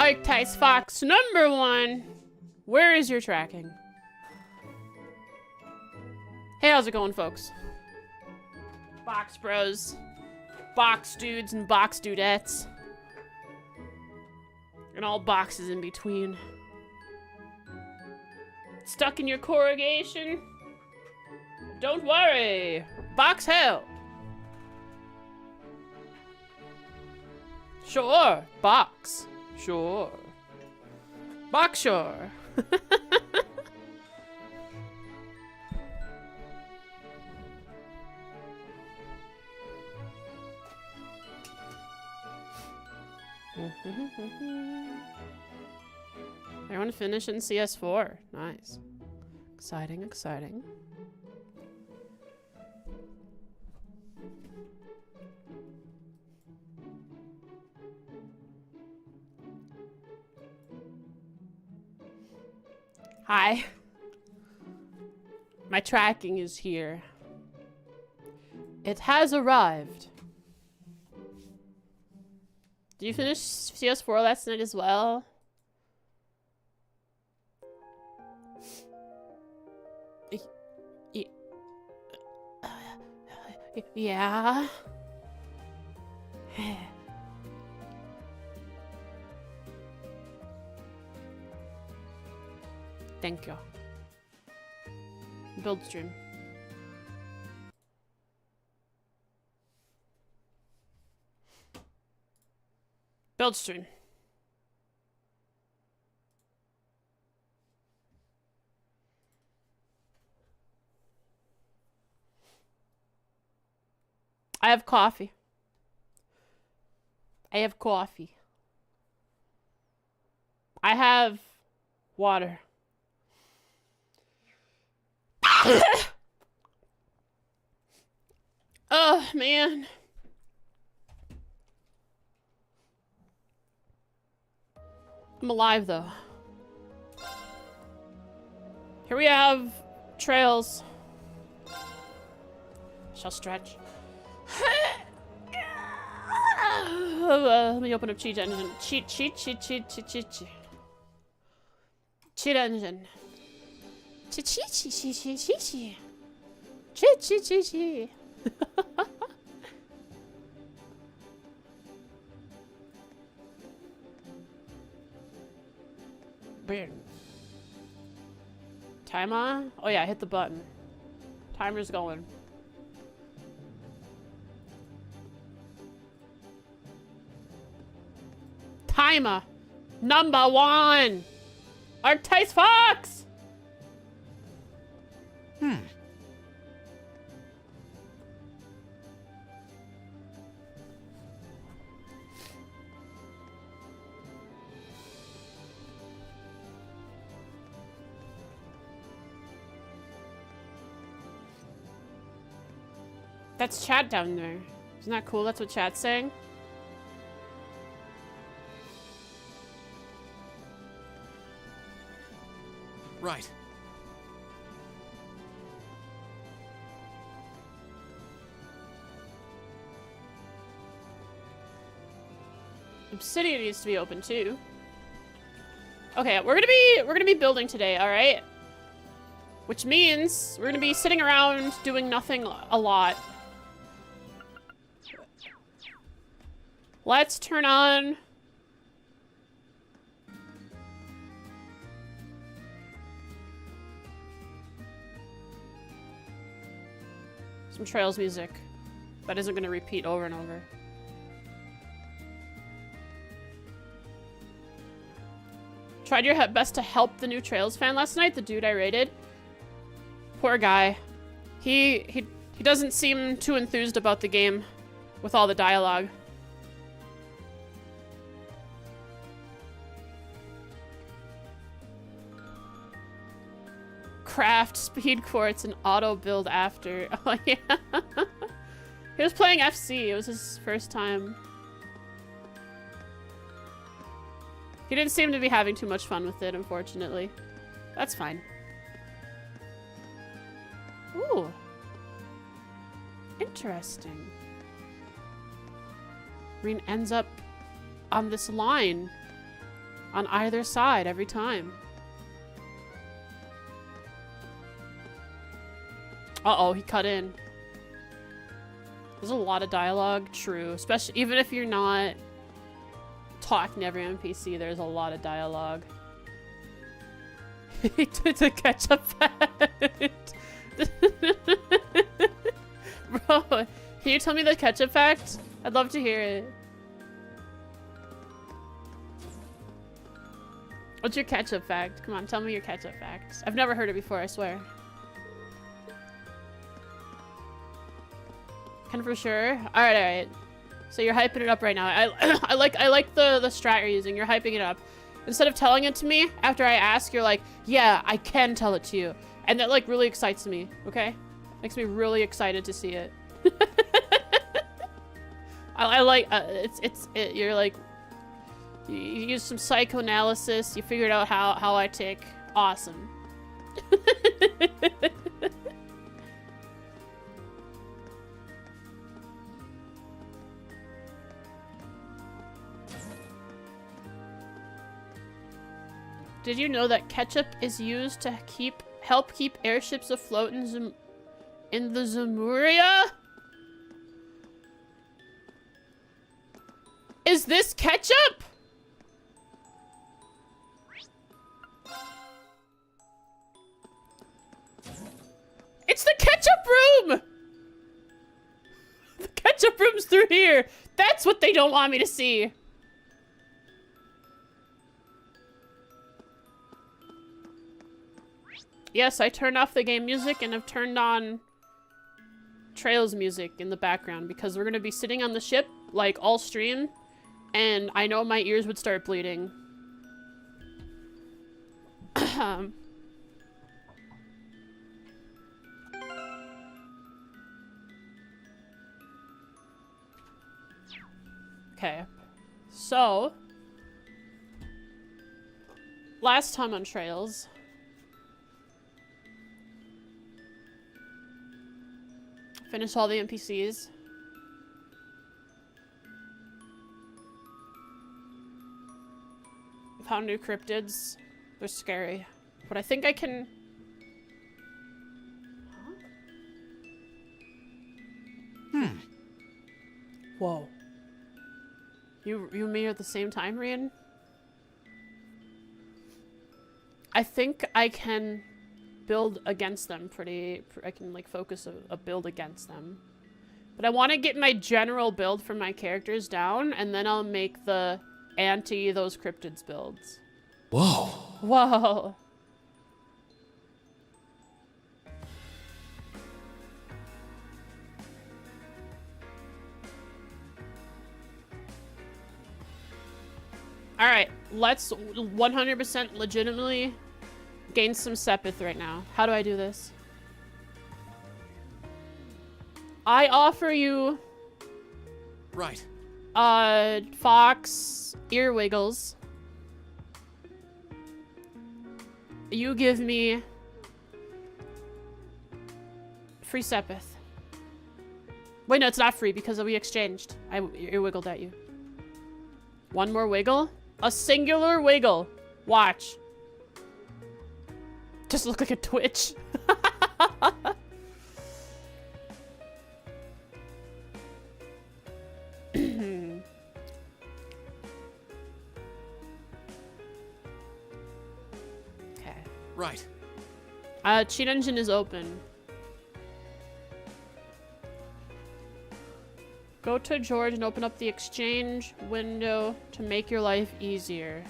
Arctice Fox #1. Where is your tracking? Hey, how's it going, folks? Box bros. Box dudes and box dudettes. And all boxes in between. Stuck in your corrugation? Don't worry. Box hell. Sure. Box. Sure. Box sure. I want to finish in CS4. Nice. Exciting, exciting. Hi. My tracking is here. It has arrived. Did you finish CS4 last night as well? Yeah. Thank you. Build stream. Build stream. I have coffee. I have coffee. I have water. Oh, man. I'm alive, though. Here we have trails. Shall stretch. Let me open up cheat engine. Cheat engine. Cheat. Boom. Timer? Oh yeah, hit the button. Timer's going. Timer #1. Arctice Fox. That's chat down there. Isn't that cool? That's what chat's saying. Right. Obsidian needs to be open too. Okay, we're gonna be building today, all right? Which means we're gonna be sitting around doing nothing a lot. Let's turn on some Trails music that isn't gonna repeat over and over. Tried your best to help the new Trails fan last night, the dude I raided. Poor guy. He doesn't seem too enthused about the game with all the dialogue. Craft, speed quartz, and auto build after. Oh yeah. He was playing FC. It was his first time. He didn't seem to be having too much fun with it, unfortunately. That's fine. Ooh. Interesting. Rean ends up on this line. On either side every time. Uh-oh, he cut in. There's a lot of dialogue, true. Especially, even if you're not talking to every NPC, there's a lot of dialogue. It's a ketchup fact. Bro, can you tell me the ketchup fact? I'd love to hear it. What's your ketchup fact? Come on, tell me your ketchup fact. I've never heard it before, I swear. Can for sure. Alright, alright. So you're hyping it up right now. I like the strat you're using. You're hyping it up. Instead of telling it to me after I ask, you're like, yeah, I can tell it to you. And that like really excites me, okay? Makes me really excited to see it. I like you're like you use some psychoanalysis, you figured out how I tick. Awesome. Did you know that ketchup is used to help keep airships afloat in the Zemuria? Is this ketchup? It's the ketchup room! The ketchup room's through here. That's what they don't want me to see. Yes, I turned off the game music and have turned on Trails music in the background because we're gonna be sitting on the ship, like, all stream, and I know my ears would start bleeding. Okay, so last time on Trails, finish all the NPCs. Found new cryptids. They're scary. But I think I can... Huh? Whoa. You and me are at the same time, rean? I think I can build against them I can like focus a build against them. But I want to get my general build for my characters down, and then I'll make the anti those cryptids builds. Whoa. Whoa. Alright, let's 100% legitimately gain some Sepith right now. How do I do this? I offer you... Right. Fox ear wiggles. You give me... free Sepith. Wait, no, it's not free because we exchanged. I ear wiggled at you. One more wiggle? A singular wiggle. Watch. Just look like a twitch. Okay. Right. Cheat engine is open. Go to George and open up the exchange window to make your life easier.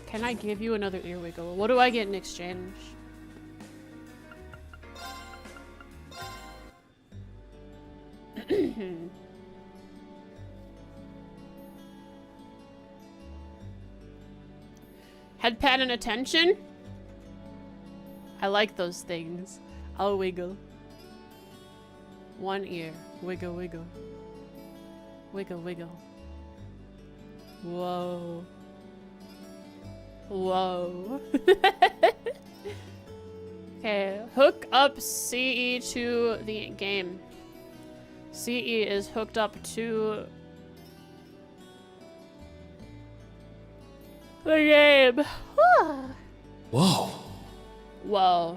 Can I give you another ear wiggle? What do I get in exchange? Head pat and attention? I like those things. I'll wiggle. One ear. Wiggle, wiggle. Wiggle, wiggle. Whoa. Whoa. Okay, hook up CE to the game. CE is hooked up to the game. Whoa. Whoa.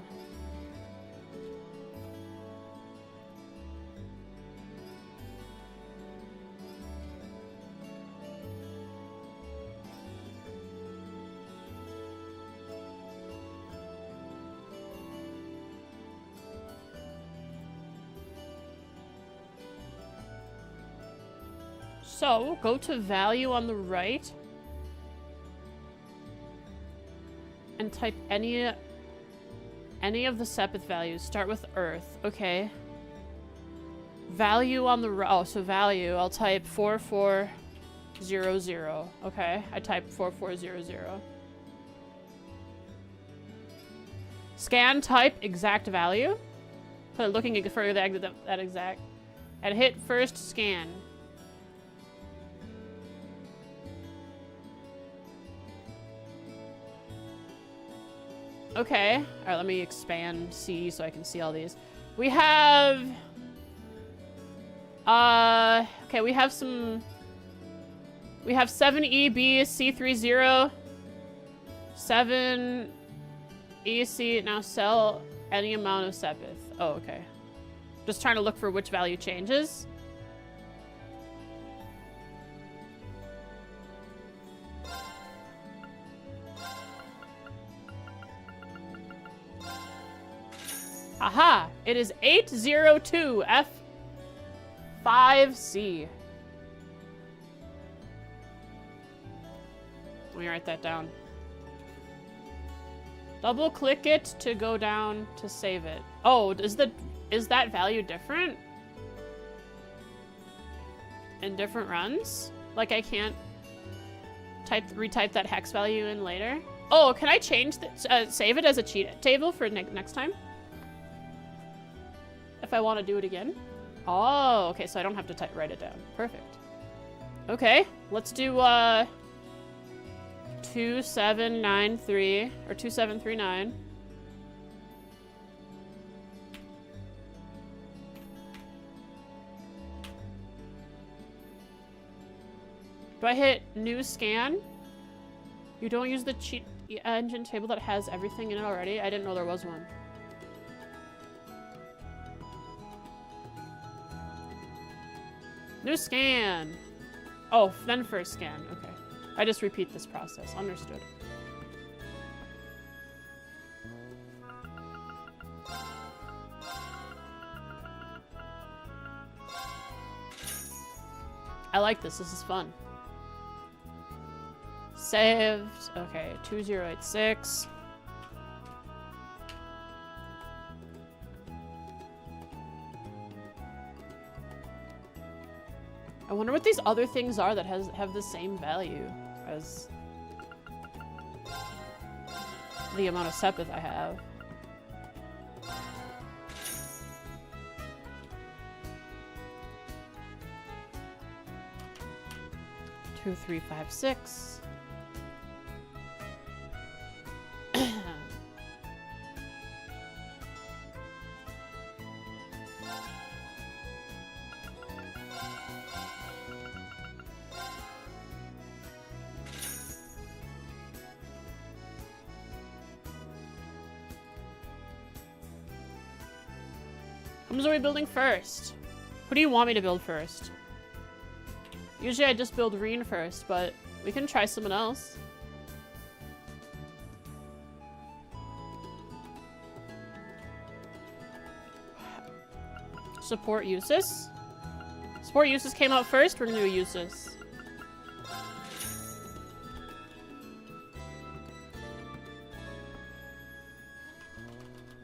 So, go to value on the right and type any of the Sepith values. Start with Earth. Okay. Value on the right. Oh, so value. I'll type 4400. Okay. I typed 4400. Scan type exact value. Put it looking for that exact. And hit first scan. Okay. Alright, let me expand C so I can see all these. We have... okay, we have some... We have 7EB, C30, 7EC, now sell any amount of Sepith. Oh, okay. Just trying to look for which value changes. Aha! It is 802F5C. Let me write that down. Double click it to go down to save it. Oh, is that value different? In different runs? Like I can't retype that hex value in later? Oh, can I change save it as a cheat table for next time? If I want to do it again. Oh, okay, so I don't have to write it down. Perfect. Okay, let's do 2793 or 2739. Do I hit new scan? You don't use the cheat engine table that has everything in it already? I didn't know there was one. New scan. Oh, then first scan. Okay. I just repeat this process. Understood. I like this. This is fun. Saved. Okay, 2086. I wonder what these other things are that have the same value as the amount of Sepith I have. Two, 3, 5, 6. What are we building first? Who do you want me to build first? Usually I just build rean first, but we can try someone else. Support Usus. Support Usus came out first. We're gonna do Usus.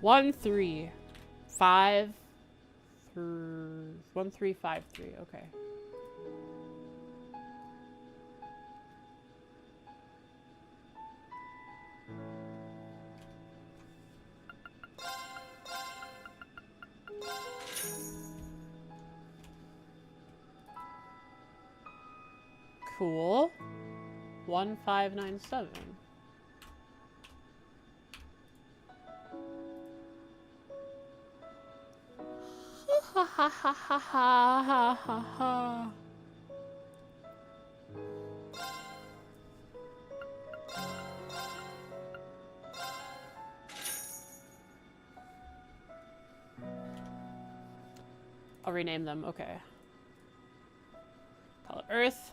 One, 3, 5. 1353. Okay. Cool. 1597. Ha ha ha ha ha ha ha. I'll rename them, okay. Call it Earth.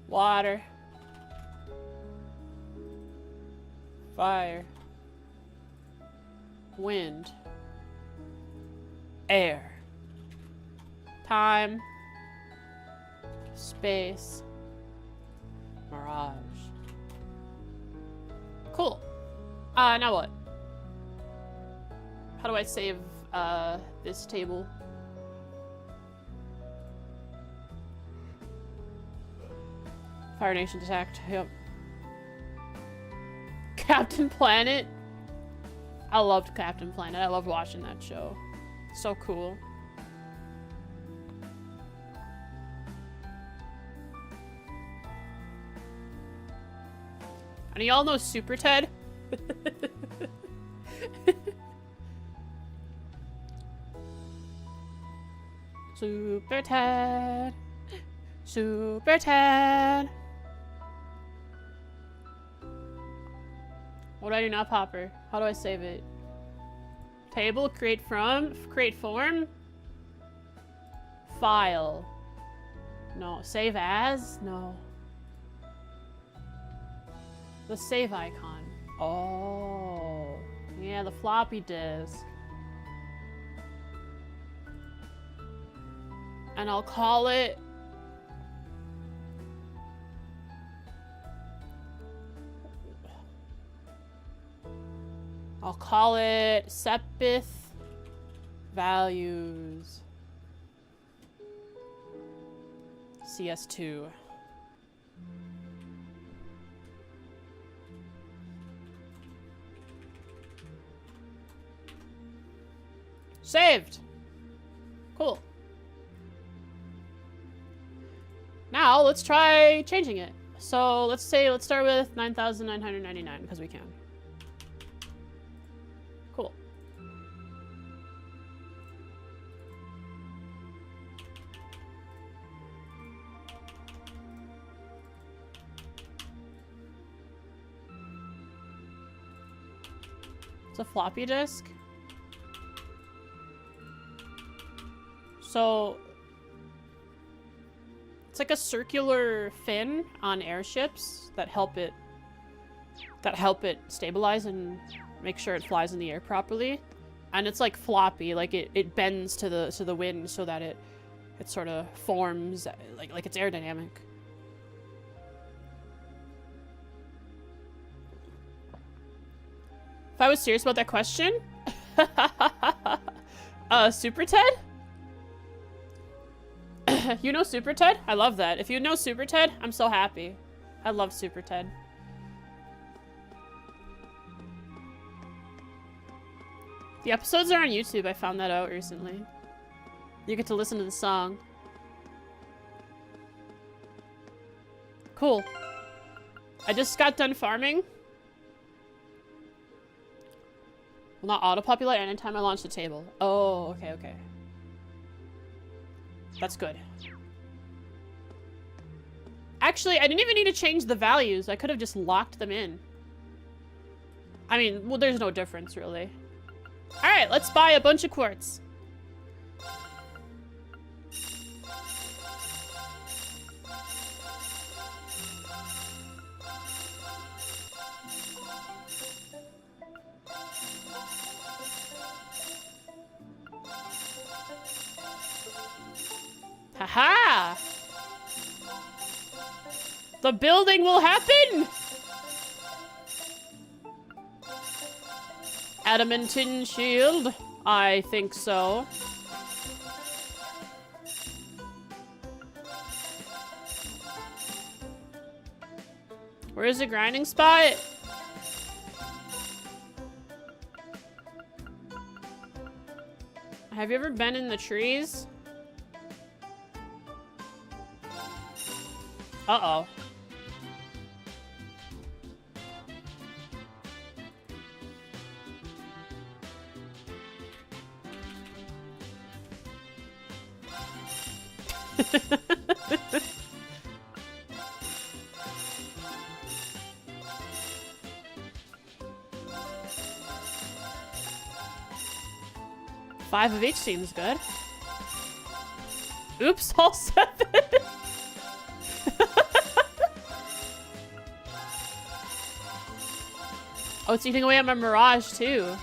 Water. Fire. Wind. Air. Time. Space. Mirage. Cool. Now what? How do I save, this table? Fire Nation attacked. Yep. Captain Planet. I loved Captain Planet. I loved watching that show. So cool. And y'all know Super Ted? Super Ted. Super Ted. What do I do now, Popper? How do I save it? Table, create from, create form? File. No, save as? No. The save icon. Oh. Yeah, the floppy disk. And I'll call it... I'll call it Sepith Values CS2. Saved. Cool. Now let's try changing it. So let's start with 9,999 because we can. Cool. It's a floppy disk. So it's like a circular fin on airships that help it stabilize and make sure it flies in the air properly. And it's like floppy, like it bends to the wind so that it sort of forms like it's aerodynamic. If I was serious about that question, Super Ted? You know Super Ted? I love that. If you know Super Ted, I'm so happy. I love Super Ted. The episodes are on YouTube. I found that out recently. You get to listen to the song. Cool. I just got done farming. Will not auto-populate anytime I launch the table. Oh, okay, okay. That's good. Actually, I didn't even need to change the values. I could have just locked them in. I mean, well, there's no difference, really. Alright, let's buy a bunch of quartz. Haha! The building will happen! Adamantine shield? I think so. Where is the grinding spot? Have you ever been in the trees? Uh-oh. Five of each seems good. Oops, all 7. Oh, it's eating away at my Mirage, too.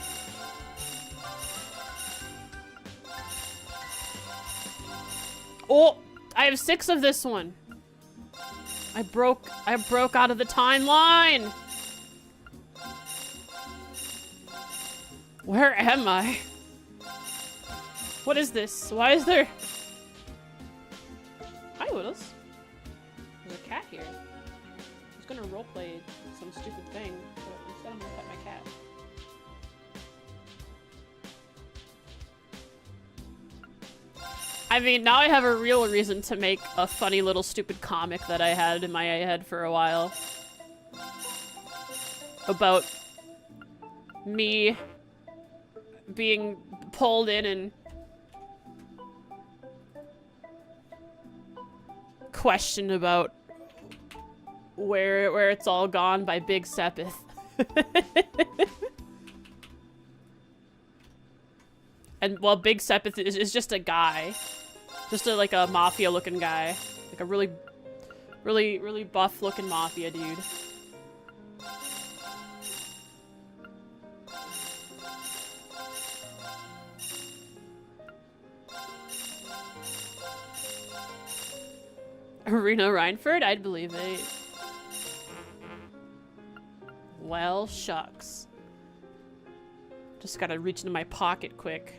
Oh, I have 6 of this one. I broke out of the timeline. Where am I? What is this? Why is there... Hi, Whittles. There's a cat here. He's gonna roleplay some stupid thing, but instead I'm gonna pet my cat. I mean, now I have a real reason to make a funny little stupid comic that I had in my head for a while. About me being pulled in and questioned about where it's all gone by Big Sepith. And well, Big Sepith is just a guy. Just like a mafia looking guy. Like a really buff looking mafia dude. Reno Reinford? I'd believe it. Well, shucks. Just gotta reach into my pocket quick.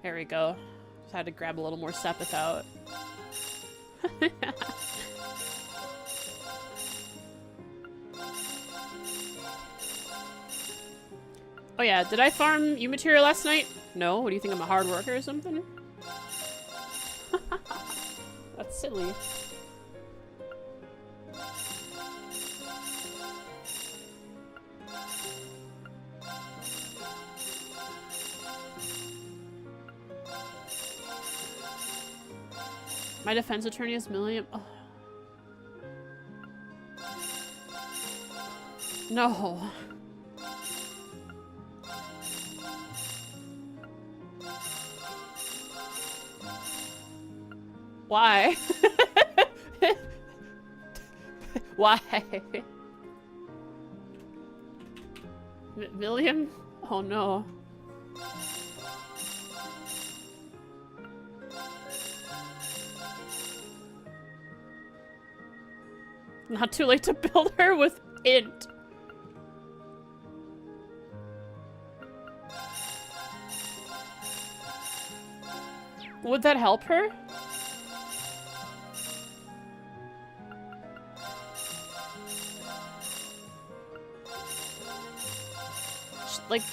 There we go. Just had to grab a little more Sepith out. Oh yeah, did I farm U material last night? No? What do you think, I'm a hard worker or something? That's silly. My defense attorney is Milliam. Oh. No. Why? Why? Milliam? Oh no. Not too late to build her with int. Would that help her? Like,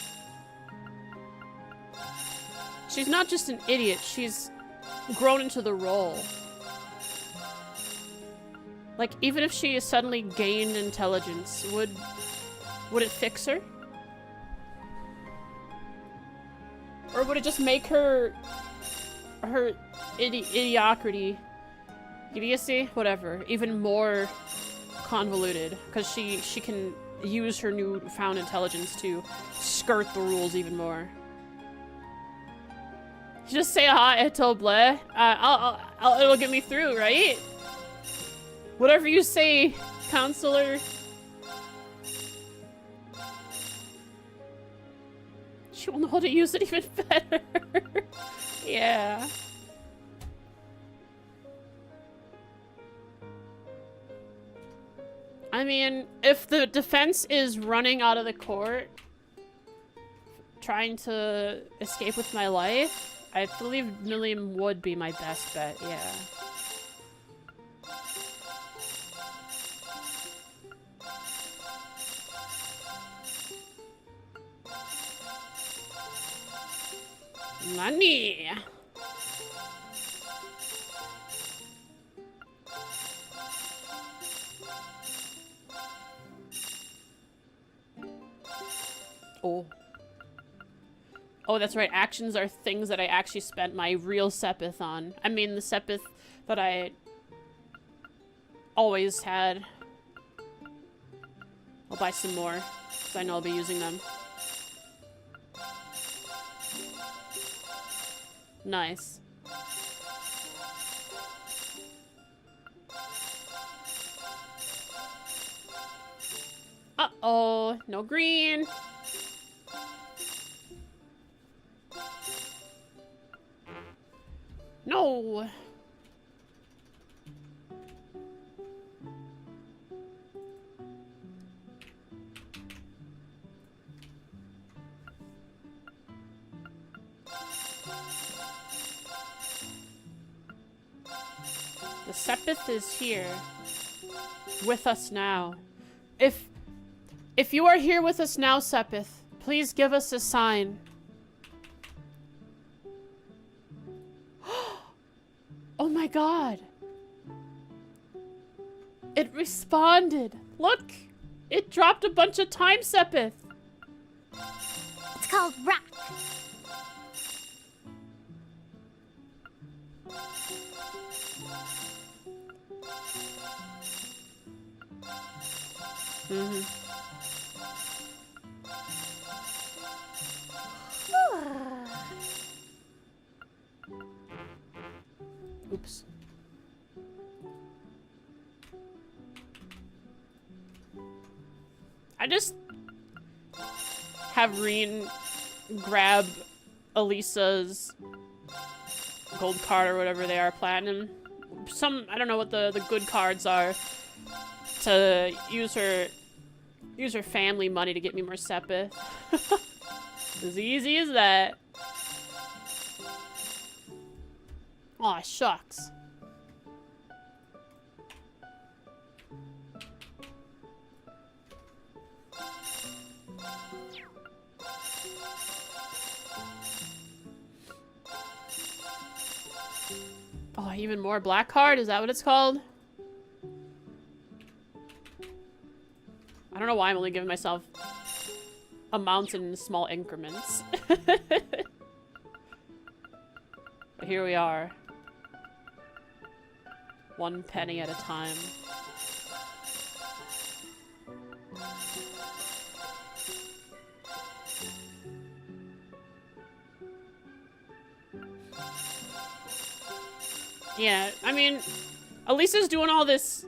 she's not just an idiot, she's grown into the role. Like, even if she suddenly gained intelligence, would it fix her? Or would it just make her idiocy, whatever, even more convoluted? Because she can use her newfound intelligence to skirt the rules even more. Just say hi, eto bleh. It'll get me through, right? Whatever you say, counselor. She will know how to use it even better. Yeah. I mean, if the defense is running out of the court, trying to escape with my life, I believe Milliam would be my best bet, yeah. Money! Oh. Oh, that's right. Actions are things that I actually spent my real Sepith on. I mean, the Sepith that I always had. I'll buy some more, because I know I'll be using them. Nice. Uh-oh, no green. No. The Sepith is here with us now. If you are here with us now, Sepith, please give us a sign. Oh my god. It responded. Look! It dropped a bunch of time, Sepith. It's called rock. Mm-hmm. Oops. I just have rean grab Elisa's gold card or whatever they are, platinum. I don't know what the good cards are, to use her family money to get me more Sepith. As easy as that. Aw, shucks. Oh, even more black card? Is that what it's called? I don't know why I'm only giving myself amounts in small increments. But here we are. 1 penny at a time. Yeah, I mean, Elisa's doing all this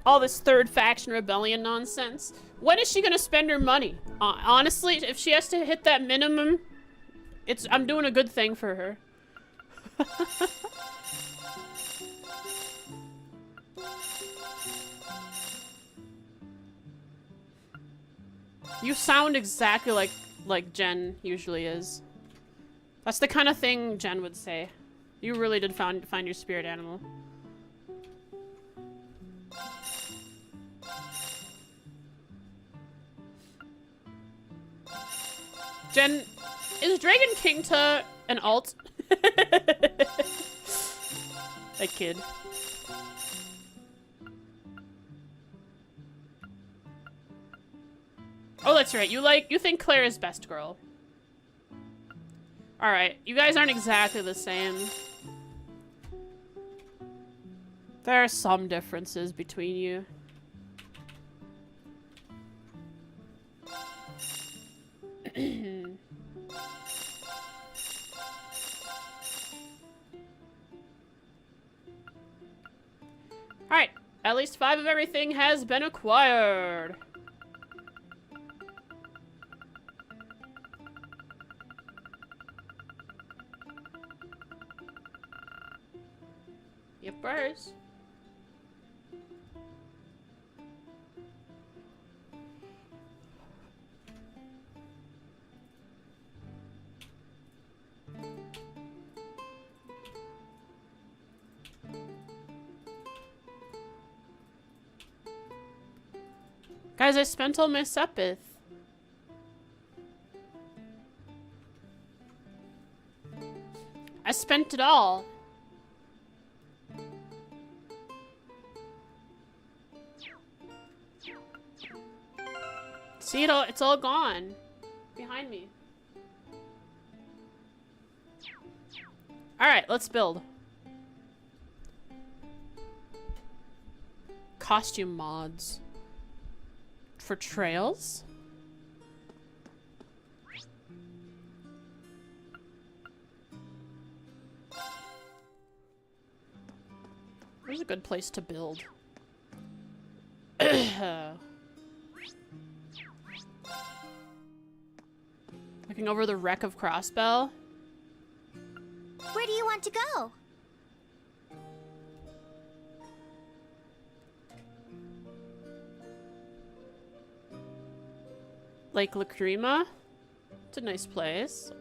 third faction rebellion nonsense. When is she gonna spend her money? Honestly, if she has to hit that minimum, I'm doing a good thing for her. You sound exactly like Jen usually is. That's the kind of thing Jen would say. You really did find your spirit animal. Jen, is Dragon Kingta an alt? That kid. Oh, that's right. You think Claire is best girl. Alright, you guys aren't exactly the same. There are some differences between you. Alright, at least 5 of everything has been acquired. Yippers. Guys, I spent all my Sepith. I spent it all. See, it's all gone. Behind me. Alright, let's build. Costume mods. For trails? Where's a good place to build? Looking over the wreck of Crossbell. Where do you want to go? Lake Lacrima. It's a nice place.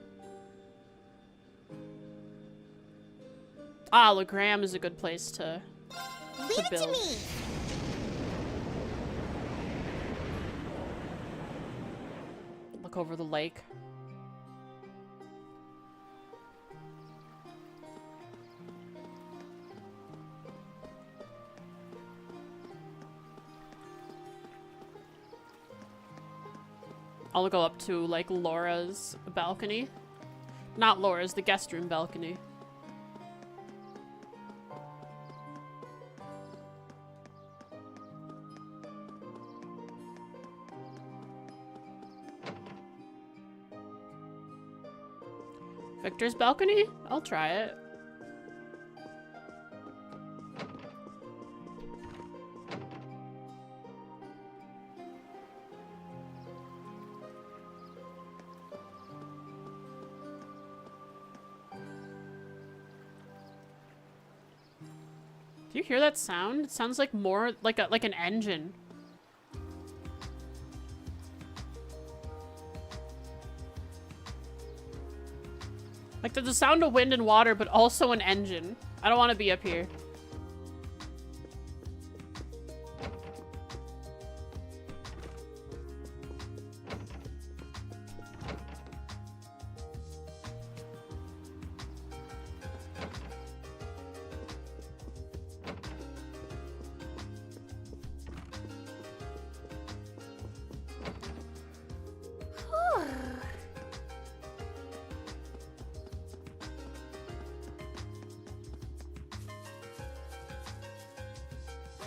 Ah, Legram is a good place to Leave it to build. me. Look over the lake. I'll go up to, like, Laura's balcony. Not Laura's, the guest room balcony. Victor's balcony? I'll try it. Do you hear that sound? It sounds like more like an engine. Like there's a sound of wind and water, but also an engine. I don't want to be up here.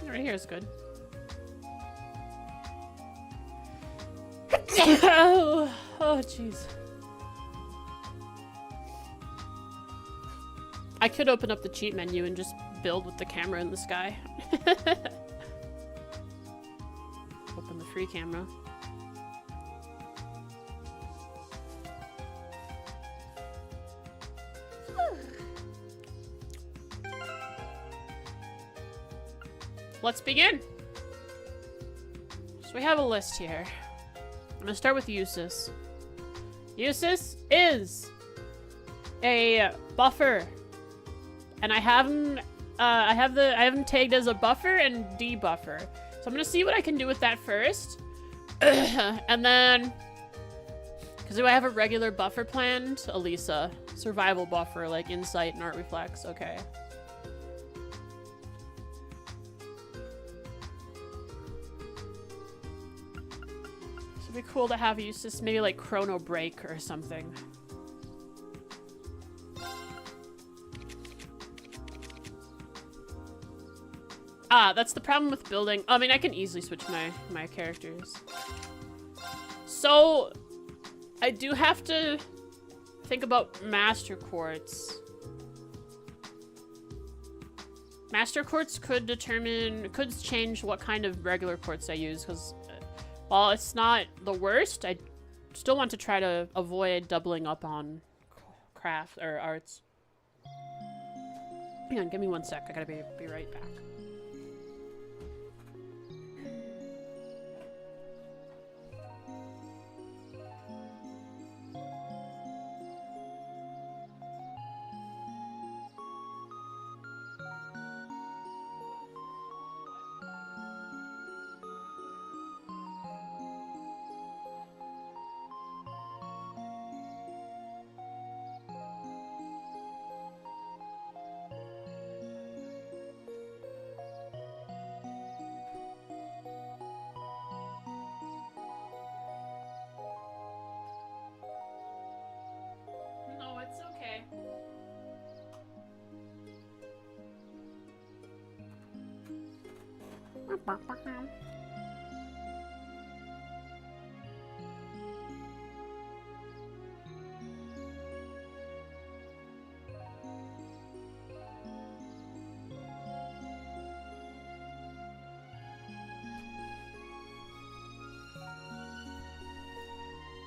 Right here is good. Oh, jeez. I could open up the cheat menu and just build with the camera in the sky. Open the free camera. Let's begin. So we have a list here. I'm gonna start with Eustace. Eustace is a buffer, and I have him. I have him tagged as a buffer and debuffer. So I'm gonna see what I can do with that first, and then because do I have a regular buffer planned? Elisa, survival buffer like insight and art reflex. Okay. It'd be cool to have Eustace maybe like Chrono Break or something. Ah, that's the problem with building. I mean, I can easily switch my characters. So, I do have to think about Master Quartz. Master Quartz could change what kind of regular quartz I use, because while it's not the worst, I still want to try to avoid doubling up on craft or arts. Hang on, give me 1 sec. I gotta be right back.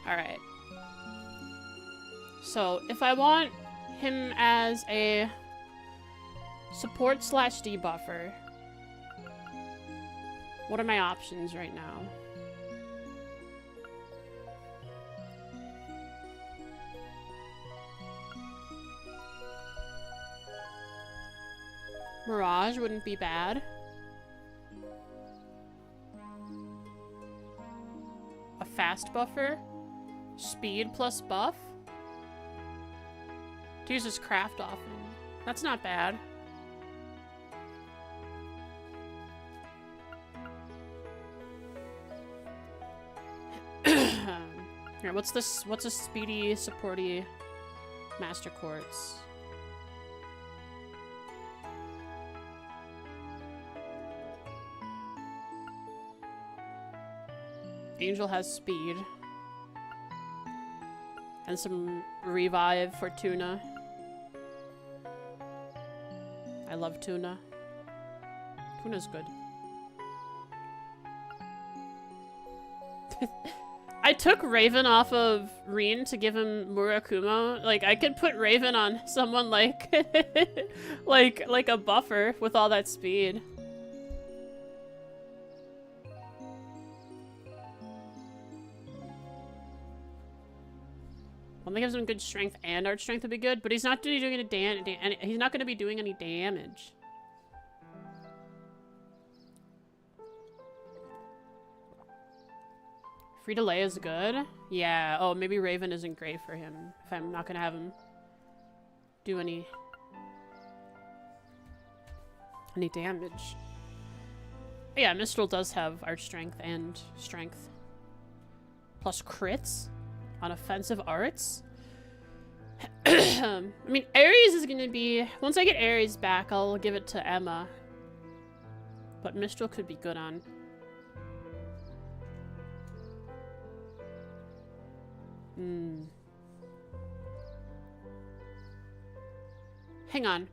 Alright. So, if I want him as a support slash debuffer, what are my options right now? Mirage wouldn't be bad. A fast buffer? Speed plus buff? To use his craft often. That's not bad. Here, what's this? What's a speedy, supporty Master Quartz? Angel has speed. And some revive for Tuna. I love Tuna. Tuna's good. I took Raven off of rean to give him Murakumo. Like, I could put Raven on someone like like a buffer with all that speed. One that gives him good strength and art strength would be good, but he's not doing any he's not going to be doing any damage. Free-to-lay is good. Yeah. Oh, maybe Raven isn't great for him if I'm not going to have him do any damage. But yeah, Mistral does have art strength and strength. Plus crits on offensive arts. I mean, Ares is going to be... Once I get Ares back, I'll give it to Emma. But Mistral could be good on... Hang on.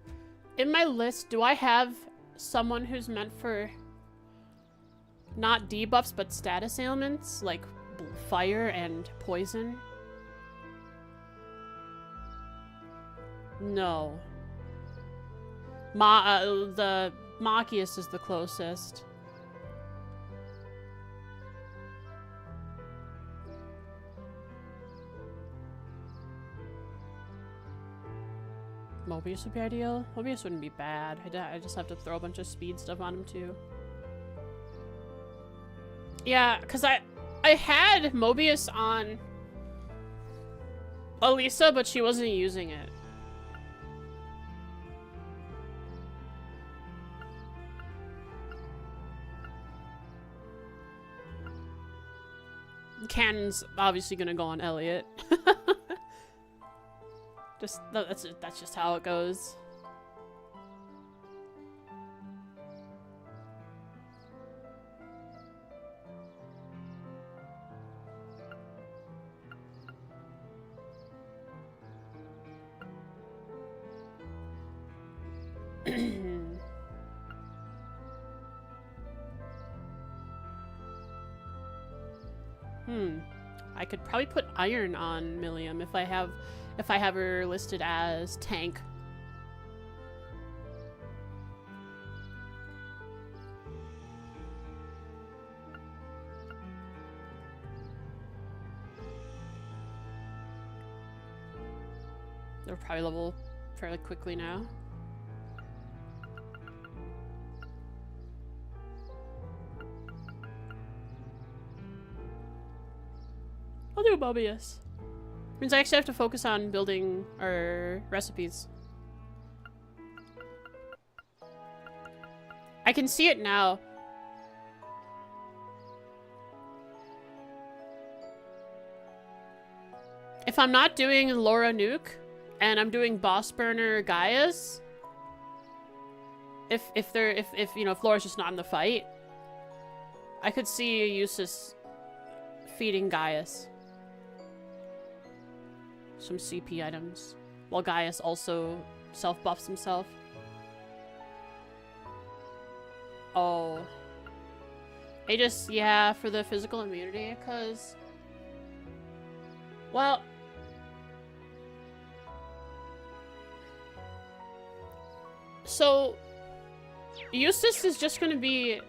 In my list, do I have someone who's meant for not debuffs, but status ailments? Like fire and poison? No. The Machias is the closest. Mobius would be ideal. Mobius wouldn't be bad. I just have to throw a bunch of speed stuff on him too. Yeah, because I had Mobius on Elisa, but she wasn't using it. Cannon's obviously gonna go on Elliot. That's just how it goes. I could probably put Iron on Milliam if I have her listed as tank. They're probably level fairly quickly now. I'll do Mobius. Means I actually have to focus on building our recipes. I can see it now. If I'm not doing Laura Nuke and I'm doing Boss Burner Gaia's, if you know, if Laura's just not in the fight, I could see Eustace feeding Gaius some CP items, while Gaius also self-buffs himself. Oh. Aegis, yeah, for the physical immunity, because... Well... So... Eustace is just gonna be...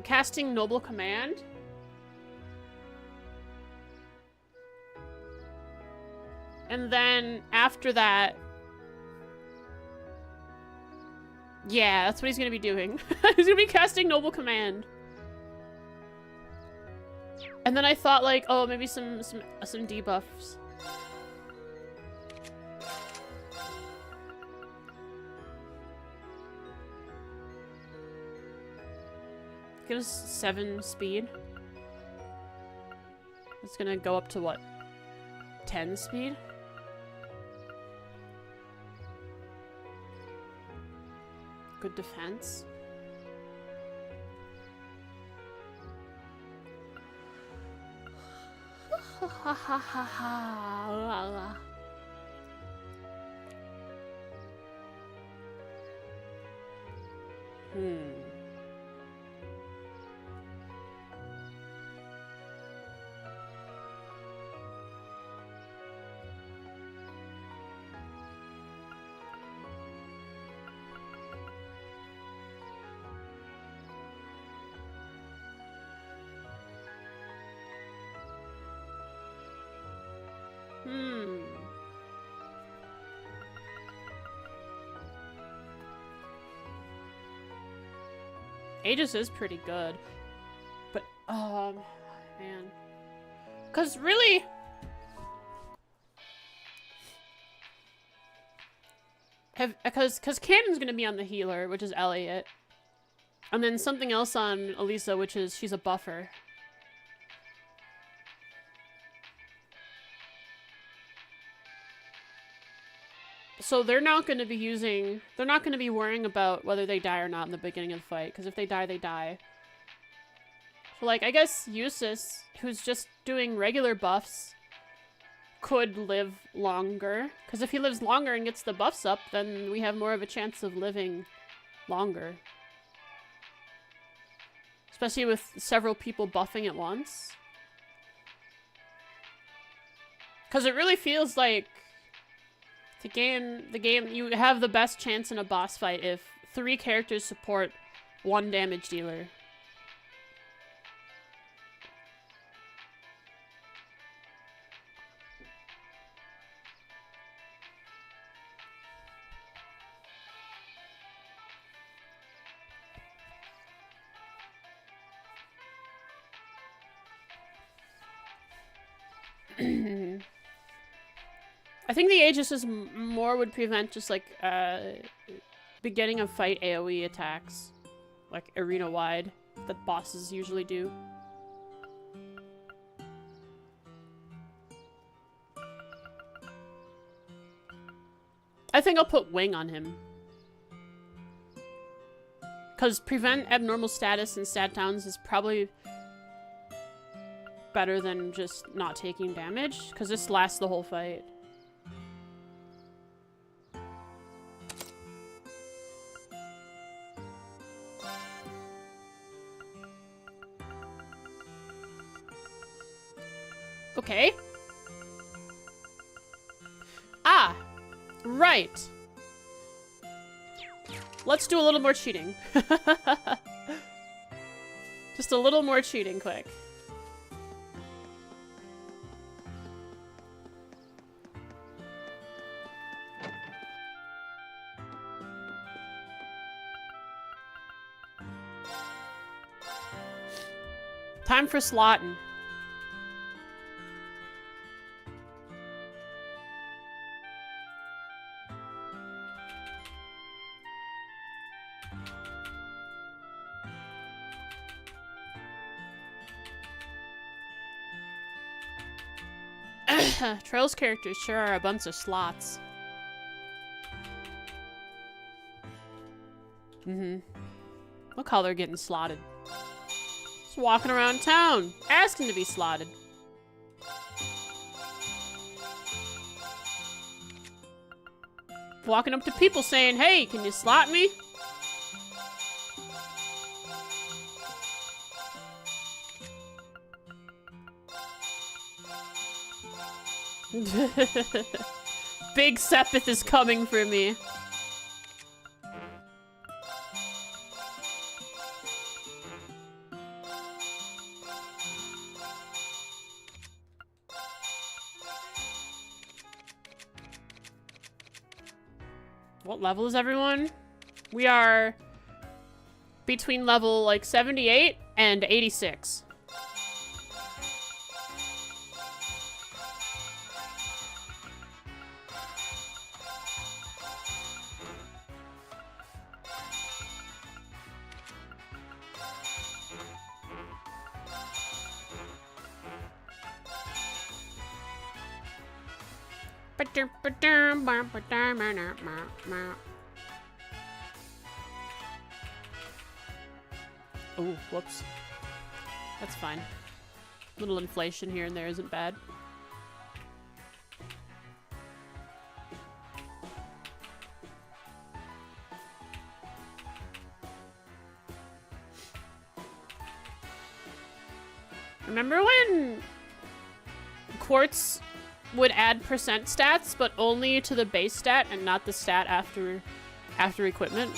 casting Noble Command. And then, after that... Yeah, that's what he's gonna be doing. He's gonna be casting Noble Command. And then I thought, like, oh, maybe some debuffs. Give us 7 speed. It's gonna go up to what? 10 speed? Good defense. Aegis is pretty good, but man, because really, because Cannon's gonna be on the healer, which is Elliot, and then something else on Elisa, which is she's a buffer. So they're not going to be worrying about whether they die or not in the beginning of the fight, because if they die, they die. So, like, I guess Eustace, who's just doing regular buffs, could live longer. Because if he lives longer and gets the buffs up, then we have more of a chance of living longer. Especially with several people buffing at once. Because it really feels like the game, you have the best chance in a boss fight if 3 characters support 1 damage dealer. I think the Aegis is more would prevent just like beginning of fight AoE attacks, like arena wide, that bosses usually do. I think I'll put Wing on him. Because prevent abnormal status in stat downs is probably better than just not taking damage, because this lasts the whole fight. Okay. Ah! Right! Let's do a little more cheating. Just a little more cheating quick. Time for slotting. Trail's characters sure are a bunch of slots. Look how they're getting slotted. Just walking around town, asking to be slotted. Walking up to people saying, hey, can you slot me? Big Sepith is coming for me. What level is everyone? We are between level like 78 and 86. Oh, whoops. That's fine. Little inflation here and there isn't bad. Remember when Quartz would add percent stats, but only to the base stat and not the stat after equipment?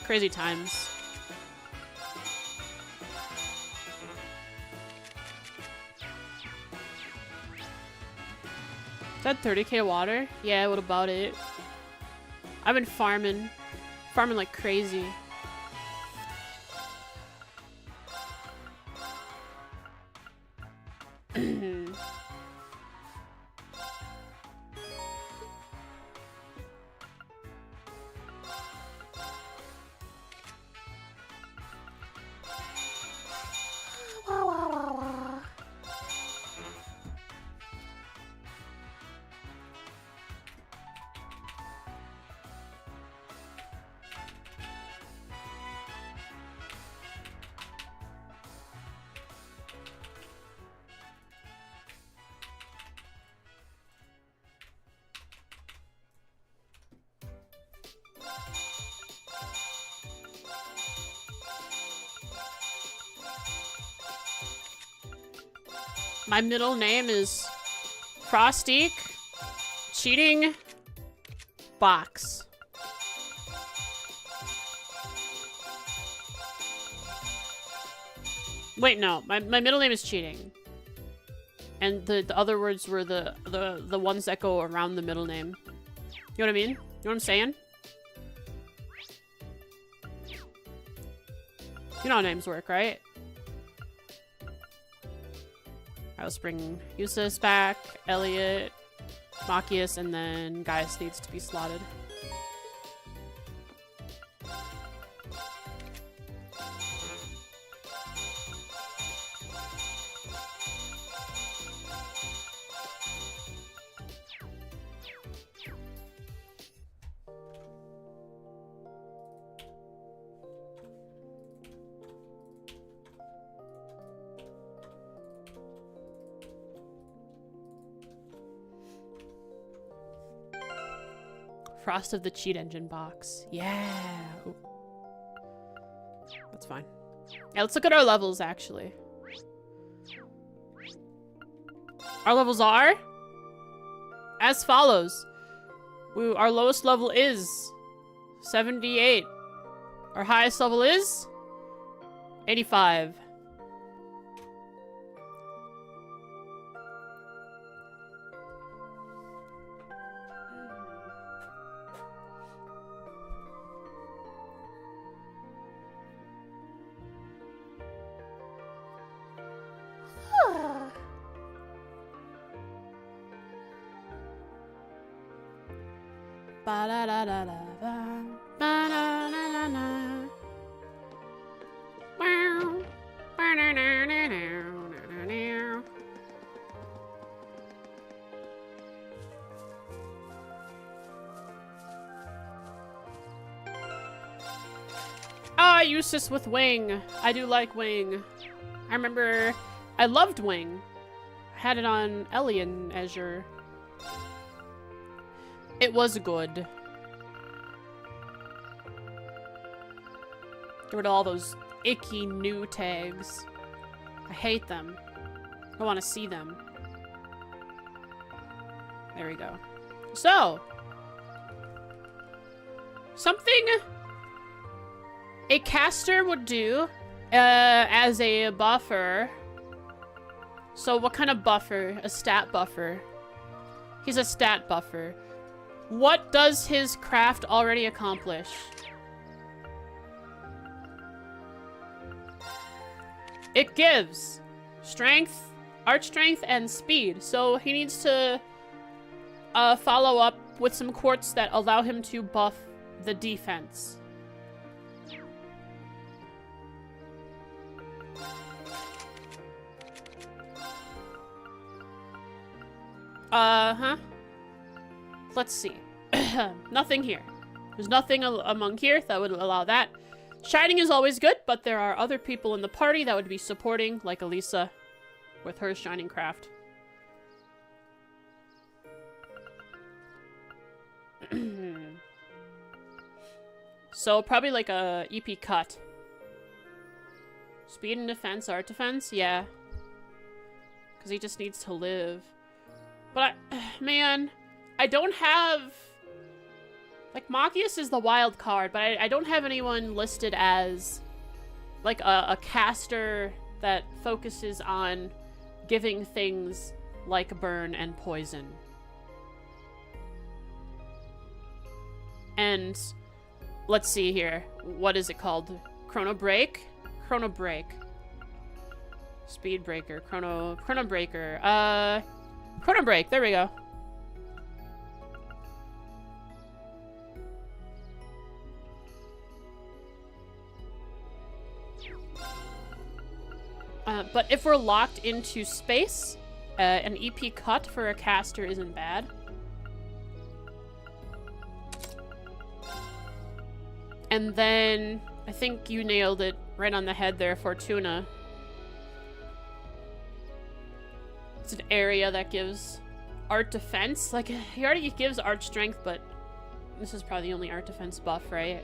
Crazy times. Is that 30k water? Yeah, what about it? I've been farming like crazy. My middle name is Frostique Cheating Box. Wait, no. My middle name is Cheating. And the other words were the ones that go around the middle name. You know what I mean? You know what I'm saying? You know how names work, right? Let's bring Eustace back, Elliot, Machias, and then Gaius needs to be slotted. Frost of the Cheat Engine box. Yeah. Ooh. That's fine. Yeah, let's look at our levels, actually. Our levels are as follows. Our lowest level is 78. Our highest level is 85. Eustace with Wing. I do like Wing. I remember I loved Wing. I had it on Ellie and Azure. It was good. Get rid of all those icky new tags. I hate them. I don't want to see them. There we go. So, something a caster would do as a buffer. So what kind of buffer? A stat buffer. He's a stat buffer. What does his craft already accomplish? It gives strength, arch strength, and speed. So he needs to follow up with some quartz that allow him to buff the defense. Let's see. Nothing here. There's nothing among here that would allow that. Shining is always good, but there are other people in the party that would be supporting, like Elisa, with her shining craft. So probably like a EP cut. Speed and defense, art defense, yeah. Because he just needs to live. But man, I don't have... Like, Machias is the wild card, but I don't have anyone listed as, like, a caster that focuses on giving things like burn and poison. And, let's see here. What is it called? Chrono Break? Chrono Break. Speed Breaker. Chrono Breaker. Chrono Break. There we go. But if we're locked into space, an EP cut for a caster isn't bad. And then, I think you nailed it right on the head there, Fortuna. It's an area that gives art defense. Like, he already gives art strength, but this is probably the only art defense buff, right?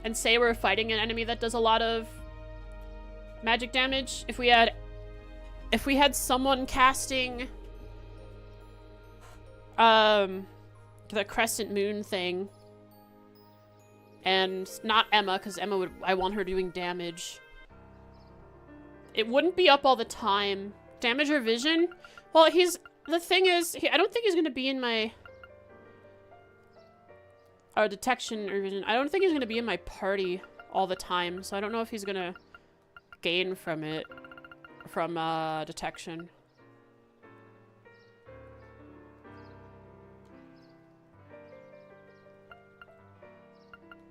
And say we're fighting an enemy that does a lot of magic damage. If we had someone casting the crescent moon thing, and not Emma, because I want her doing damage. It wouldn't be up all the time. Damage or vision? Well, the thing is, I don't think he's gonna be in my detection or vision. I don't think he's gonna be in my party all the time, so I don't know if he's gonna gain from it, from detection.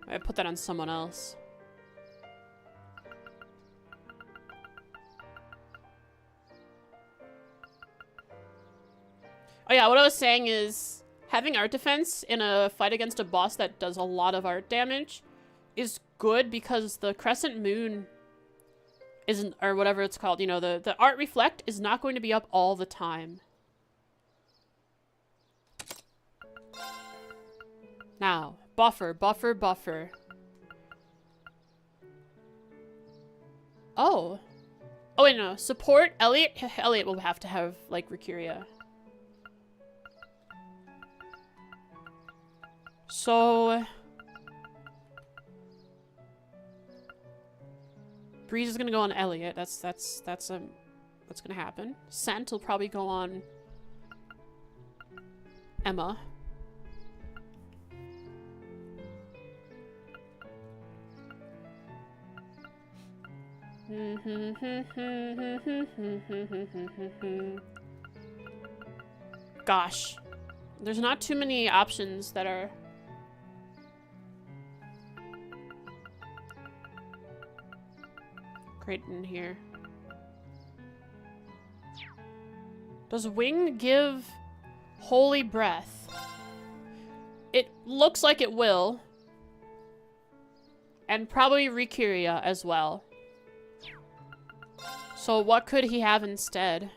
I put that on someone else. Oh yeah, what I was saying is having art defense in a fight against a boss that does a lot of art damage is good because the crescent moon isn't, or whatever it's called, you know, the art reflect is not going to be up all the time. Now, buffer. Oh. Oh wait, no. Support Elliot. Elliot will have to have, like, Recuria. So Breeze is gonna go on Elliot. That's what's gonna happen. Scent will probably go on Emma. Gosh, there's not too many options that are great in here. Does Wing give Holy Breath? It looks like it will. And probably Rikiria as well. So what could he have instead?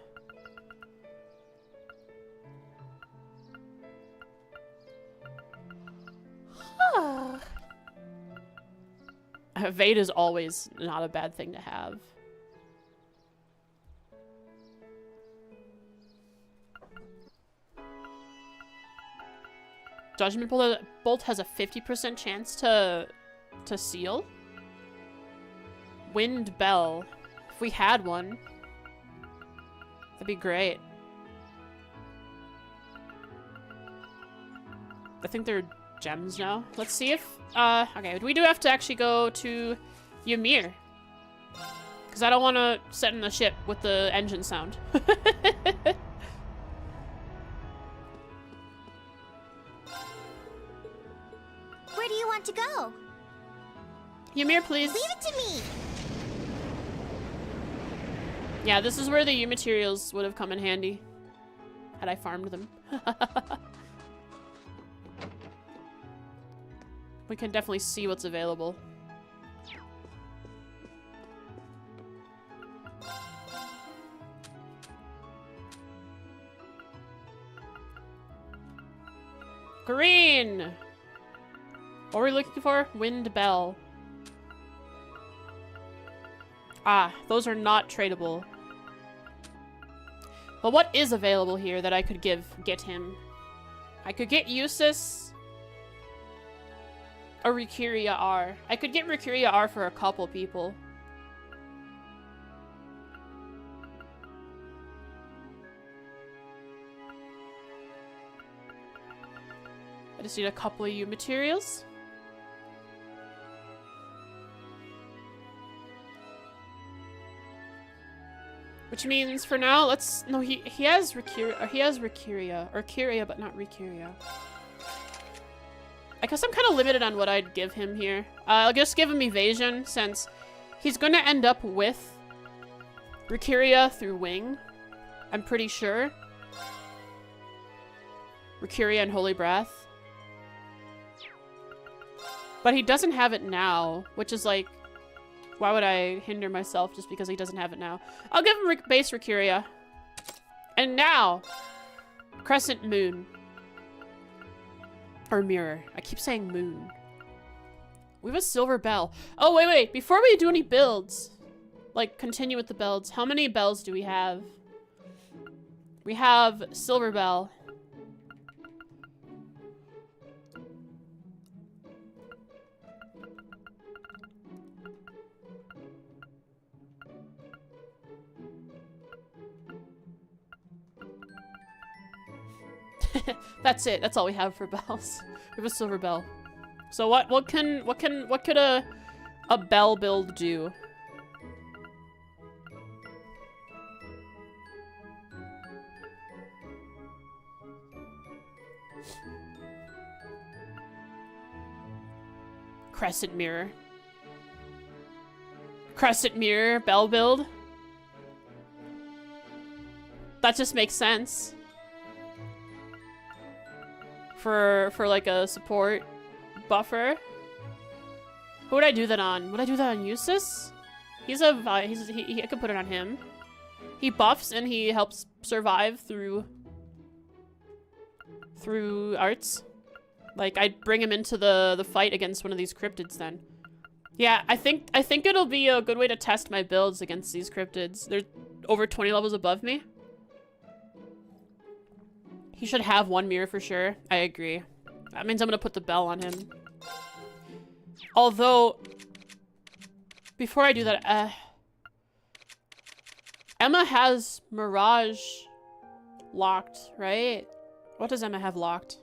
Evade is always not a bad thing to have. Judgment Bolt has a 50% chance to seal. Wind Bell. If we had one, that'd be great. I think they're gems now. Let's see if, okay, we do have to actually go to Ymir. Because I don't want to set in the ship with the engine sound. Where do you want to go? Ymir, please. Leave it to me. Yeah, this is where the U materials would have come in handy. Had I farmed them. We can definitely see what's available. Green! What are we looking for? Wind Bell. Ah, those are not tradable. But what is available here that I could get him? I could get Eustace. A Rikiria R. I could get Rikiria R for a couple people. I just need a couple of U materials. Which means for now, let's no he has Rikiria, or he has Rikiria, or Kyria, but not Rikiria. I guess I'm kind of limited on what I'd give him here. I'll just give him evasion since he's going to end up with Rikiria through Wing. I'm pretty sure. Rikiria and Holy Breath. But he doesn't have it now, which is like, why would I hinder myself just because he doesn't have it now? I'll give him base Rikiria. And now, Crescent Moon. Or Mirror. I keep saying Moon. We have a Silver Bell. Oh, wait. Before we do any builds, like, continue with the builds, how many bells do we have? We have Silver Bell. That's it. That's all we have for bells. We have a Silver Bell. So what could a bell build do? Crescent Mirror. Crescent Mirror bell build. That just makes sense. For like a support buffer. Who would I do that on? Would I do that on Eustace? I could put it on him. He buffs and he helps survive through arts. Like I'd bring him into the fight against one of these cryptids then. Yeah, I think it'll be a good way to test my builds against these cryptids. They're over 20 levels above me. He should have one mirror for sure. I agree. That means I'm gonna put the bell on him. Although, before I do that, Emma has Mirage locked, right? What does Emma have locked?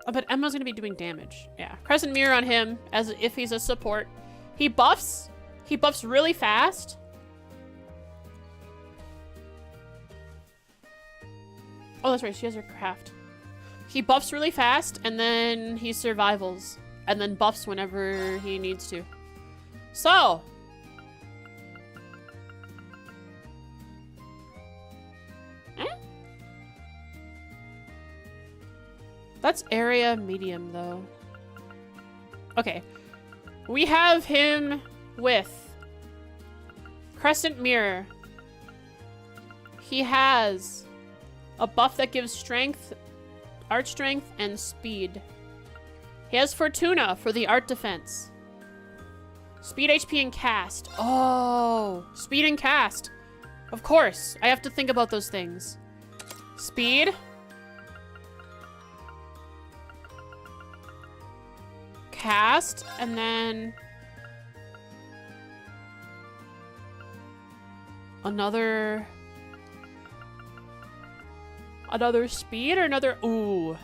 Oh, but Emma's gonna be doing damage. Yeah, Crescent Mirror on him as if he's a support. He buffs really fast. Oh, that's right. She has her craft. He buffs really fast, and then he survivals, and then buffs whenever he needs to. So, that's area medium, though. Okay. We have him with Crescent Mirror. He has a buff that gives strength, art strength, and speed. He has Fortuna for the art defense. Speed, HP, and cast. Oh, speed and cast. Of course, I have to think about those things. Speed. Cast, and then another speed or another, ooh,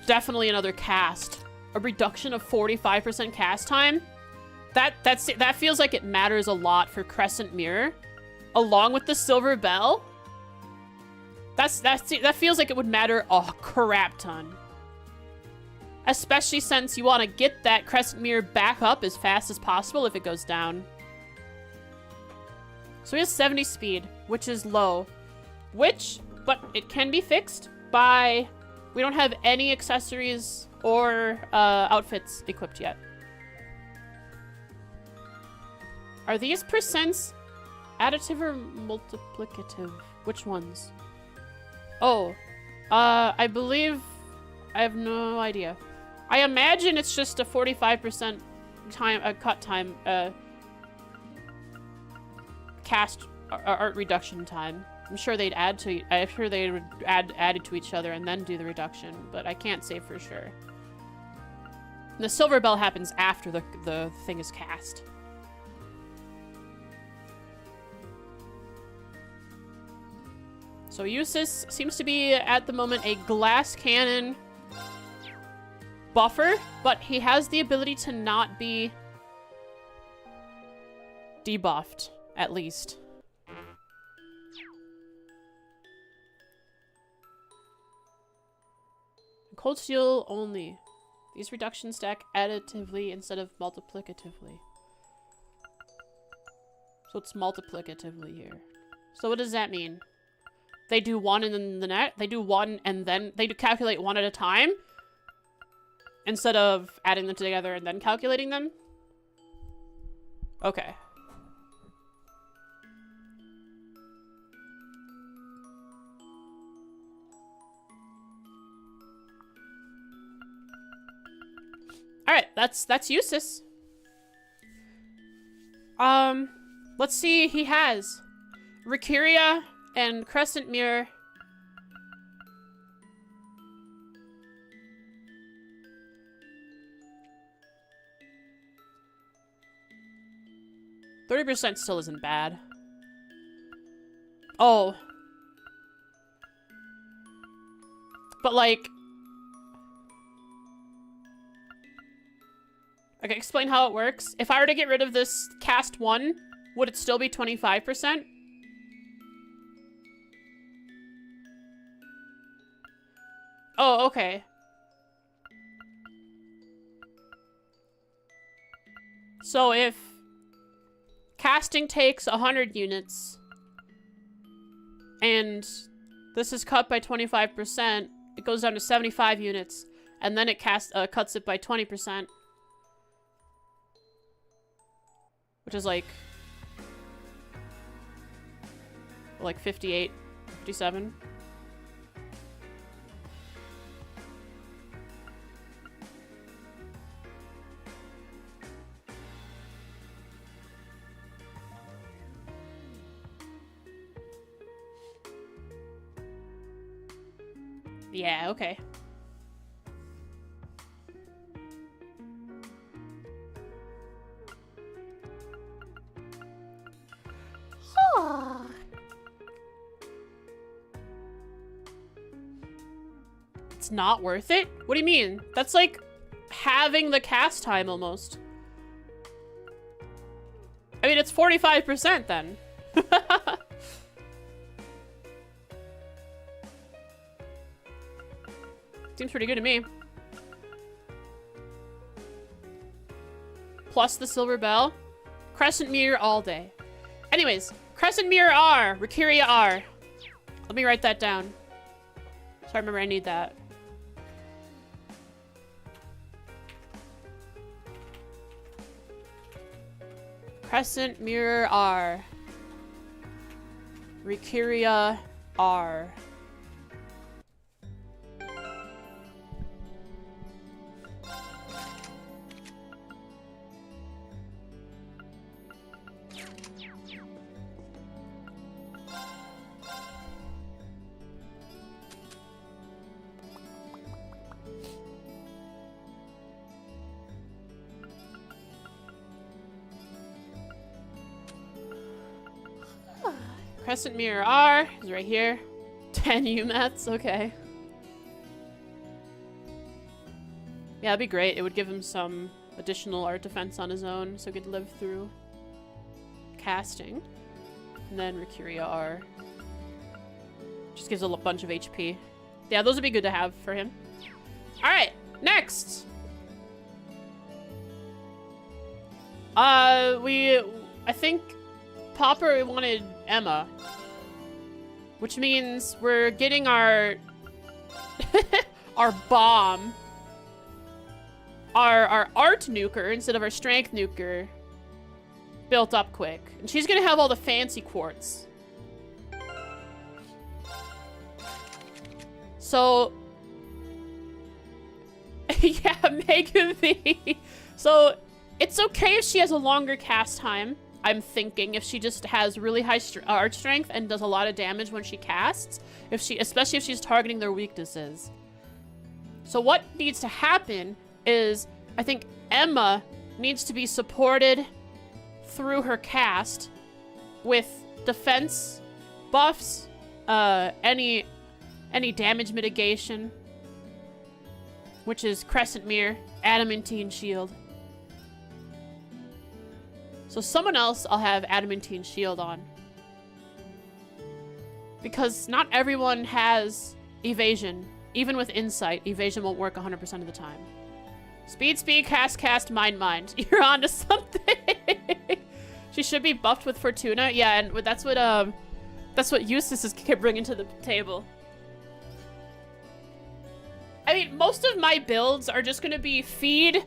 definitely another cast. A reduction of 45% cast time. That feels like it matters a lot for Crescent Mirror, along with the Silver Bell. That feels like it would matter a crap ton. Especially since you want to get that Crescent Mirror back up as fast as possible if it goes down. So he has 70 speed, which is low. But it can be fixed by... We don't have any accessories or outfits equipped yet. Are these percents additive or multiplicative? Which ones? Oh, I believe... I have no idea. I imagine it's just a 45% time, cut time, cast art reduction time. I'm sure they'd I'm sure they would add it to each other and then do the reduction, but I can't say for sure. And the Silver Bell happens after the thing is cast. So Eustace seems to be, at the moment, a glass cannon buffer, but he has the ability to not be debuffed, at least. Cold Steel only. These reductions stack additively instead of multiplicatively. So it's multiplicatively here. So what does that mean? They do one and then the next. They do one and then they do calculate one at a time instead of adding them together and then calculating them. Okay. All right, that's Eustace. Let's see. He has Rikiria and Crescent Mirror. %30 still isn't bad. Oh. But like... I can explain how it works. If I were to get rid of this cast 1, would it still be 25%? Oh, okay. So if casting takes 100 units and this is cut by 25%, it goes down to 75 units, and then it cuts it by 20%. Which is like 58, 57. Yeah, okay. It's not worth it? What do you mean? That's like having the cast time almost. I mean, it's 45% then. Seems pretty good to me. Plus the Silver Bell. Crescent Mirror all day. Anyways, Crescent Mirror R, Rikiria R. Let me write that down. So I remember I need that. Crescent Mirror R. Rikiria R. Crescent Mirror R is right here. 10 UMATs, okay. Yeah, that'd be great. It would give him some additional art defense on his own, so he could live through casting. And then Rikiria R. Just gives a bunch of HP. Yeah, those would be good to have for him. Alright, next! I think Popper wanted Emma. Which means we're getting our our bomb. Our art nuker instead of our strength nuker built up quick. And she's gonna have all the fancy quartz. So yeah, Mega V. So it's okay if she has a longer cast time. I'm thinking if she just has really high art strength and does a lot of damage when she casts, especially if she's targeting their weaknesses. So what needs to happen is, I think Emma needs to be supported through her cast with defense buffs, any damage mitigation, which is Crescent Mirror, Adamantine Shield. So someone else I'll have Adamantine Shield on. Because not everyone has evasion. Even with insight, evasion won't work 100% of the time. Speed, cast, mind. You're onto something. She should be buffed with Fortuna. Yeah, and that's what Eustace is bringing to the table. I mean, most of my builds are just gonna be feed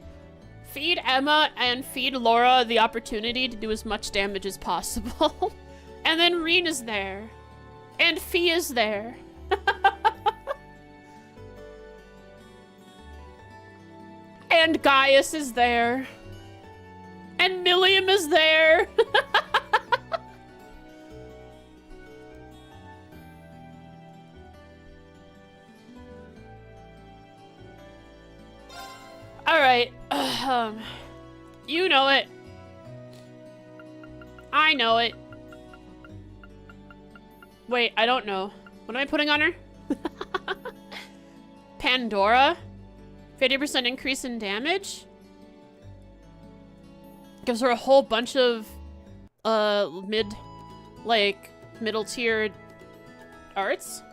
Emma and feed Laura the opportunity to do as much damage as possible. And then Rean is there. And Fee is there. And Gaius is there. And Milliam is there. Alright. You know it. I know it. Wait, I don't know. What am I putting on her? Pandora? 50% increase in damage? Gives her a whole bunch of, middle tier arts.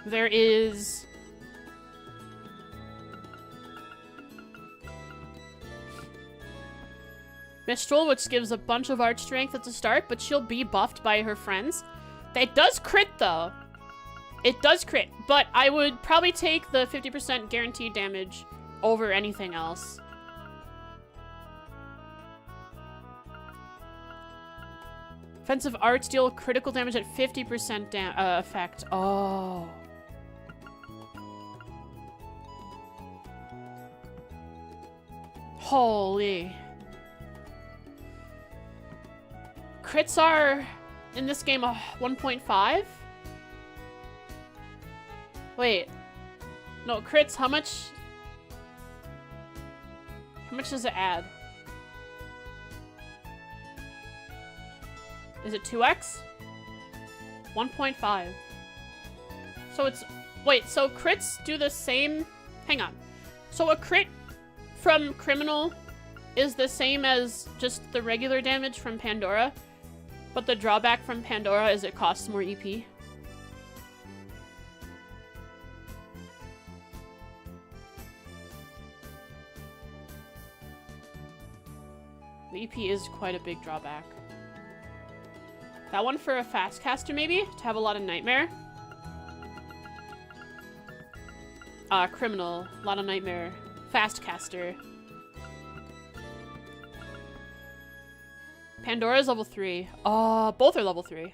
There is... Mistral, which gives a bunch of art strength at the start, but she'll be buffed by her friends. It does crit, though. It does crit, but I would probably take the 50% guaranteed damage over anything else. Offensive arts deal critical damage at 50% effect. Oh. Holy. Crits are, in this game, 1.5? Wait. No, crits, how much? How much does it add? Is it 2x? 1.5. So it's... Wait, so crits do the same... Hang on. So a crit from Criminal is the same as just the regular damage from Pandora, but the drawback from Pandora is it costs more EP. The EP is quite a big drawback. That one for a fast caster, maybe? To have a lot of Nightmare? Criminal. A lot of Nightmare. Fast caster. Pandora's level 3. Both are level 3.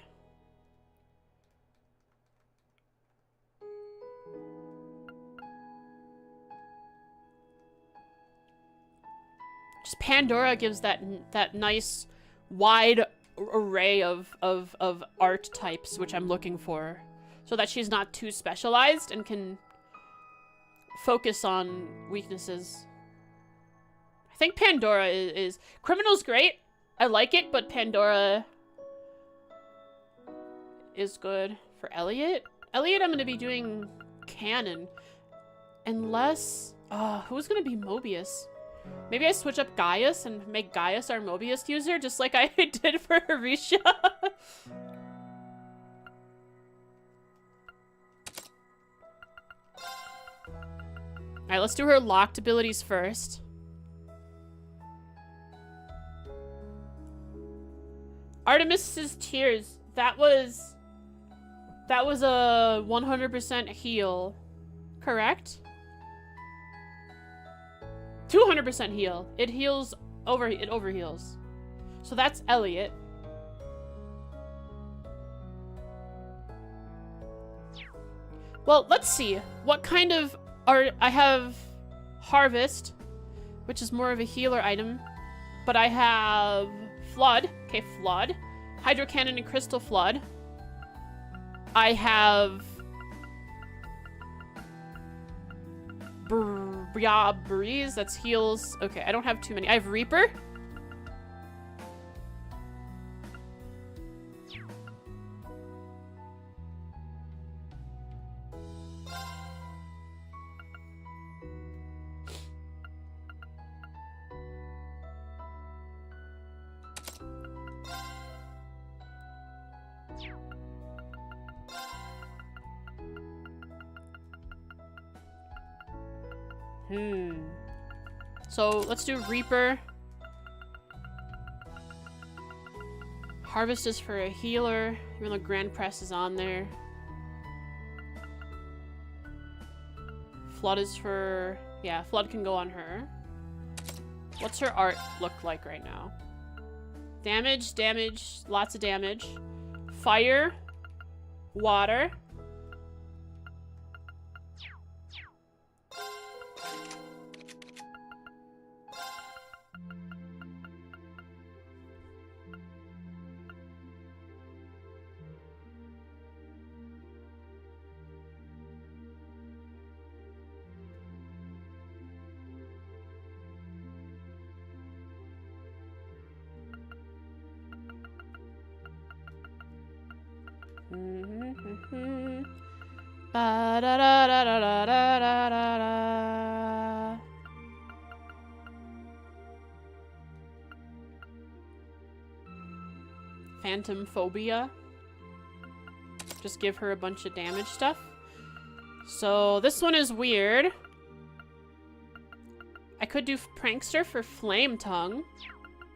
Just Pandora gives that nice wide array of art types, which I'm looking for, so that she's not too specialized and can focus on weaknesses. I think Pandora is Criminal's great. I like it, but Pandora is good. For Elliot, I'm gonna be doing canon, unless who's gonna be Mobius? Maybe I switch up Gaius and make Gaius our Mobius user, just like I did for Arisha. Alright, let's do her locked abilities first. Artemis's Tears. That was a 100% heal, correct? 200% heal. It heals over. It overheals. So that's Elliot. Well, let's see what kind of art I have. Harvest, which is more of a healer item, but I have Flood. Okay, Flood, Hydro Cannon, and Crystal Flood. I have Breeze, that's heals. Okay, I don't have too many. I have Reaper. So let's do Reaper. Harvest is for a healer, even though Grand Press is on there. Flood is for... yeah, Flood can go on her. What's her art look like right now? Damage, damage, lots of damage. Fire, water. Ba-da-da-da-da-da-da-da-da. Phantom Phobia. Just give her a bunch of damage stuff. So this one is weird. I could do Prankster for Flame Tongue,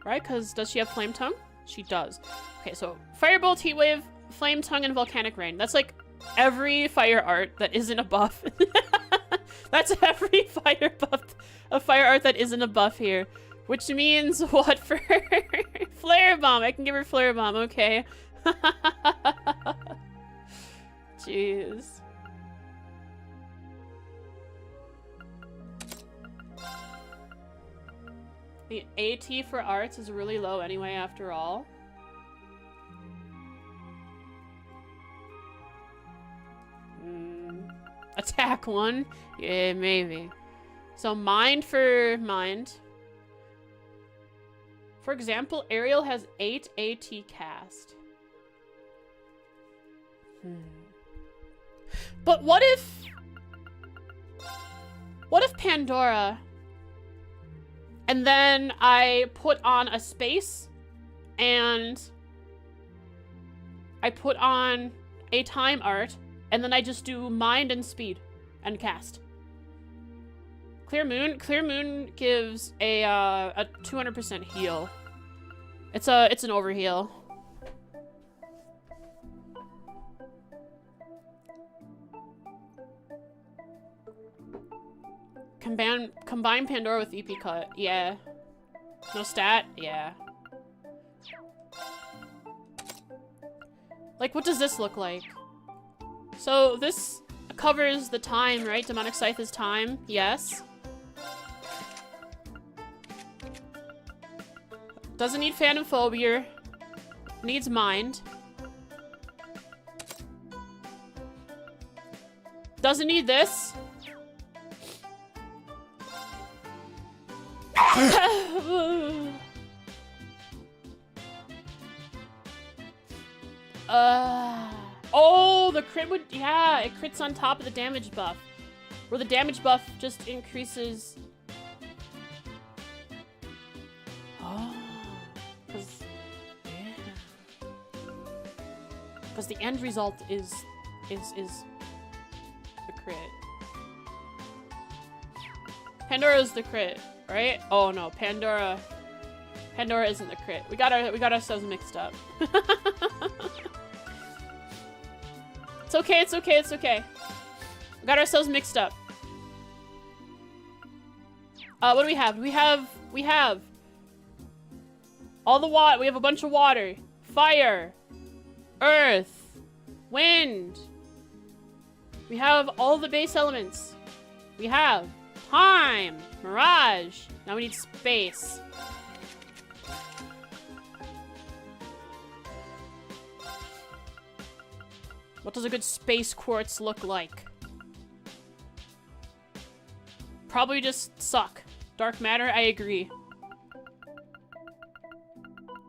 right? Because does she have Flame Tongue? She does. Okay, so Firebolt, Heatwave, Flame Tongue, and Volcanic Rain. That's like every fire art that isn't a buff. That's every fire art that isn't a buff here. Which means what for Flare Bomb? I can give her Flare Bomb, okay. Jeez. The AT for arts is really low anyway after all. Attack 1? Yeah, maybe. So mind for mind. For example, Ariel has 8 AT cast. But what if Pandora, and then I put on a space and I put on a time art, and then I just do mind and speed and cast. Clear Moon gives a 200% heal. It's an overheal. Combine Pandora with EP Cut. Yeah. No stat? Yeah. Like, what does this look like? So this covers the time, right? Demonic Scythe is time. Yes. Doesn't need Phantom Phobia. Needs Mind. Doesn't need this. Oh, the crit would, yeah, it crits on top of the damage buff. Where the damage buff just increases. Oh, because the end result is the crit. Pandora's the crit, right? Oh no, Pandora isn't the crit. We got ourselves mixed up. It's okay, it's okay, it's okay. We got ourselves mixed up. What do we have? We have all the water. We have a bunch of water, fire, earth, wind. We have all the base elements. We have time, mirage. Now we need space. What does a good space quartz look like? Probably just suck. Dark matter, I agree.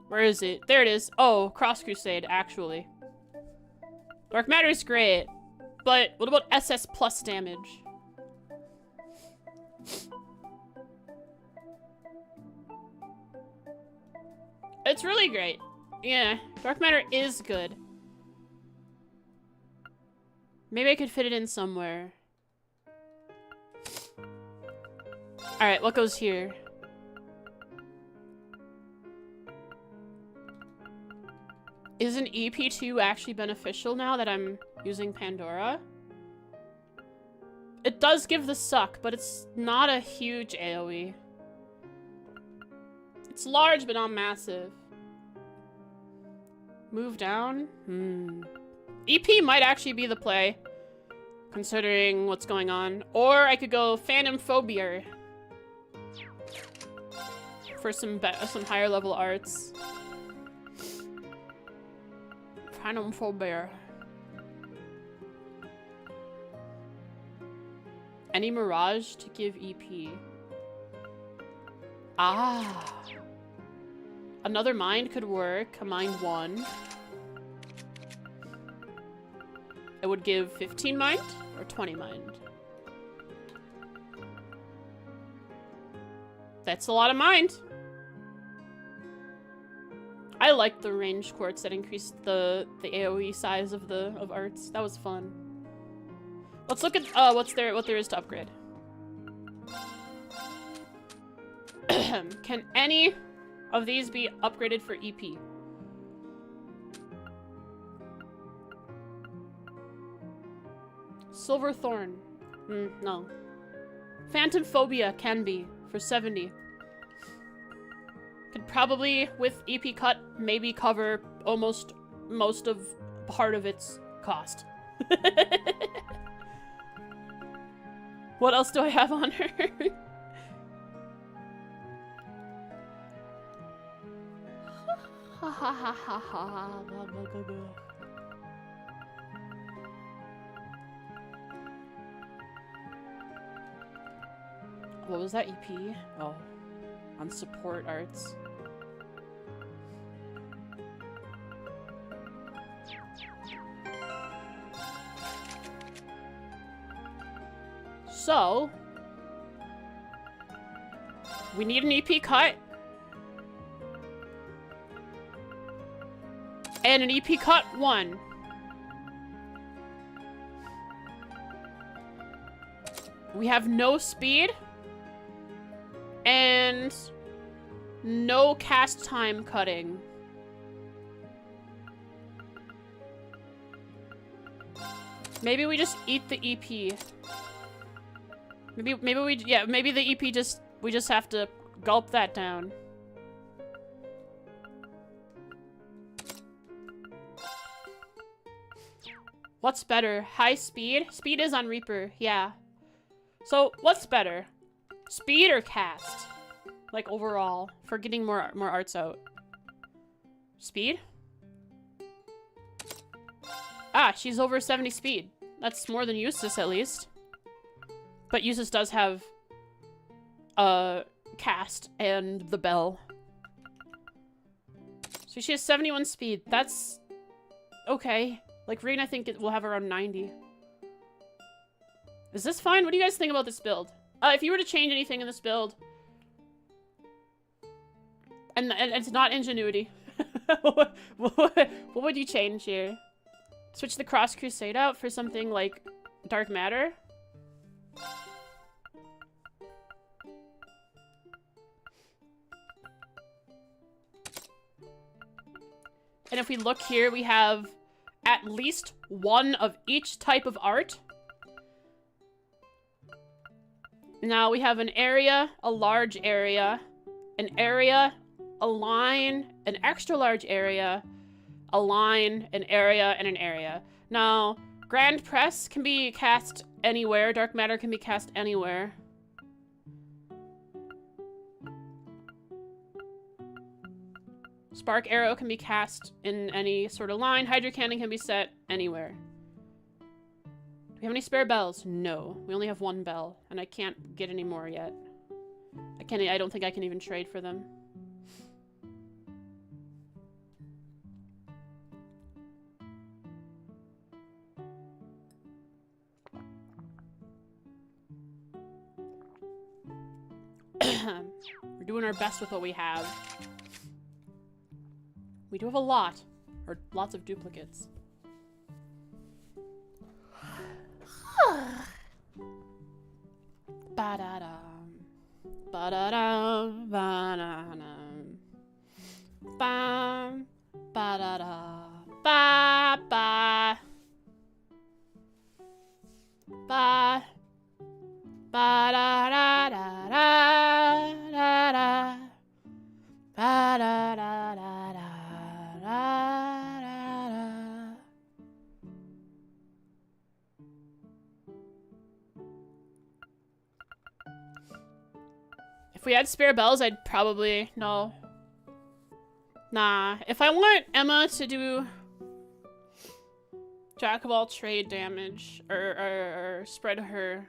Where is it? There it is. Oh, Cross Crusade, actually. Dark matter is great. But what about SS plus damage? It's really great. Yeah, dark matter is good. Maybe I could fit it in somewhere. Alright, what goes here? Isn't EP2 actually beneficial now that I'm using Pandora? It does give the suck, but it's not a huge AoE. It's large, but not massive. Move down? EP might actually be the play, considering what's going on. Or I could go Phantom Phobia for some higher level arts. Phantom Phobia. Any Mirage to give EP. Ah. Another Mind could work. A Mind 1. It would give 15 Mind or 20 Mind. That's a lot of Mind. I liked the range quartz that increased the AoE size of arts. That was fun. Let's look at what there is to upgrade. Can any of these be upgraded for EP? Silver Thorn. No. Phantom Phobia can be for 70. Could probably, with EP cut, maybe cover almost most of part of its cost. What else do I have on her? Ha ha ha ha ha. What was that EP? Oh, on support arts. So, we need an EP cut. And an EP cut 1. We have no speed. And no cast time cutting. Maybe we just eat the EP. Maybe the EP we just have to gulp that down. What's better? High speed? Speed is on Reaper, yeah. So, what's better? Speed or cast? Like, overall, for getting more arts out. Speed? Ah, she's over 70 speed. That's more than Eustace, at least. But Eustace does have, cast and the bell. So she has 71 speed. That's okay. Like, rean, I think it will have around 90. Is this fine? What do you guys think about this build? If you were to change anything in this build, and it's not ingenuity, what would you change here? Switch the Cross Crusade out for something like Dark Matter? And if we look here, we have at least one of each type of art. Now we have an area, a large area, a line, an extra large area, a line, an area, and an area. Now, Grand Press can be cast anywhere. Dark Matter can be cast anywhere. Spark Arrow can be cast in any sort of line. Hydro Cannon can be set anywhere. Do we have any spare bells? No. We only have one bell, and I can't get any more yet. I don't think I can even trade for them. We're doing our best with what we have. We do have a lot, or lots of duplicates. Ba-da-dum. Ba-da-dum. Ba-da-dum. Bam. Ba-da-da. Ba-ba. Ba. Ba-da-da-da-da-da-da. Ba-da-da-da-da-da-da. If we had spare bells, I'd probably... No. Nah. If I want Emma to do Jack of all trade damage, or spread her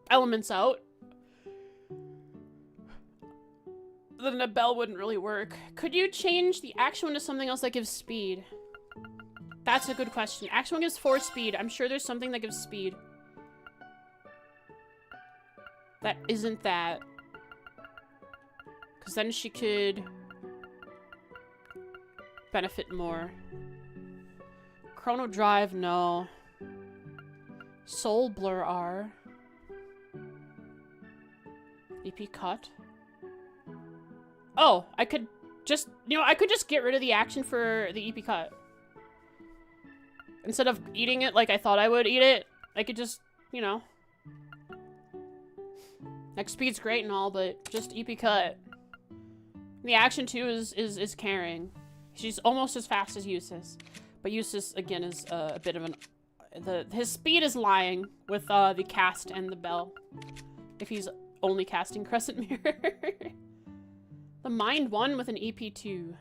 elements out, then a bell wouldn't really work. Could you change the action one to something else that gives speed? That's a good question. Action one gives 4 speed. I'm sure there's something that gives speed. That isn't that. Because then she could benefit more. Chrono Drive, no. Soul Blur R. EP Cut. Oh, I could just, I could just get rid of the action for the EP Cut. Instead of eating it like I thought I would eat it, I could just, Like, speed's great and all, but just EP Cut. The action, too, is carrying. She's almost as fast as Eustace. But Eustace, again, is a bit of an... His speed is lying with the cast and the bell. If he's only casting Crescent Mirror. The Mind 1 with an EP2.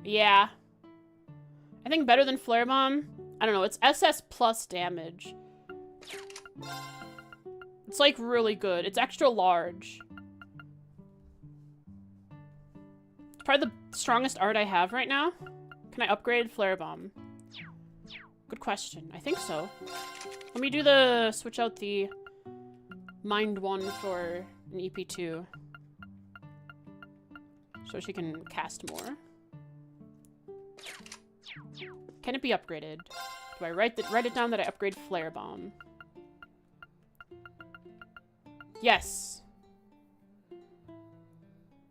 Yeah. I think better than Flare Bomb. I don't know, it's SS plus damage. It's like really good. It's extra large. It's probably the strongest art I have right now. Can I upgrade Flare Bomb? Good question. I think so. Let me do the... switch out the Mind 1 for an EP2. So she can cast more. Can it be upgraded? Do I write it down that I upgrade Flare Bomb? Yes.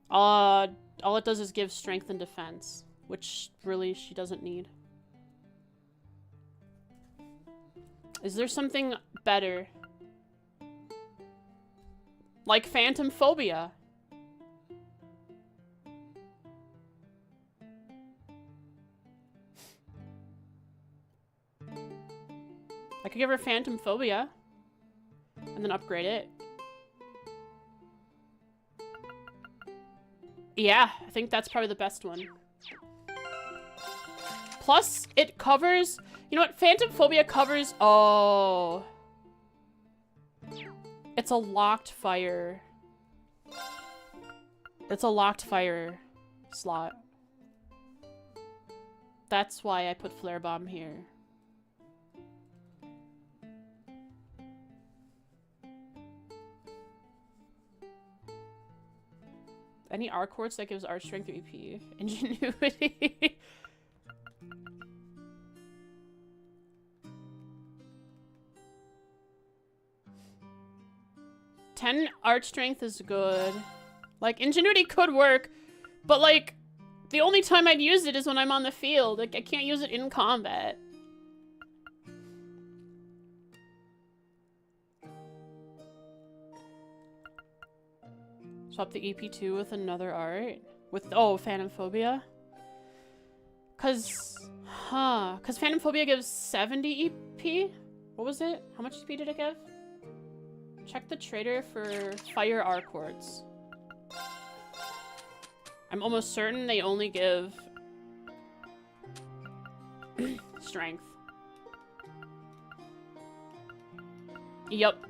All it does is give strength and defense, which really she doesn't need. Is there something better? Like Phantom Phobia. I could give her Phantom Phobia. And then upgrade it. Yeah, I think that's probably the best one. Plus, it covers... You know what? Phantom Phobia covers... Oh. It's a locked fire. It's a locked fire slot. That's why I put Flare Bomb here. Any R quartz that gives art strength or EP. Ingenuity. Ten art strength is good. Like, ingenuity could work, but like, the only time I'd use it is when I'm on the field. Like, I can't use it in combat. Swap the EP2 with another art. With, oh, Phantom Phobia. Cause Phantom Phobia gives 70 EP? What was it? How much EP did it give? Check the trader for fire R quartz. I'm almost certain they only give strength. Yup.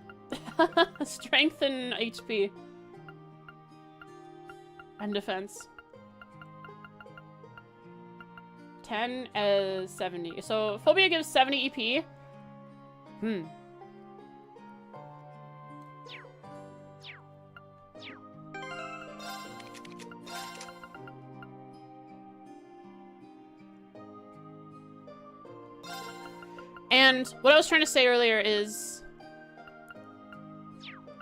Strength and HP. And defense. 10 as 70. So Phobia gives 70 EP. And what I was trying to say earlier is,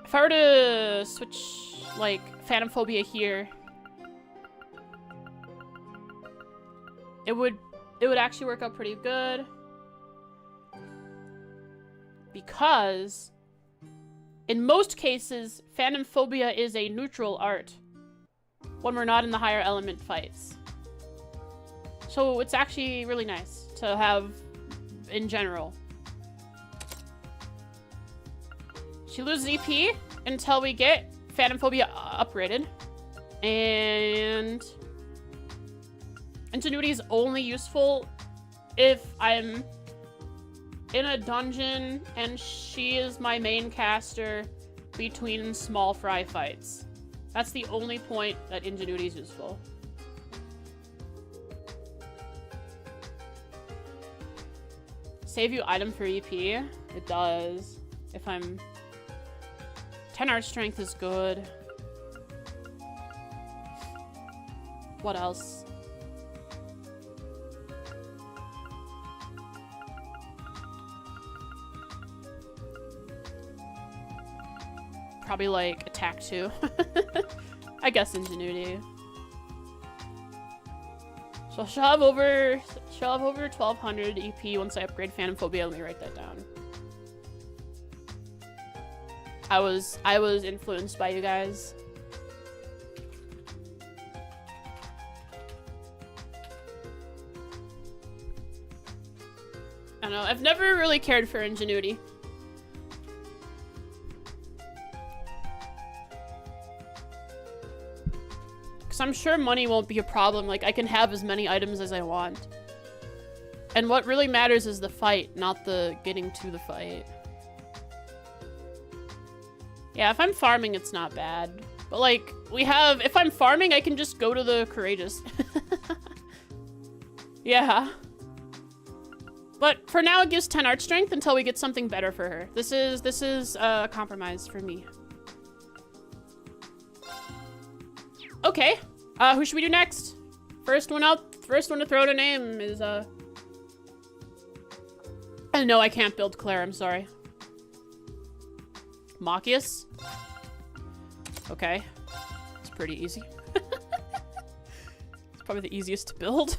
if I were to switch, like, Phantom Phobia here, it would actually work out pretty good. Because, in most cases, Phantom Phobia is a neutral art when we're not in the higher element fights. So it's actually really nice to have in general. She loses EP until we get Phantom Phobia upgraded. And Ingenuity is only useful if I'm in a dungeon and she is my main caster between small fry fights. That's the only point that Ingenuity is useful. Save you item for EP? It does. If I'm... 10 art strength is good. What else? Probably like attack 2. I guess Ingenuity. So she'll have over 1200 EP once I upgrade Phantom Phobia. Let me write that down. I was influenced by you guys. I don't know, I've never really cared for Ingenuity. Because I'm sure money won't be a problem. Like, I can have as many items as I want. And what really matters is the fight, not the getting to the fight. Yeah, if I'm farming, it's not bad. But, like, if I'm farming, I can just go to the Courageous. Yeah. But for now, it gives 10 art strength until we get something better for her. This is a compromise for me. Okay. Who should we do next? First one to throw out a name is, no, I can't build Claire, I'm sorry. Machias? Okay. It's pretty easy. It's probably the easiest to build.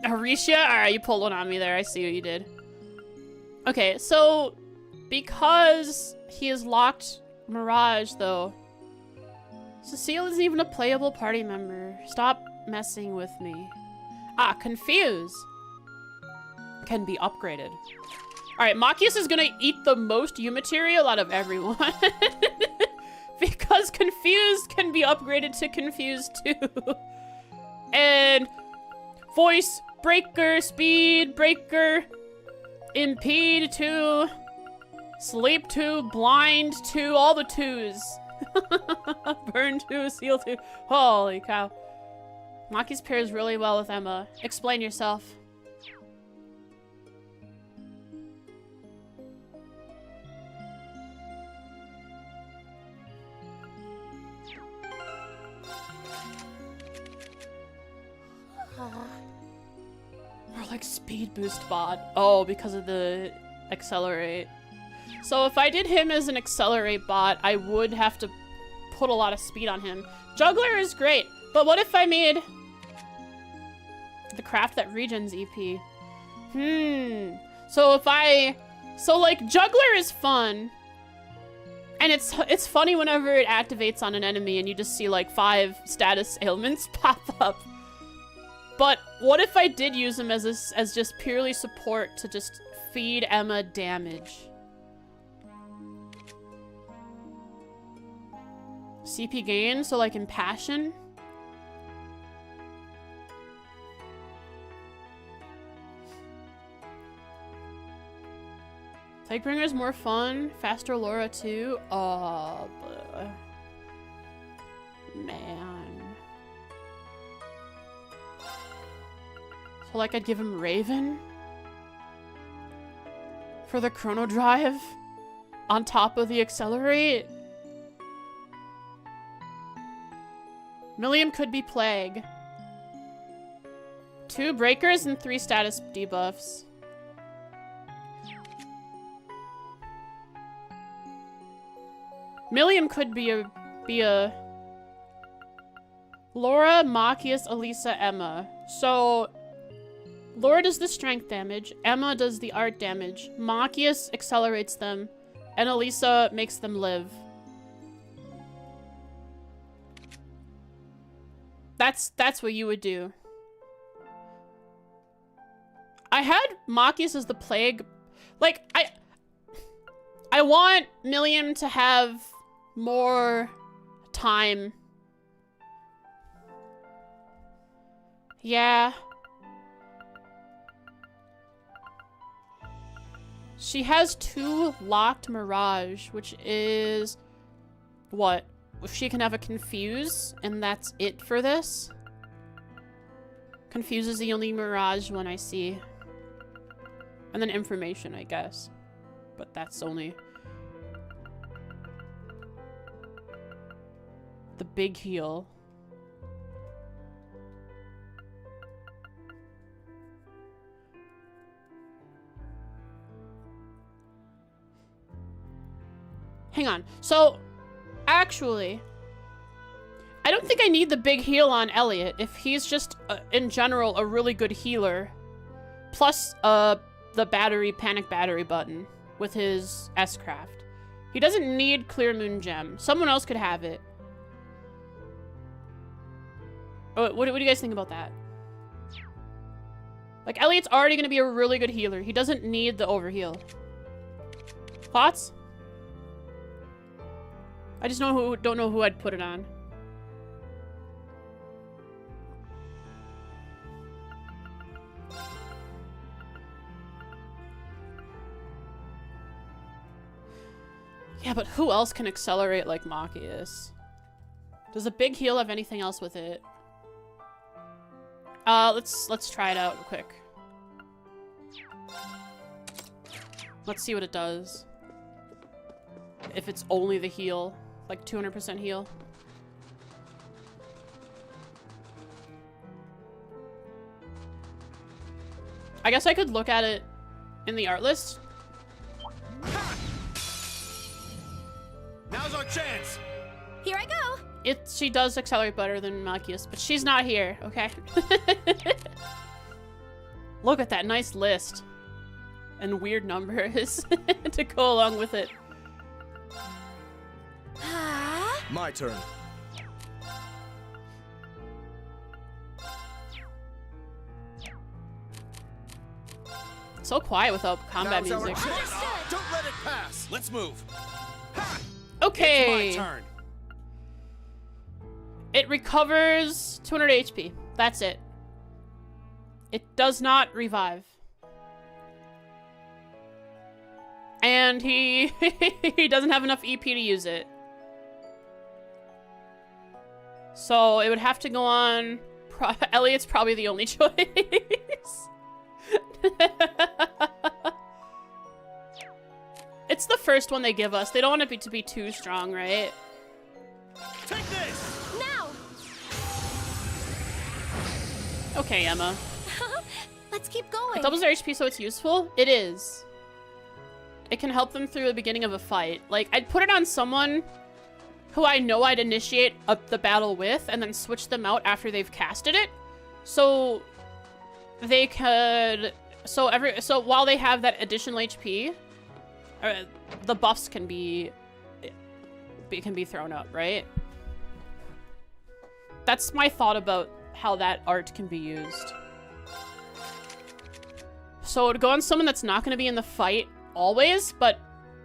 Arisha? Alright, you pulled one on me there. I see what you did. Okay, so because he has locked Mirage, though, Cecile isn't even a playable party member. Stop messing with me. Ah, Confuse can be upgraded. Alright, Machias is gonna eat the most U material out of everyone. Because Confuse can be upgraded to Confuse 2. And Voice Breaker, Speed Breaker, Impede 2, Sleep 2, Blind 2, all the 2s. Burn 2, Seal 2. Holy cow. Machias pairs really well with Emma. Explain yourself. Or like speed boost bot. Oh, because of the accelerate. So if I did him as an accelerate bot, I would have to put a lot of speed on him. Juggler is great, but what if I made the craft that regens EP? So like Juggler is fun. And it's funny whenever it activates on an enemy and you just see like 5 status ailments pop up. But what if I did use him as just purely support to just feed Emma damage? CP gain, so like Impassion? Plaguebringer's more fun. Faster Laura too. Oh, man. So like I'd give him Raven for the Chrono Drive on top of the Accelerate. Millium could be Plague. 2 breakers and 3 status debuffs. Millium could be a Laura, Machias, Elisa, Emma. So Laura does the strength damage, Emma does the art damage, Machias accelerates them, and Elisa makes them live. That's what you would do. I had Machias as the Plague. Like, I want Millium to have more time. Yeah. She has 2 locked Mirage, which is what? She can have a Confuse, and that's it for this. Confuse is the only Mirage one I see. And then Information, I guess. But that's only the big heal. Hang on. So, actually, I don't think I need the big heal on Elliot if he's just, in general, a really good healer. Plus, the panic battery button with his S-Craft. He doesn't need Clear Moon Gem. Someone else could have it. Oh, what do you guys think about that? Like, Elliot's already gonna be a really good healer. He doesn't need the overheal. Thoughts? I just don't know who I'd put it on. Yeah, but who else can accelerate like Machias? Does a big heal have anything else with it? Let's try it out real quick. Let's see what it does. If it's only the heal. Like 200% heal. I guess I could look at it in the art list. Now's our chance. Here I go. She does accelerate better than Machias, but she's not here, okay? Look at that nice list. And weird numbers to go along with it. My turn. So quiet without combat Now's our music. chance. Don't let it pass. Let's move. Okay. It's my turn. It recovers 200 HP. That's it. It does not revive. And he he doesn't have enough EP to use it. So it would have to go on. Elliot's probably the only choice. It's the first one they give us. They don't want it to be too strong, right? Take this. Now. Okay, Emma. Let's keep going. It doubles their HP, so it's useful? It is. It can help them through the beginning of a fight. Like, I'd put it on someone who I know I'd initiate the battle with, and then switch them out after they've casted it. So they could... So while they have that additional HP, the buffs can be thrown up, right? That's my thought about how that art can be used. So to go on someone that's not going to be in the fight always, but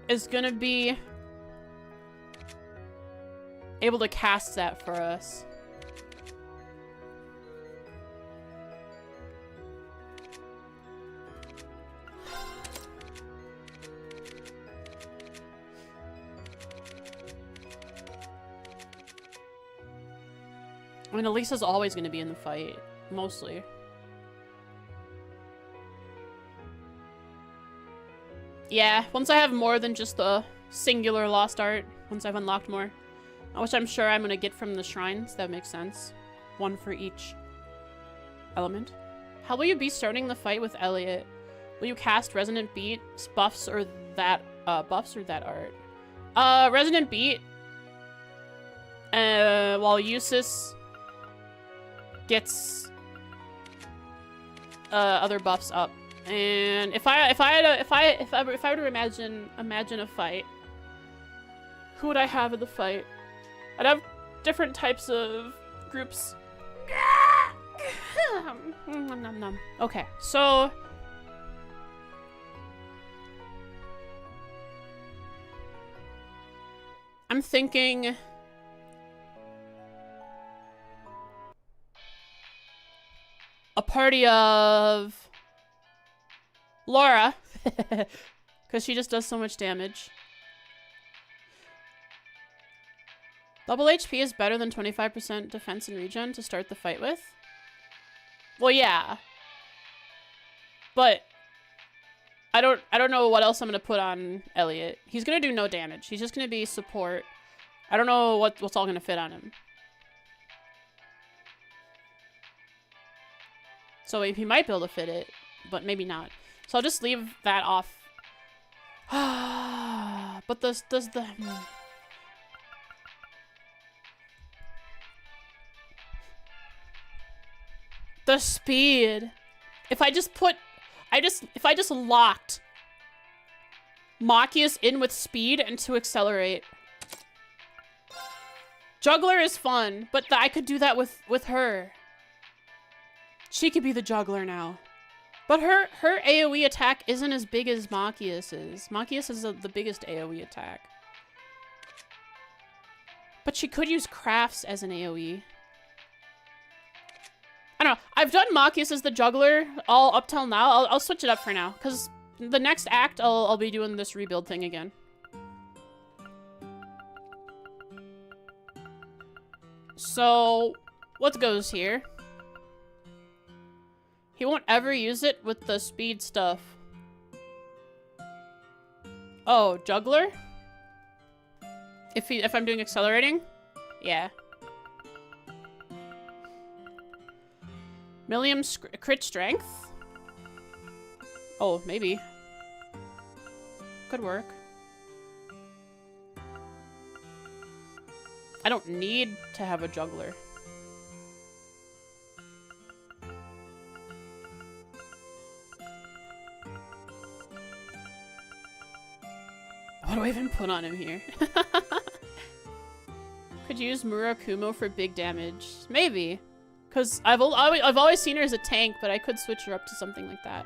is going to be able to cast that for us. I mean, Elisa's always going to be in the fight, mostly. Yeah, once I have more than just the singular lost art, once I've unlocked more, which I'm sure I'm going to get from the shrines, that makes sense. One for each element. How will you be starting the fight with Elliot? Will you cast Resonant Beat, buffs, or that art? Resonant Beat, while Eustace gets other buffs up. And if I were to imagine a fight, who would I have in the fight? I'd have different types of groups. Okay, so I'm thinking a party of Laura, because she just does so much damage. Double HP is better than 25% defense and regen to start the fight with. Well, yeah. But I don't know what else I'm gonna put on Elliot. He's gonna do no damage. He's just gonna be support. I don't know what's all gonna fit on him. So he might be able to fit it, but maybe not. So I'll just leave that off. But does the... The speed. If I just put... if I just locked Machias in with speed and to accelerate. Juggler is fun, but I could do that with her. She could be the juggler now. But her AoE attack isn't as big as Machias's. Machias is the biggest AoE attack. But she could use crafts as an AoE. I don't know. I've done Machias as the juggler all up till now. I'll switch it up for now. Because the next act, I'll be doing this rebuild thing again. So, what goes here? He won't ever use it with the speed stuff. Oh, juggler? If I'm doing accelerating? Yeah. Millium crit strength? Oh, maybe. Could work. I don't need to have a juggler. What do I even put on him here? Could use Murakumo for big damage. Maybe. Because I've always seen her as a tank, but I could switch her up to something like that.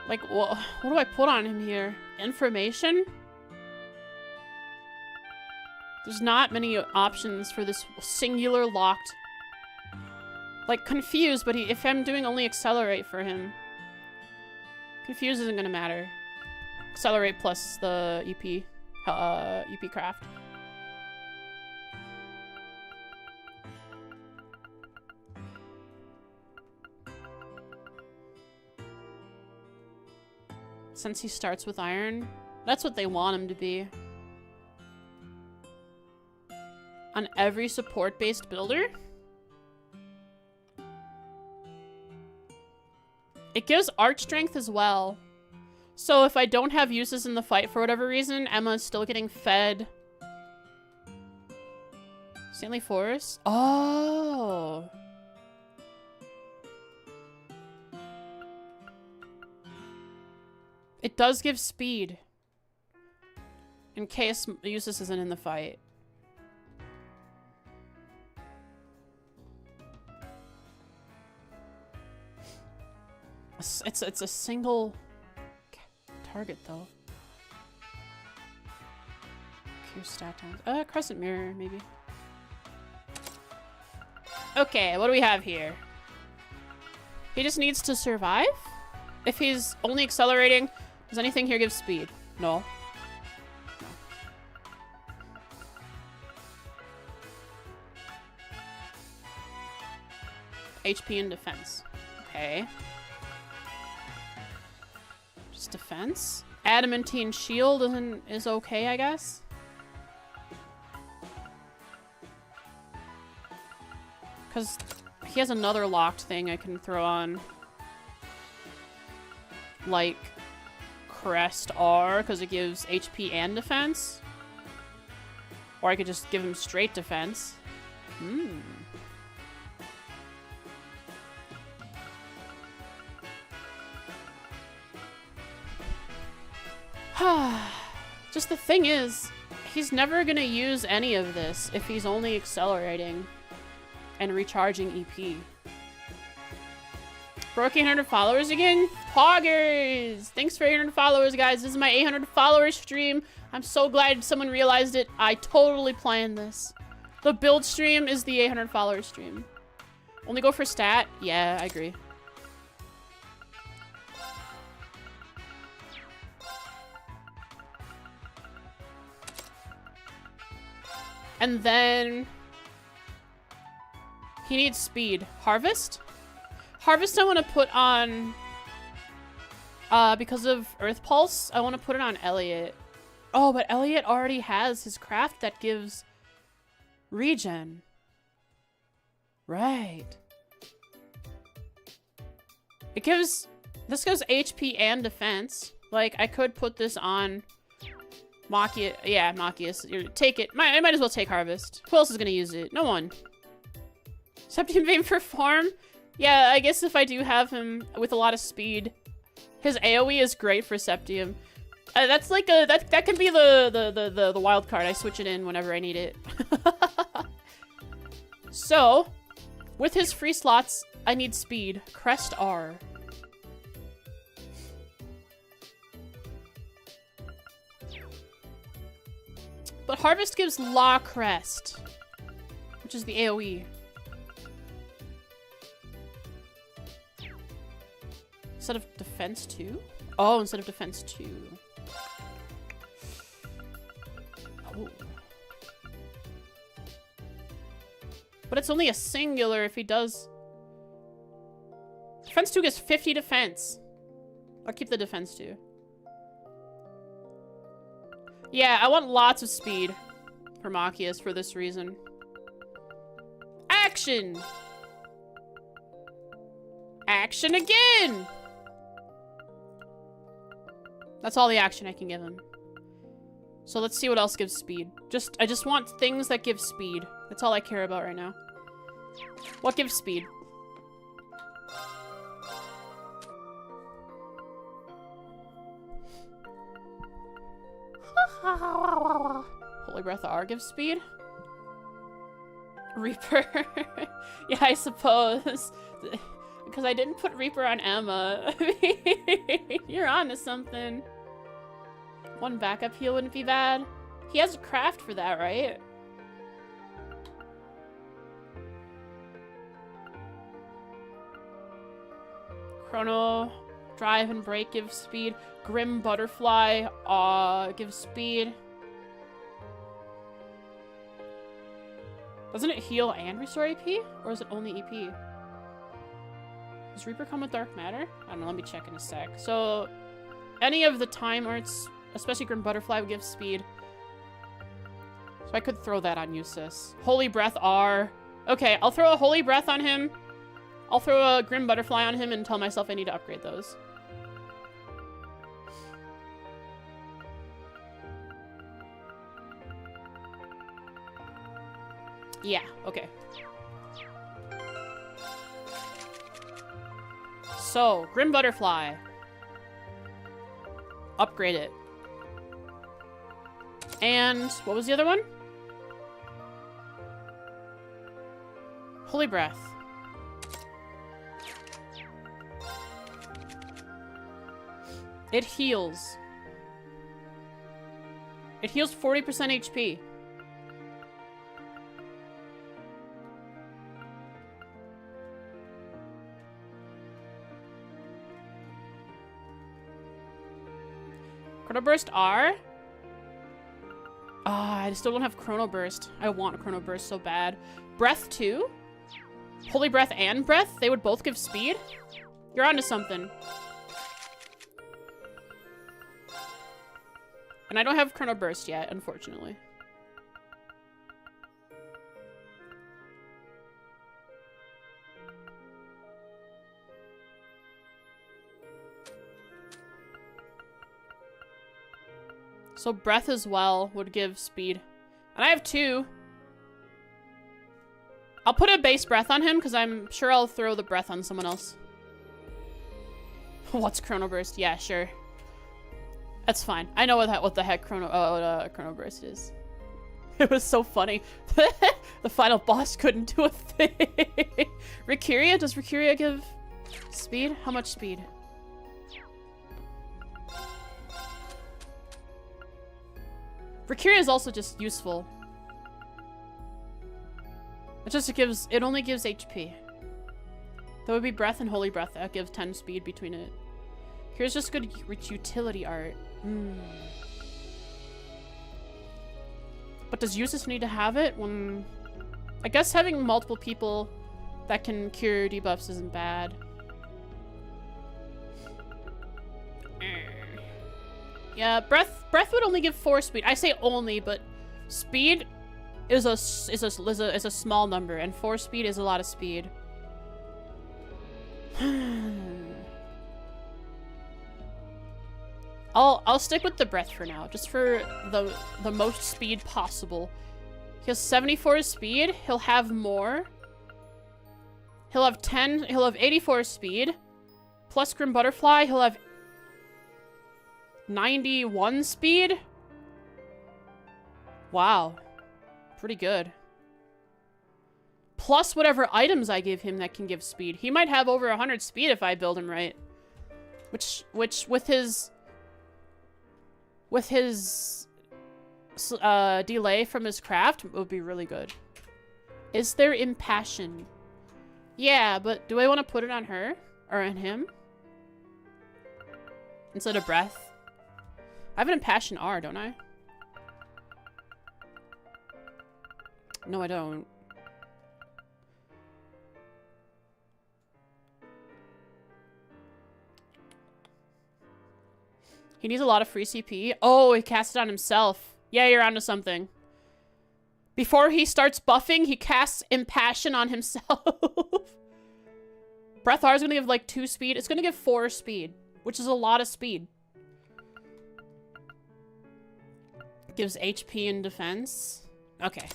Like, what do I put on him here? Information? There's not many options for this singular locked. Like, confused, but if I'm doing only accelerate for him, confused isn't gonna matter. Accelerate plus the EP craft. Since he starts with iron, that's what they want him to be. On every support-based builder? It gives arch strength as well. So if I don't have uses in the fight for whatever reason, Emma's still getting fed. Stanley Forest? Oh. It does give speed. In case Usus isn't in the fight. It's a single target though. Q stat times. Crescent mirror maybe. Okay, what do we have here? He just needs to survive? If he's only accelerating, does anything here give speed? No. HP and defense. Okay. Just defense? Adamantine shield is okay, I guess. Because he has another locked thing I can throw on. Like Crest R, because it gives HP and defense. Or I could just give him straight defense. Just the thing is, he's never gonna use any of this if he's only accelerating and recharging EP. Broke 800 followers again? Poggers! Thanks for 800 followers, guys. This is my 800 followers stream. I'm so glad someone realized it. I totally planned this. The build stream is the 800 followers stream. Only go for stat? Yeah, I agree. And then he needs speed. Harvest? Harvest I want to put on, because of Earth Pulse, I want to put it on Elliot. Oh, but Elliot already has his craft that gives regen. Right. It gives, this gives HP and defense. Like, I could put this on Machias. Yeah, Machias. Take it. I might as well take Harvest. Who else is going to use it? No one. Septium Vein for farm? Yeah, I guess if I do have him with a lot of speed, his AoE is great for Septium. That's like a that can be the wild card. I switch it in whenever I need it. So, with his free slots, I need speed. Crest R. But Harvest gives Law Crest, which is the AoE. Instead of defense 2? Oh, instead of defense 2. Oh. But it's only a singular if he does. Defense 2 gets 50 defense. I'll keep the defense 2. Yeah, I want lots of speed for Machias for this reason. Action! Action again! That's all the action I can give him. So let's see what else gives speed. I just want things that give speed. That's all I care about right now. What gives speed? Holy Breath R gives speed? Reaper. Yeah, I suppose. because I didn't put Reaper on Emma. You're on to something. One backup heal wouldn't be bad. He has a craft for that, right? Chrono, drive and break give speed. Grim Butterfly, gives speed. Doesn't it heal and restore AP? Or is it only EP? Does Reaper come with Dark Matter? I don't know, let me check in a sec. So, any of the time arts, especially Grim Butterfly, would give speed. So I could throw that on Eustace. Holy Breath R. Okay, I'll throw a Holy Breath on him. I'll throw a Grim Butterfly on him and tell myself I need to upgrade those. Yeah, okay. So, Grim Butterfly. Upgrade it. And what was the other one? Holy Breath. It heals. It heals 40% HP. Chrono Burst R? I still don't have Chrono Burst. I want Chrono Burst so bad. Breath 2? Holy Breath and Breath? They would both give speed? You're onto something. And I don't have Chrono Burst yet, unfortunately. So Breath as well would give speed. And I have 2. I'll put a base Breath on him because I'm sure I'll throw the Breath on someone else. What's Chrono Burst? Yeah, sure. That's fine. I know what the heck Chrono Burst is. It was so funny. The final boss couldn't do a thing. Ricuria? Does Ricuria give speed? How much speed? Ricuria is also just useful. It only gives HP. That would be Breath and Holy Breath. That gives 10 speed between it. Here's just good utility art. But does Eustace need to have it when... I guess having multiple people that can cure debuffs isn't bad. Yeah, breath would only give 4 speed. I say only, but speed is a small number, and 4 speed is a lot of speed. I'll stick with the breath for now, just for the most speed possible. He has 74 speed. He'll have more. He'll have 84 speed. Plus Grim Butterfly, he'll have 91 speed? Wow. Pretty good. Plus whatever items I give him that can give speed. He might have over 100 speed if I build him right. Which with his delay from his craft would be really good. Is there Impassion? Yeah, but do I want to put it on her? Or on him? Instead of Breath? I have an Impassion R, don't I? No, I don't. He needs a lot of free CP. Oh, he cast it on himself. Yeah, you're onto something. Before he starts buffing, he casts Impassion on himself. Breath R is going to give like 2 speed. It's going to give 4 speed, which is a lot of speed. Gives HP and defense. Okay.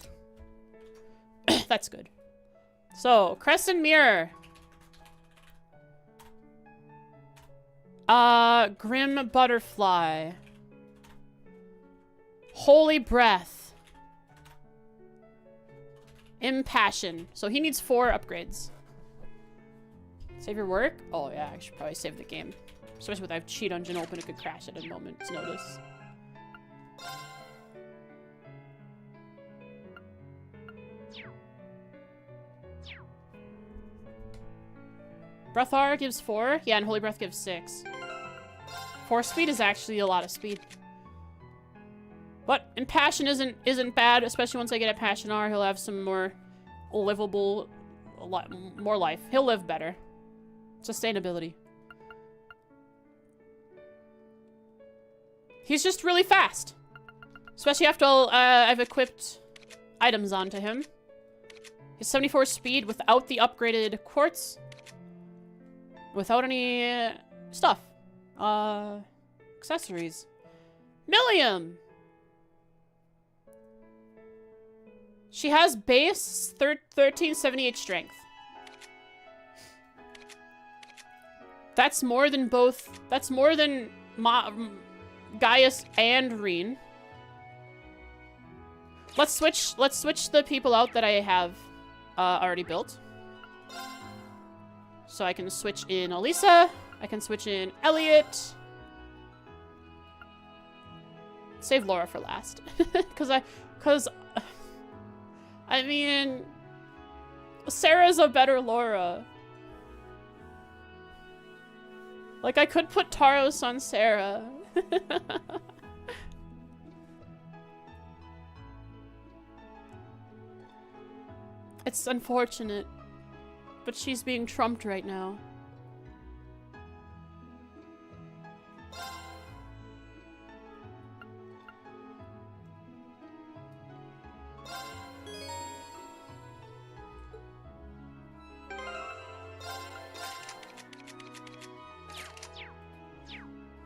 That's good. So, Crescent Mirror. Grim Butterfly. Holy Breath. Impassion. So he needs 4 upgrades. So Save your work? Oh yeah, I should probably save the game. Especially with I have Cheat Engine open, it could crash at a moment's notice. Breath R gives 4. Yeah, and Holy Breath gives 6. 4 speed is actually a lot of speed. But Impassion isn't bad, especially once I get a Passion R, he'll have some more livable, more life. He'll live better. Sustainability. He's just really fast. Especially after I've equipped items onto him. He's 74 speed without the upgraded quartz. Without any stuff. Accessories. Millium! She has base 1378 strength. That's more than both. That's more than Gaius and rean. Let's switch the people out that I have already built. So I can switch in Elisa. I can switch in Elliot. Save Laura for last. I mean, Sarah's a better Laura. Like, I could put Taros on Sarah. It's unfortunate, but she's being trumped right now.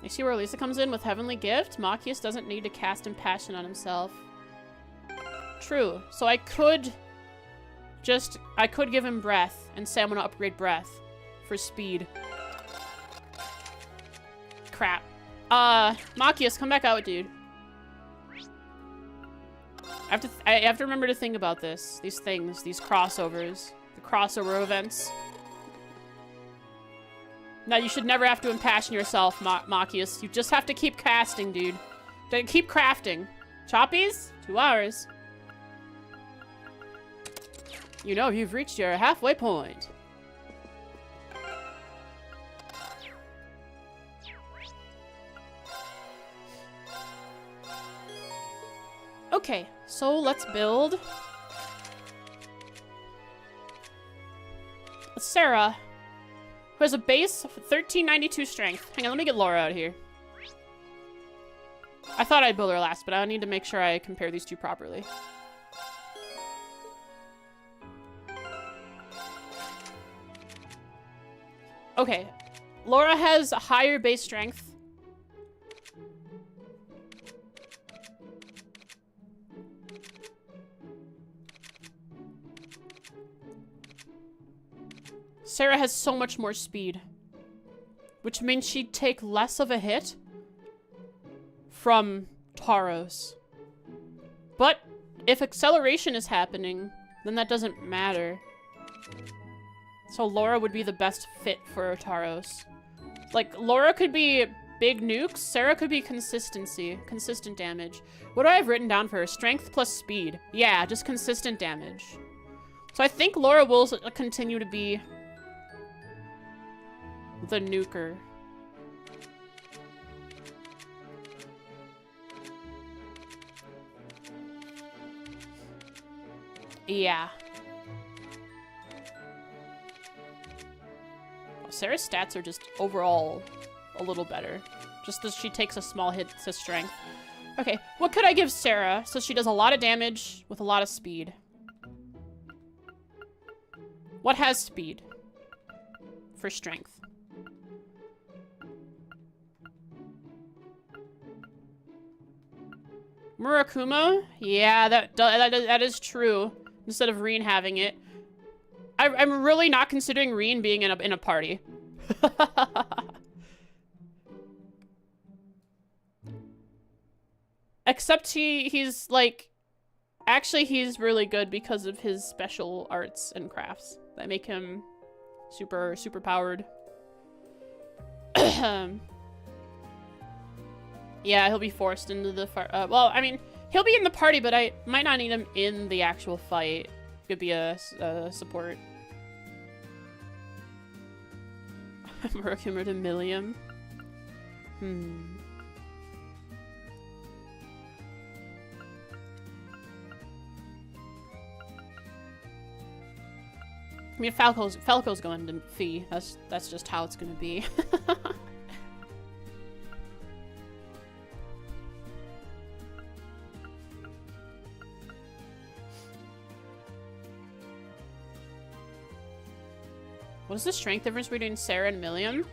You see where Lisa comes in with Heavenly Gift? Machias doesn't need to cast Impassion on himself. True. So I could give him Breath and say I'm gonna upgrade Breath for speed. Crap. Machias, come back out, dude. I have to remember to think about this. These things, these crossovers. The crossover events. No, you should never have to impassion yourself, Machias. You just have to keep casting, dude. Keep crafting. Choppies? 2 hours. You know you've reached your halfway point. Okay, so let's build. Sarah, who has a base of 1392 strength. Hang on, let me get Laura out here. I thought I'd build her last, but I need to make sure I compare these two properly. Okay, Laura has a higher base strength. Sarah has so much more speed, which means she'd take less of a hit from Taros. But if acceleration is happening, then that doesn't matter. So Laura would be the best fit for Taros. Like, Laura could be big nukes, Sarah could be consistent damage. What do I have written down for her? Strength plus speed. Yeah, just consistent damage. So I think Laura will continue to be the nuker. Yeah. Sarah's stats are just overall a little better. Just that she takes a small hit to strength. Okay, what could I give Sarah so she does a lot of damage with a lot of speed? What has speed for strength? Murakuma? Yeah, that is true. Instead of rean having it. I'm really not considering rean being in a party. Except he's like... Actually, he's really good because of his special arts and crafts that make him Super powered. Yeah, he'll be forced into the well, I mean, he'll be in the party, but I might not need him in the actual fight. Could be a support. Murkumur to Millium. I mean, Falco's going to Fee. That's just how it's gonna be. What is the strength difference between Sarah and Milliam?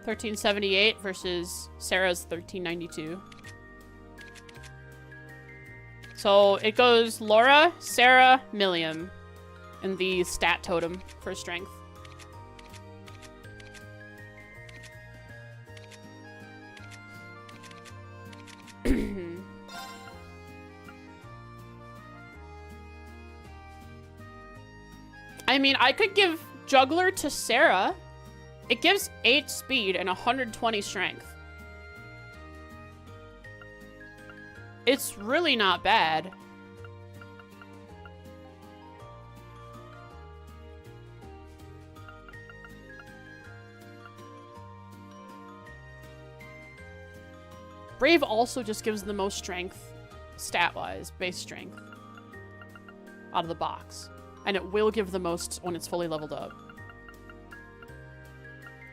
1378 versus Sarah's 1392. So it goes Laura, Sarah, Milliam in the stat totem for strength. I mean, I could give Juggler to Sarah. It gives 8 speed and 120 strength. It's really not bad. Brave also just gives the most strength, stat-wise, base strength, out of the box. And it will give the most when it's fully leveled up.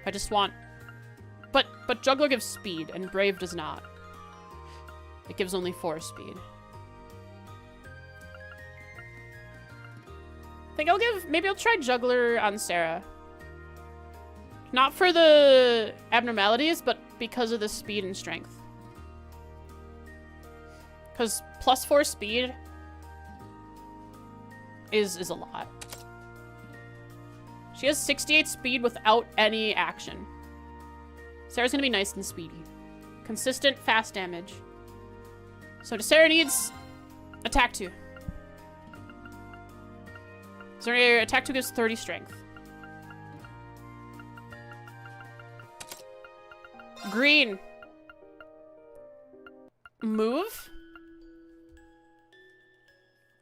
I just want... But Juggler gives speed, and Brave does not. It gives only 4 speed. I think maybe I'll try Juggler on Sarah. Not for the abnormalities, but because of the speed and strength. Because plus 4 speed is a lot. She has 68 speed without any action. Sarah's gonna be nice and speedy. Consistent, fast damage. So Sarah needs attack 2. So attack 2 gives 30 strength. Green. Move?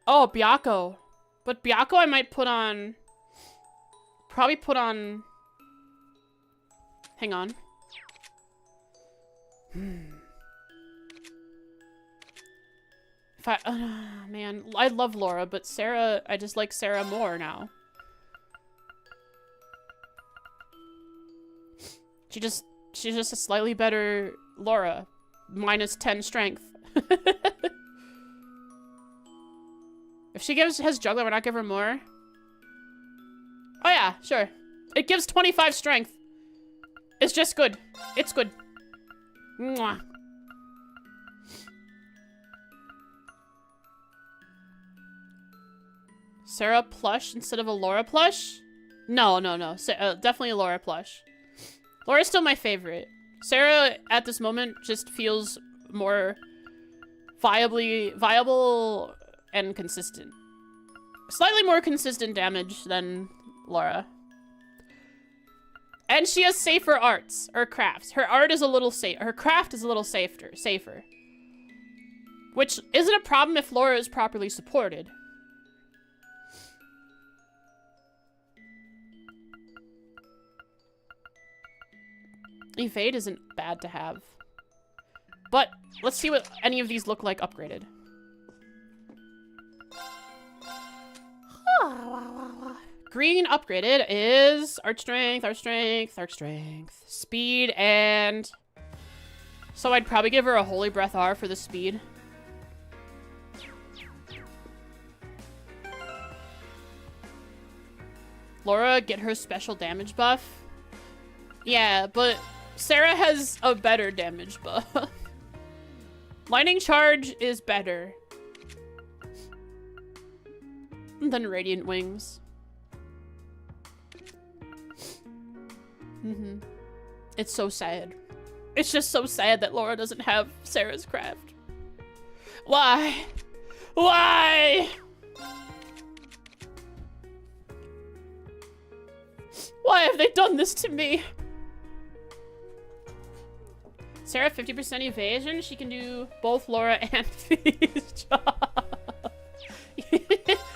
Oh, Byakko. But Byakko I might put on... Probably put on... Hang on. If I... man, I love Laura, but Sarah... I just like Sarah more now. She's just a slightly better Laura. Minus 10 strength. If she has Juggler, why not give her more? Oh yeah, sure. It gives 25 strength. It's just good. It's good. Mwah. Sarah plush instead of a Laura plush? No. Definitely a Laura plush. Laura's still my favorite. Sarah, at this moment, just feels more viable and consistent. Slightly more consistent damage than Laura. And she has safer arts, or crafts. Her art is a little her craft is a little safer. Which isn't a problem if Laura is properly supported. Evade isn't bad to have. But let's see what any of these look like upgraded. Green upgraded is Arch Strength, Speed, and... So I'd probably give her a Holy Breath R for the speed. Laura, get her special damage buff. Yeah, but Sarah has a better damage buff. Lightning Charge is better than Radiant Wings. It's so sad. It's just so sad that Laura doesn't have Sarah's craft. Why? Why? Why have they done this to me? Sarah, 50% evasion. She can do both Laura and Fee's job.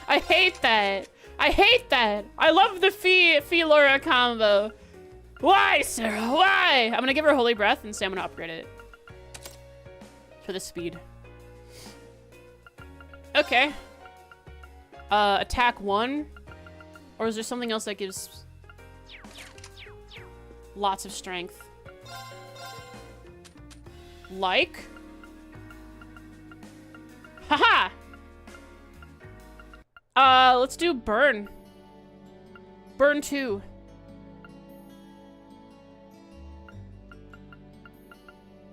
I hate that. I hate that. I love the Fee Laura combo. Why, Sarah? Why? I'm gonna give her Holy Breath and say I'm gonna upgrade it. For the speed. Okay. Attack 1? Or is there something else that gives lots of strength? Like? Haha! Let's do Burn. Burn 2.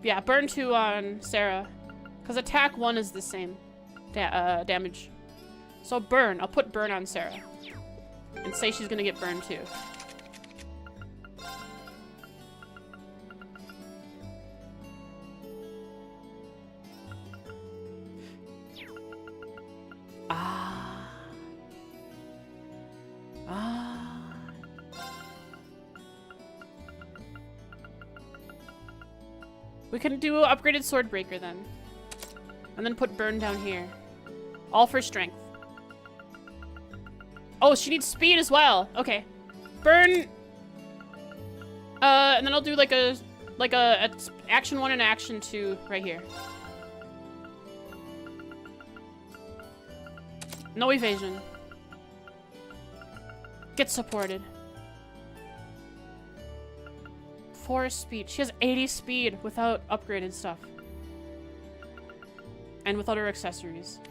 Yeah, Burn 2 on Sarah. Because attack 1 is the same damage. So Burn. I'll put Burn on Sarah. And say she's gonna get Burn 2. We can do upgraded Swordbreaker then. And then put Burn down here. All for strength. Oh, she needs speed as well. Okay. Burn. And then I'll do like a action 1 and action 2 right here. No evasion. Get supported. 4 speed. She has 80 speed without upgraded stuff. And without her accessories.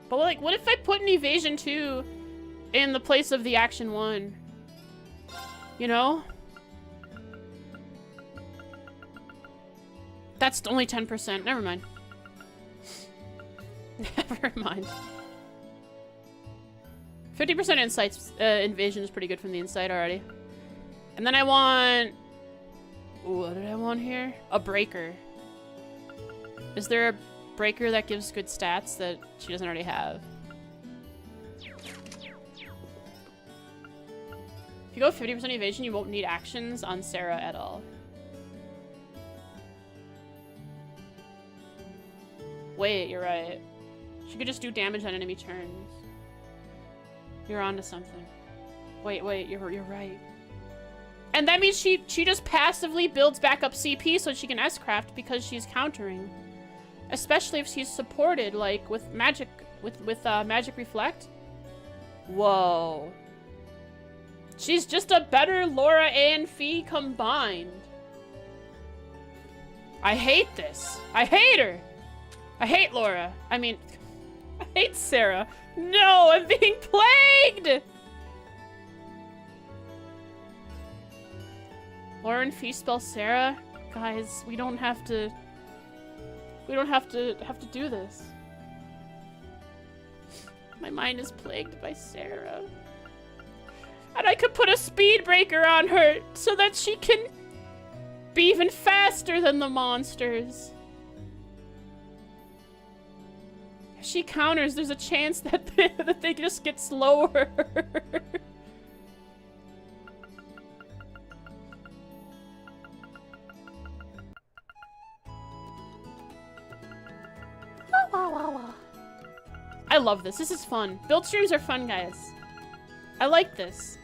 But like, what if I put an evasion 2 in the place of the action 1? You know? That's only 10%. Never mind. Never mind. 50% insights invasion is pretty good from the inside already. And then I want... Ooh, what did I want here? A breaker. Is there a breaker that gives good stats that she doesn't already have? If you go 50% evasion, you won't need actions on Sarah at all. Wait, you're right. She could just do damage on enemy turns. You're onto something. Wait, you're right. And that means she just passively builds back up CP so she can S-craft because she's countering. Especially if she's supported, like, with magic, with magic reflect. Whoa. She's just a better Laura and Fee combined. I hate this. I hate her. I hate Laura. I mean, I hate Sarah. No, I'm being plagued! Laura and Fee spell Sarah? Guys, we don't have to do this. My mind is plagued by Sarah. And I could put a speed breaker on her so that she can be even faster than the monsters. If she counters, there's a chance that they just get slower. I love this. This is fun. Build streams are fun, guys. I like this.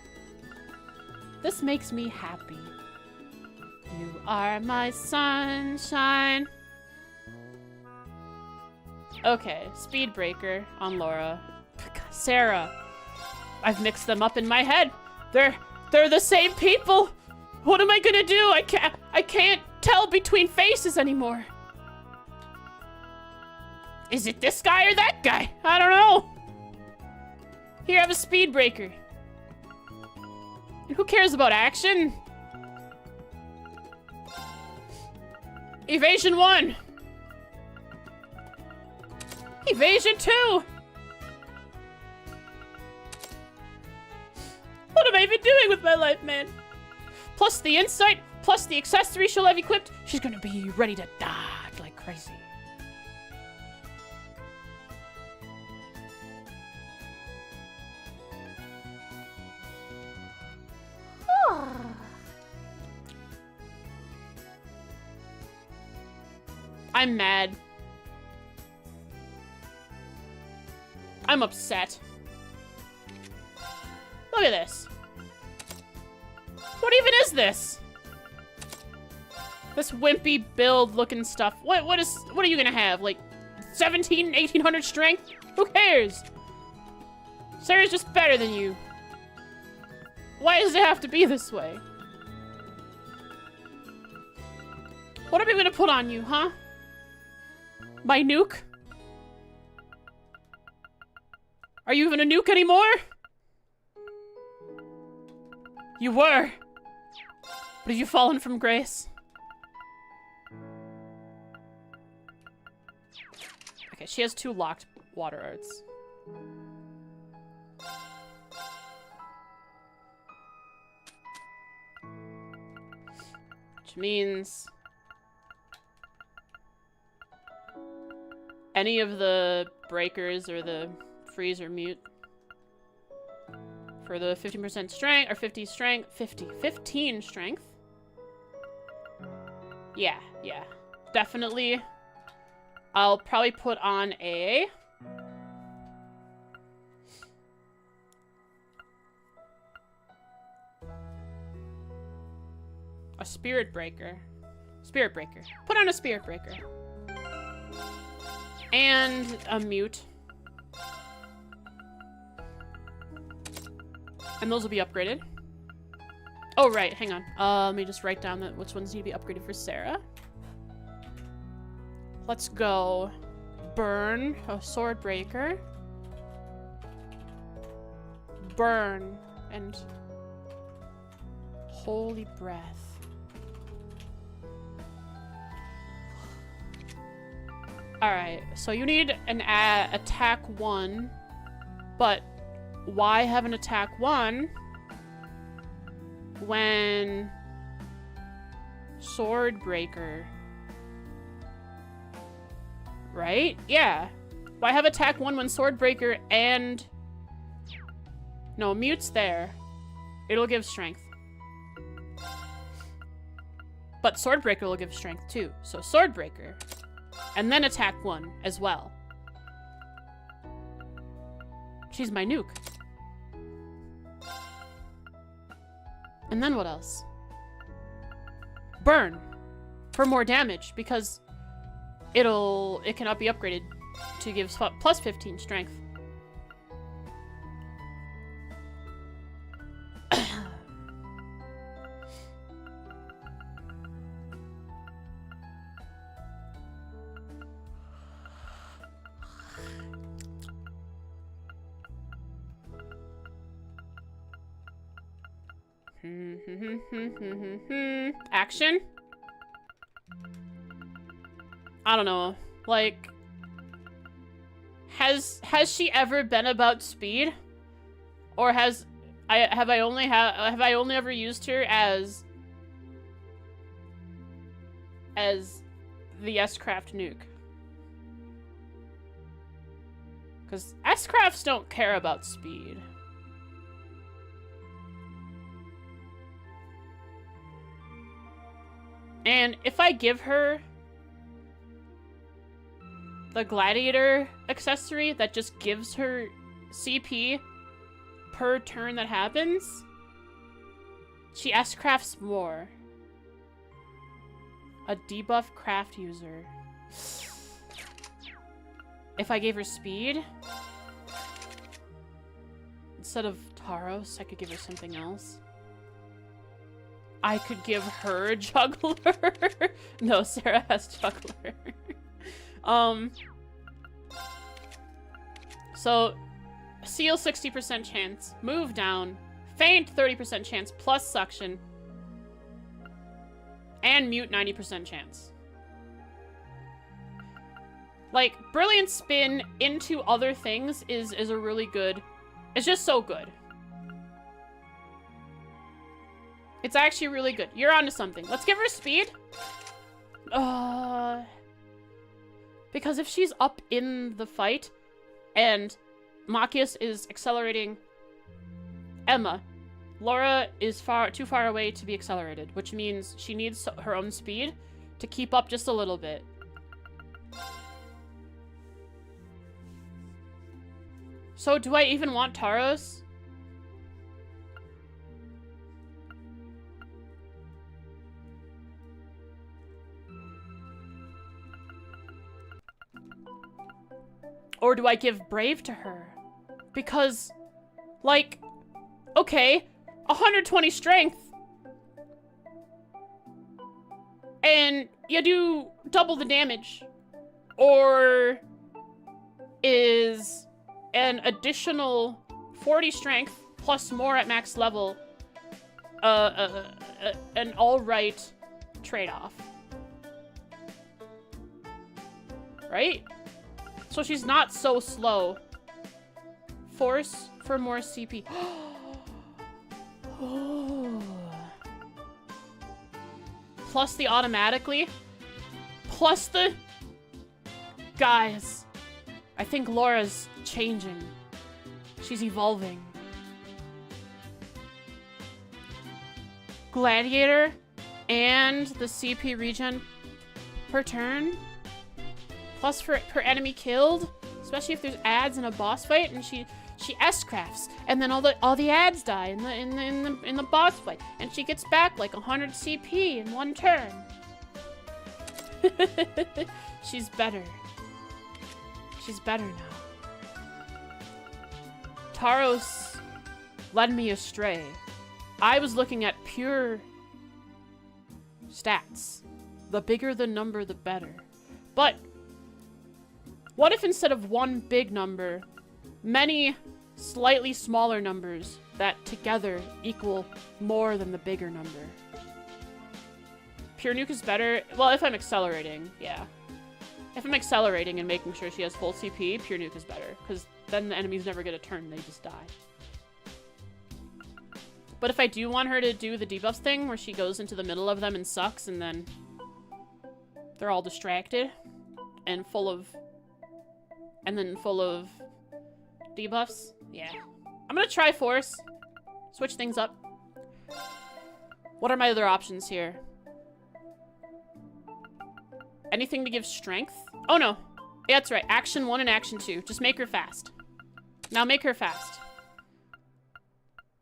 This makes me happy. You are my sunshine. Okay, speed breaker on Laura. Sarah. I've mixed them up in my head. They're the same people. What am I gonna do? I can't tell between faces anymore. Is it this guy or that guy? I don't know. Here, have a speed breaker. And who cares about action? Evasion 1. Evasion 2. What am I even doing with my life, man? Plus the insight, plus the accessory she'll have equipped. She's gonna be ready to dodge like crazy. I'm mad. I'm upset. Look at this. What even is this? This wimpy build looking stuff. What are you gonna have? Like 1800 strength? Who cares? Sarah's just better than you. Why does it have to be this way? What are we gonna put on you, huh? My nuke? Are you even a nuke anymore? You were. But have you fallen from grace? Okay, she has 2 locked water arts. Which means any of the breakers or the freeze or mute for the 15% strength or 15 strength. Yeah, definitely. I'll probably put on a spirit breaker. Put on a spirit breaker. And a mute. And those will be upgraded. Oh, right. Hang on. Let me just write down which ones need to be upgraded for Sarah. Let's go. Burn. A sword breaker. Burn. And holy breath. Alright, so you need an attack 1, but why have an attack 1 when sword breaker? Right? Yeah. Why have attack 1 when sword breaker and... No, mute's there. It'll give strength. But sword breaker will give strength too. So sword breaker. And then attack 1 as well. She's my nuke. And then what else? Burn. For more damage, because it cannot be upgraded to give plus 15 strength. Action? I don't know. Like, has she ever been about speed? Or have I only ever used her as the S-Craft nuke? Because S-Crafts don't care about speed. And if I give her the gladiator accessory that just gives her CP per turn that happens, she S-crafts more. A debuff craft user. If I gave her speed, instead of Taros, I could give her something else. I could give her juggler. No, Sarah has juggler. So seal 60% chance, move down, faint 30% chance plus suction, and mute 90% chance. Like, brilliant spin into other things is a really good. It's just so good. It's actually really good. You're onto something. Let's give her speed. Because if she's up in the fight and Machias is accelerating Emma, Laura is too far away to be accelerated, which means she needs her own speed to keep up just a little bit. So do I even want Taros? Or do I give Brave to her? Because, like, okay, 120 strength. And you do double the damage. Or is an additional 40 strength plus more at max level an alright trade-off. Right? So she's not so slow. Force for more CP. Oh. Plus the automatically. Plus the... Guys. I think Laura's changing. She's evolving. Gladiator and the CP regen per turn. Plus for per enemy killed, especially if there's ads in a boss fight, and she S-crafts, and then all the ads die in the boss fight, and she gets back like 100 CP in one turn. She's better. She's better now. Taros led me astray. I was looking at pure stats. The bigger the number, the better. But what if instead of one big number, many slightly smaller numbers that together equal more than the bigger number? Pure nuke is better. Well, if I'm accelerating, yeah. If I'm accelerating and making sure she has full CP, pure nuke is better, because then the enemies never get a turn, they just die. But if I do want her to do the debuffs thing, where she goes into the middle of them and sucks, and then they're all distracted and full of debuffs, yeah. I'm gonna try Force. Switch things up. What are my other options here? Anything to give strength? Oh no. Yeah, that's right. Action 1 and Action 2. Just make her fast. Now make her fast.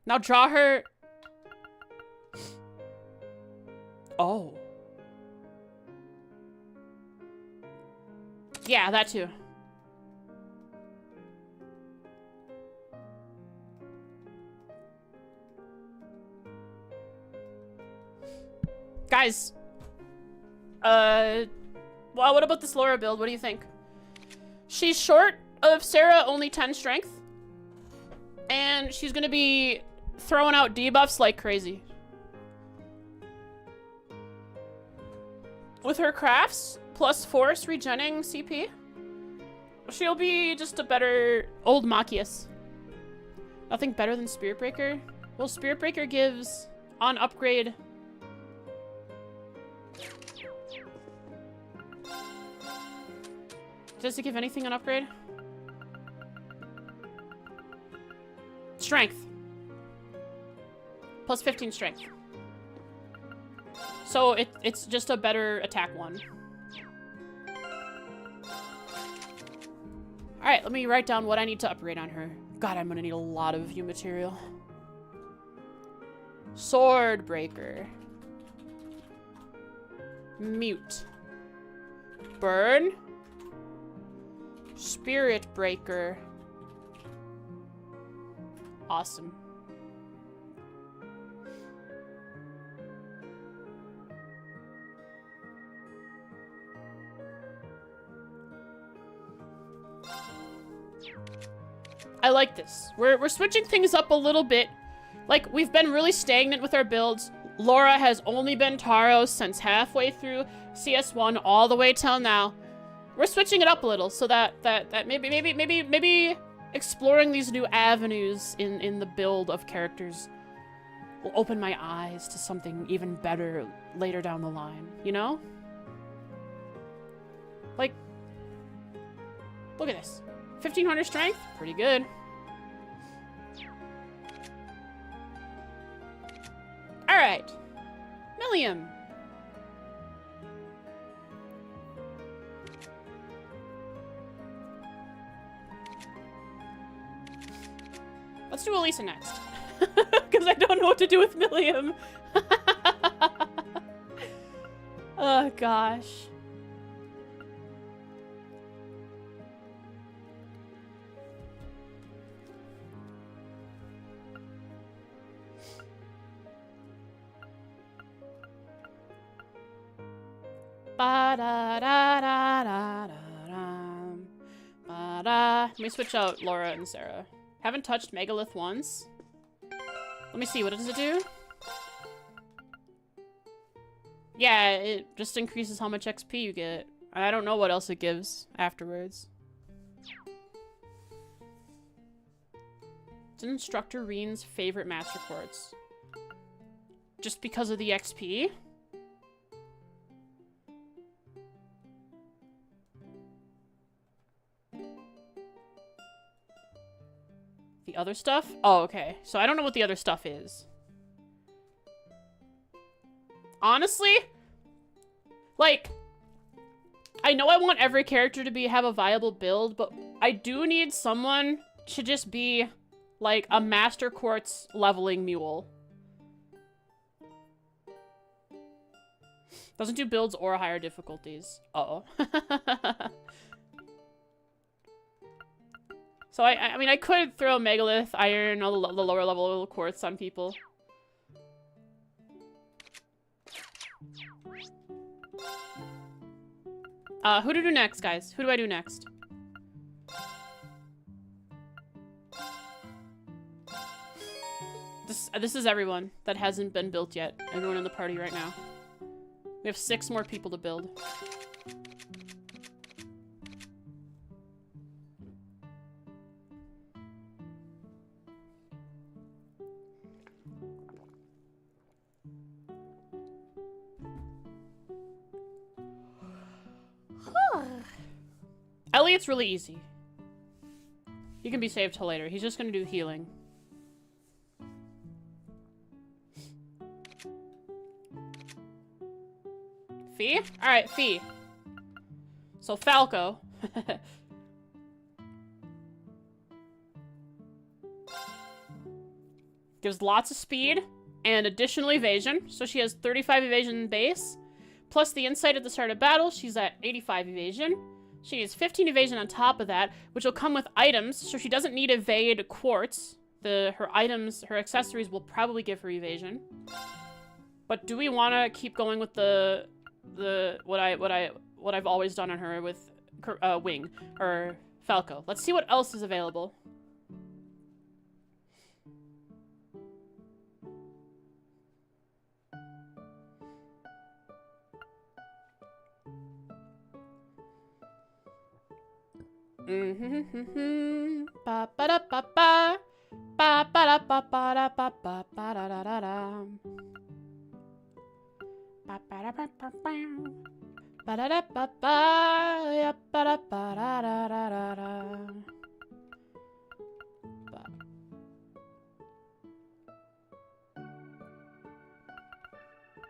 Now draw her... Oh. Yeah, that too. Guys. Well, what about this Laura build? What do you think? She's short of Sarah, only 10 strength. And she's gonna be throwing out debuffs like crazy. With her crafts, plus Force regenning CP, she'll be just a better old Machias. Nothing better than Spirit Breaker. Well, Spirit Breaker gives, on upgrade... Does it give anything on upgrade? Strength. Plus 15 strength. So it's just a better attack one. Alright, let me write down what I need to upgrade on her. God, I'm gonna need a lot of view material. Sword Breaker. Mute. Burn. Spirit Breaker. Awesome. I like this. We're switching things up a little bit. Like, we've been really stagnant with our builds. Laura has only been Taros since halfway through CS1 all the way till now. We're switching it up a little so that maybe exploring these new avenues in the build of characters will open my eyes to something even better later down the line, you know? Like, look at this. 1500 strength, pretty good. All right, Millium. Let's do Elisa next. Because I don't know what to do with Milliam. Oh, gosh. Let me switch out Laura and Sarah. Haven't touched Megalith once. Let me see, what does it do? Yeah, it just increases how much XP you get. I don't know what else it gives afterwards. It's Instructor Rean's favorite Master Quartz. Just because of the XP? The other stuff? Oh, okay. So I don't know what the other stuff is. Honestly, like, I know I want every character to have a viable build, but I do need someone to just be, like, a Master Quartz leveling mule. Doesn't do builds or higher difficulties. Uh-oh. So, I mean, I could throw Megalith, Iron, all the lower level quartz on people. Who to do next, guys? Who do I do next? This is everyone that hasn't been built yet. Everyone in the party right now. We have 6 more people to build. Elliot's really easy. He can be saved till later. He's just gonna do healing. Fee? Alright, Fee. So Falco. Gives lots of speed and additional evasion. So she has 35 evasion base. Plus the insight at the start of battle, she's at 85 evasion. She needs 15 evasion on top of that, which will come with items, so she doesn't need evade quartz. Her items, her accessories will probably give her evasion. But do we want to keep going with what I've always done on her with Wing or Falco? Let's see what else is available. Ba ba da ba ba ba ba da ba ba da ba ba ba da da da da ba ba da ba ba ba da da ba ba ya ba da ba da da da da.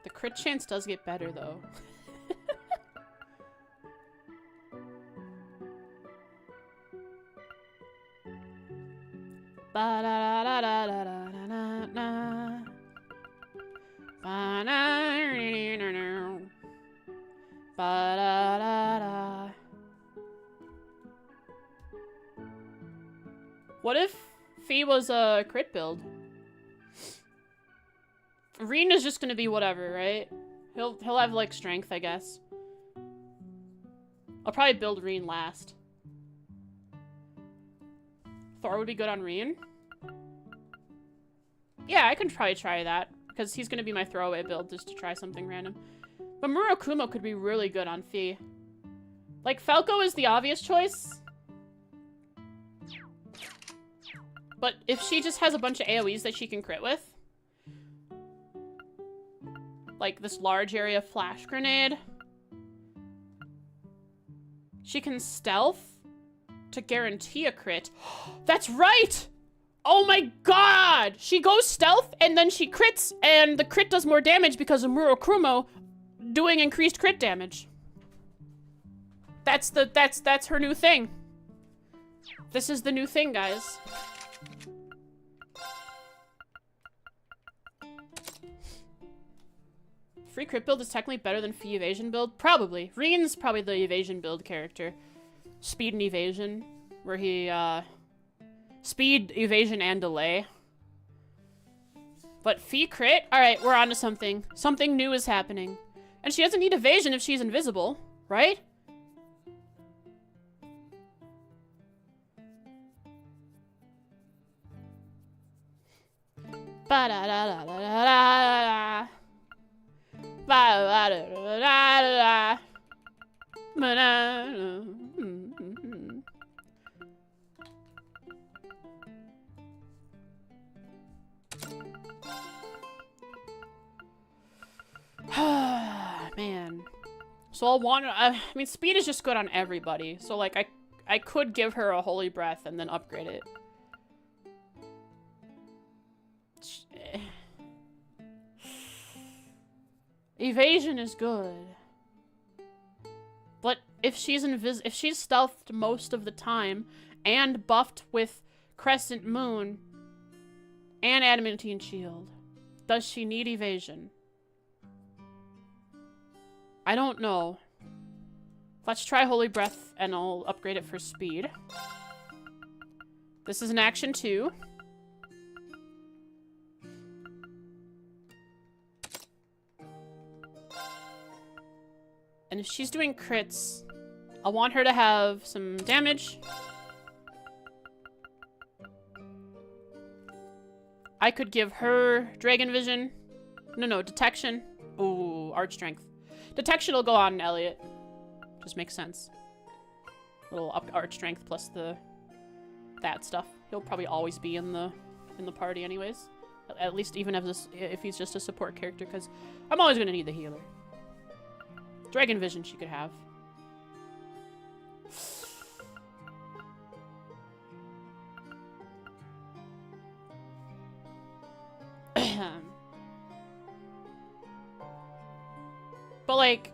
The crit chance does get better though. Ba da da da da da da da da. Ba da da da. What if Fee was a crit build? Rean is just gonna be whatever, right? He'll have like strength, I guess. I'll probably build Rean last. Thor would be good on Rean. Yeah, I can probably try that, because he's going to be my throwaway build, just to try something random. But Murakumo could be really good on Fee. Like, Falco is the obvious choice. But if she just has a bunch of AoEs that she can crit with, like this large area flash grenade, she can stealth to guarantee a crit. That's right! Oh my god! She goes stealth and then she crits and the crit does more damage because of Murakumo doing increased crit damage. That's her new thing. This is the new thing, guys. Free crit build is technically better than Fee evasion build? Probably. Rean's probably the evasion build character. Speed and evasion. Where he, speed, evasion, and delay. But Fee crit? Alright, we're on to something. Something new is happening. And she doesn't need evasion if she's invisible, right? Ba-da-da-da-da-da-da. Ba-da-da-da-da-da. Ba-da-da. Man. So I'll want I mean, speed is just good on everybody. So, like, I could give her a holy breath and then upgrade it. Evasion is good. But if she's stealthed most of the time and buffed with Crescent Moon and Adamantine Shield, does she need evasion? I don't know. Let's try Holy Breath and I'll upgrade it for speed. This is an action 2. And if she's doing crits, I want her to have some damage. I could give her Dragon Vision. No, Detection. Ooh, Arch Strength. Detection will go on Elliot. Just makes sense. Little up Arch Strength plus that stuff. He'll probably always be in the party anyways. At least even if he's just a support character, because I'm always gonna need the healer. Dragon Vision she could have. But, like,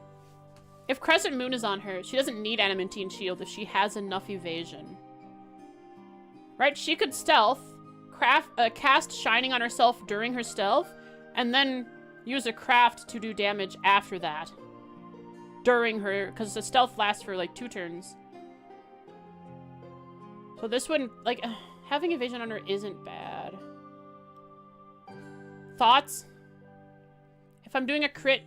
if Crescent Moon is on her, she doesn't need Adamantine Shield if she has enough evasion. Right? She could stealth, cast Shining on herself during her stealth, and then use a craft to do damage after that. During her, because the stealth lasts for, like, 2 turns. So this one, like, having evasion on her isn't bad. Thoughts? If I'm doing a crit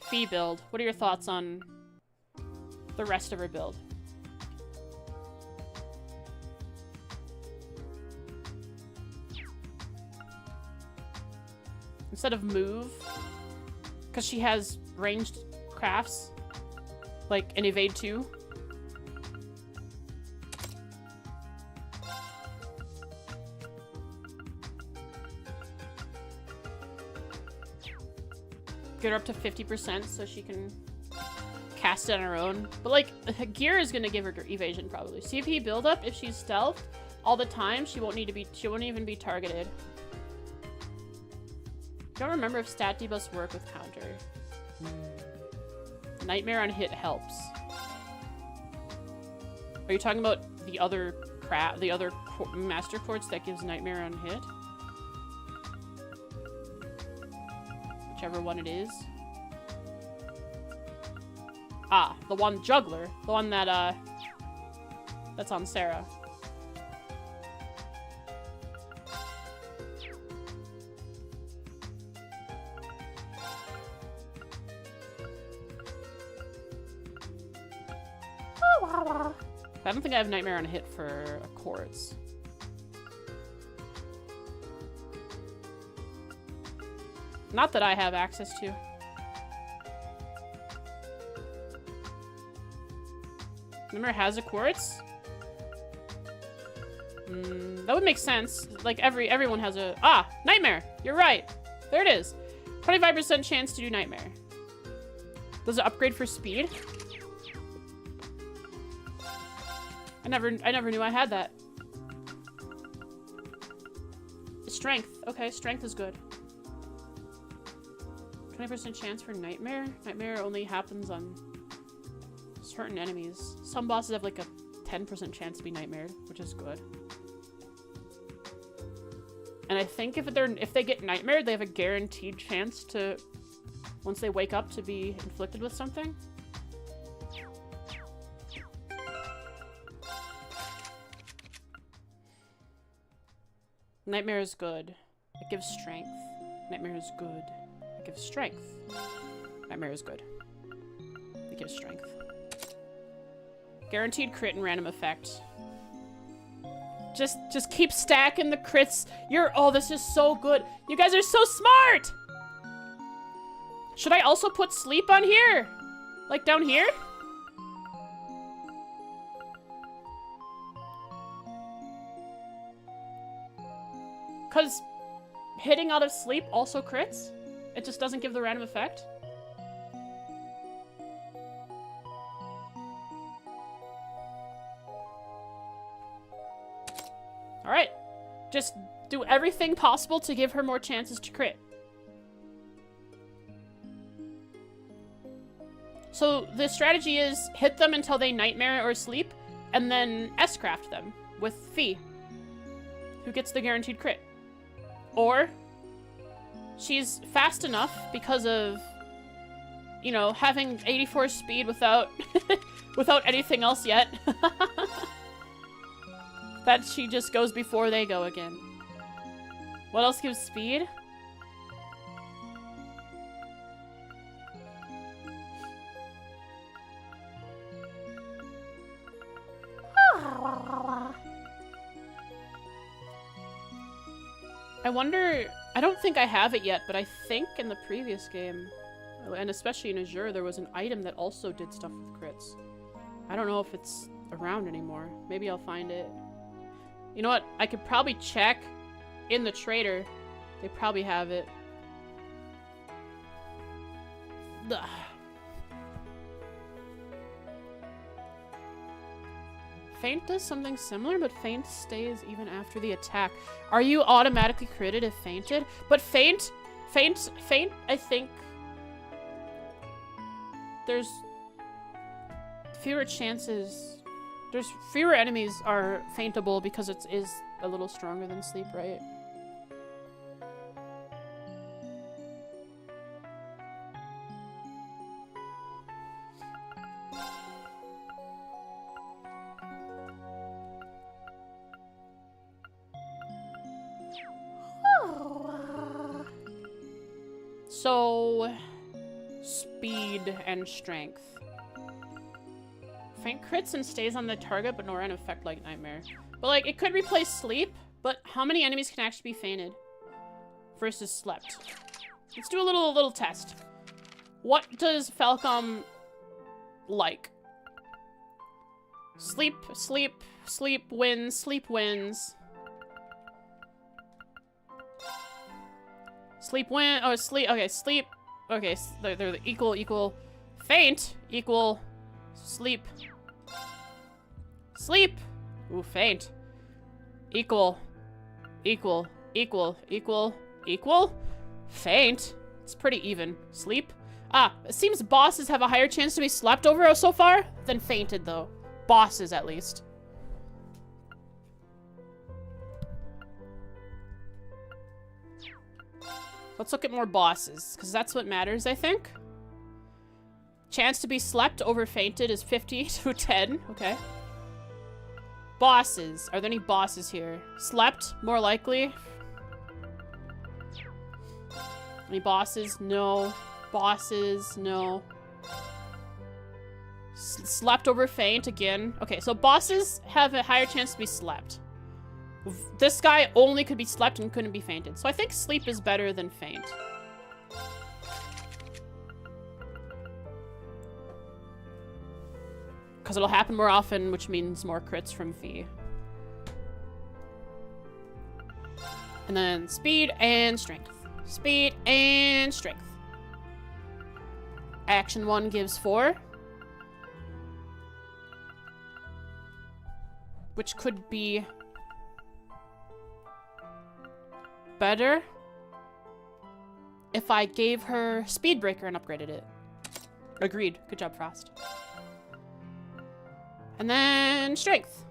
Fee build, what are your thoughts on the rest of her build? Instead of move, because she has ranged crafts, like an evade 2. Get her up to 50% so she can cast it on her own. But, like, gear is gonna give her evasion probably. CP build up, if she's stealthed all the time, she won't even be targeted. Don't remember if stat debuffs work with counter. Nightmare on hit helps. Are you talking about the other master quartz that gives nightmare on hit? Whichever one it is. Ah, the one juggler. The one that, that's on Sarah. I don't think I have Nightmare on hit for a quartz. Not that I have access to. Remember, has a quartz? That would make sense. Like, everyone has a... Ah! Nightmare! You're right! There it is. 25% chance to do Nightmare. Does it upgrade for speed? I never knew I had that. Strength. Okay, strength is good. 20% chance for Nightmare? Nightmare only happens on certain enemies. Some bosses have like a 10% chance to be Nightmared, which is good. And I think if they get nightmare, they have a guaranteed chance to, once they wake up, to be inflicted with something. Nightmare is good. It gives strength. Nightmare is good. It gives strength. Nightmare is good. It gives strength. Guaranteed crit and random effect. Just keep stacking the crits. Oh, this is so good. You guys are so smart! Should I also put sleep on here? Like down here? Because hitting out of sleep also crits? It just doesn't give the random effect? Alright. Just do everything possible to give her more chances to crit. So the strategy is hit them until they nightmare or sleep, and then S-craft them with Fee, who gets the guaranteed crit. Or she's fast enough because of, you know, having 84 speed without without anything else yet. That she just goes before they go again. What else gives speed? I wonder, I don't think I have it yet, but I think in the previous game, and especially in Azure, there was an item that also did stuff with crits. I don't know if it's around anymore. Maybe I'll find it. You know what? I could probably check in the trader. They probably have it. Ugh. Feint does something similar, but Feint stays even after the attack. Are you automatically critted if Feinted? But Feint, I think there's fewer chances. There's fewer enemies are feintable because it is a little stronger than sleep, right? So, speed and strength. Feint crits and stays on the target, but nor an effect like Nightmare. But like, it could replace sleep, but how many enemies can actually be fainted versus slept? Let's do a little test. What does Falcom like? Sleep wins, sleep wins. Sleep win, oh, sleep, okay, sleep, okay, they're equal, feint, equal, sleep, ooh, feint, equal, feint, it's pretty even, sleep, it seems bosses have a higher chance to be slept over so far than fainted though, bosses at least. Let's look at more bosses, because that's what matters, I think. Chance to be slept over fainted is 50 to 10. Okay. Bosses. Are there any bosses here? Slept, more likely. Any bosses? No. Bosses? No. Slept over faint again. Okay, so bosses have a higher chance to be slept. This guy only could be slept and couldn't be fainted. So I think sleep is better than faint. Because it'll happen more often, which means more crits from Fee. And then speed and strength. Speed and strength. Action 1 gives 4. Which could be better if I gave her Speed Breaker and upgraded it. Agreed. Good job, Frost. And then Strength,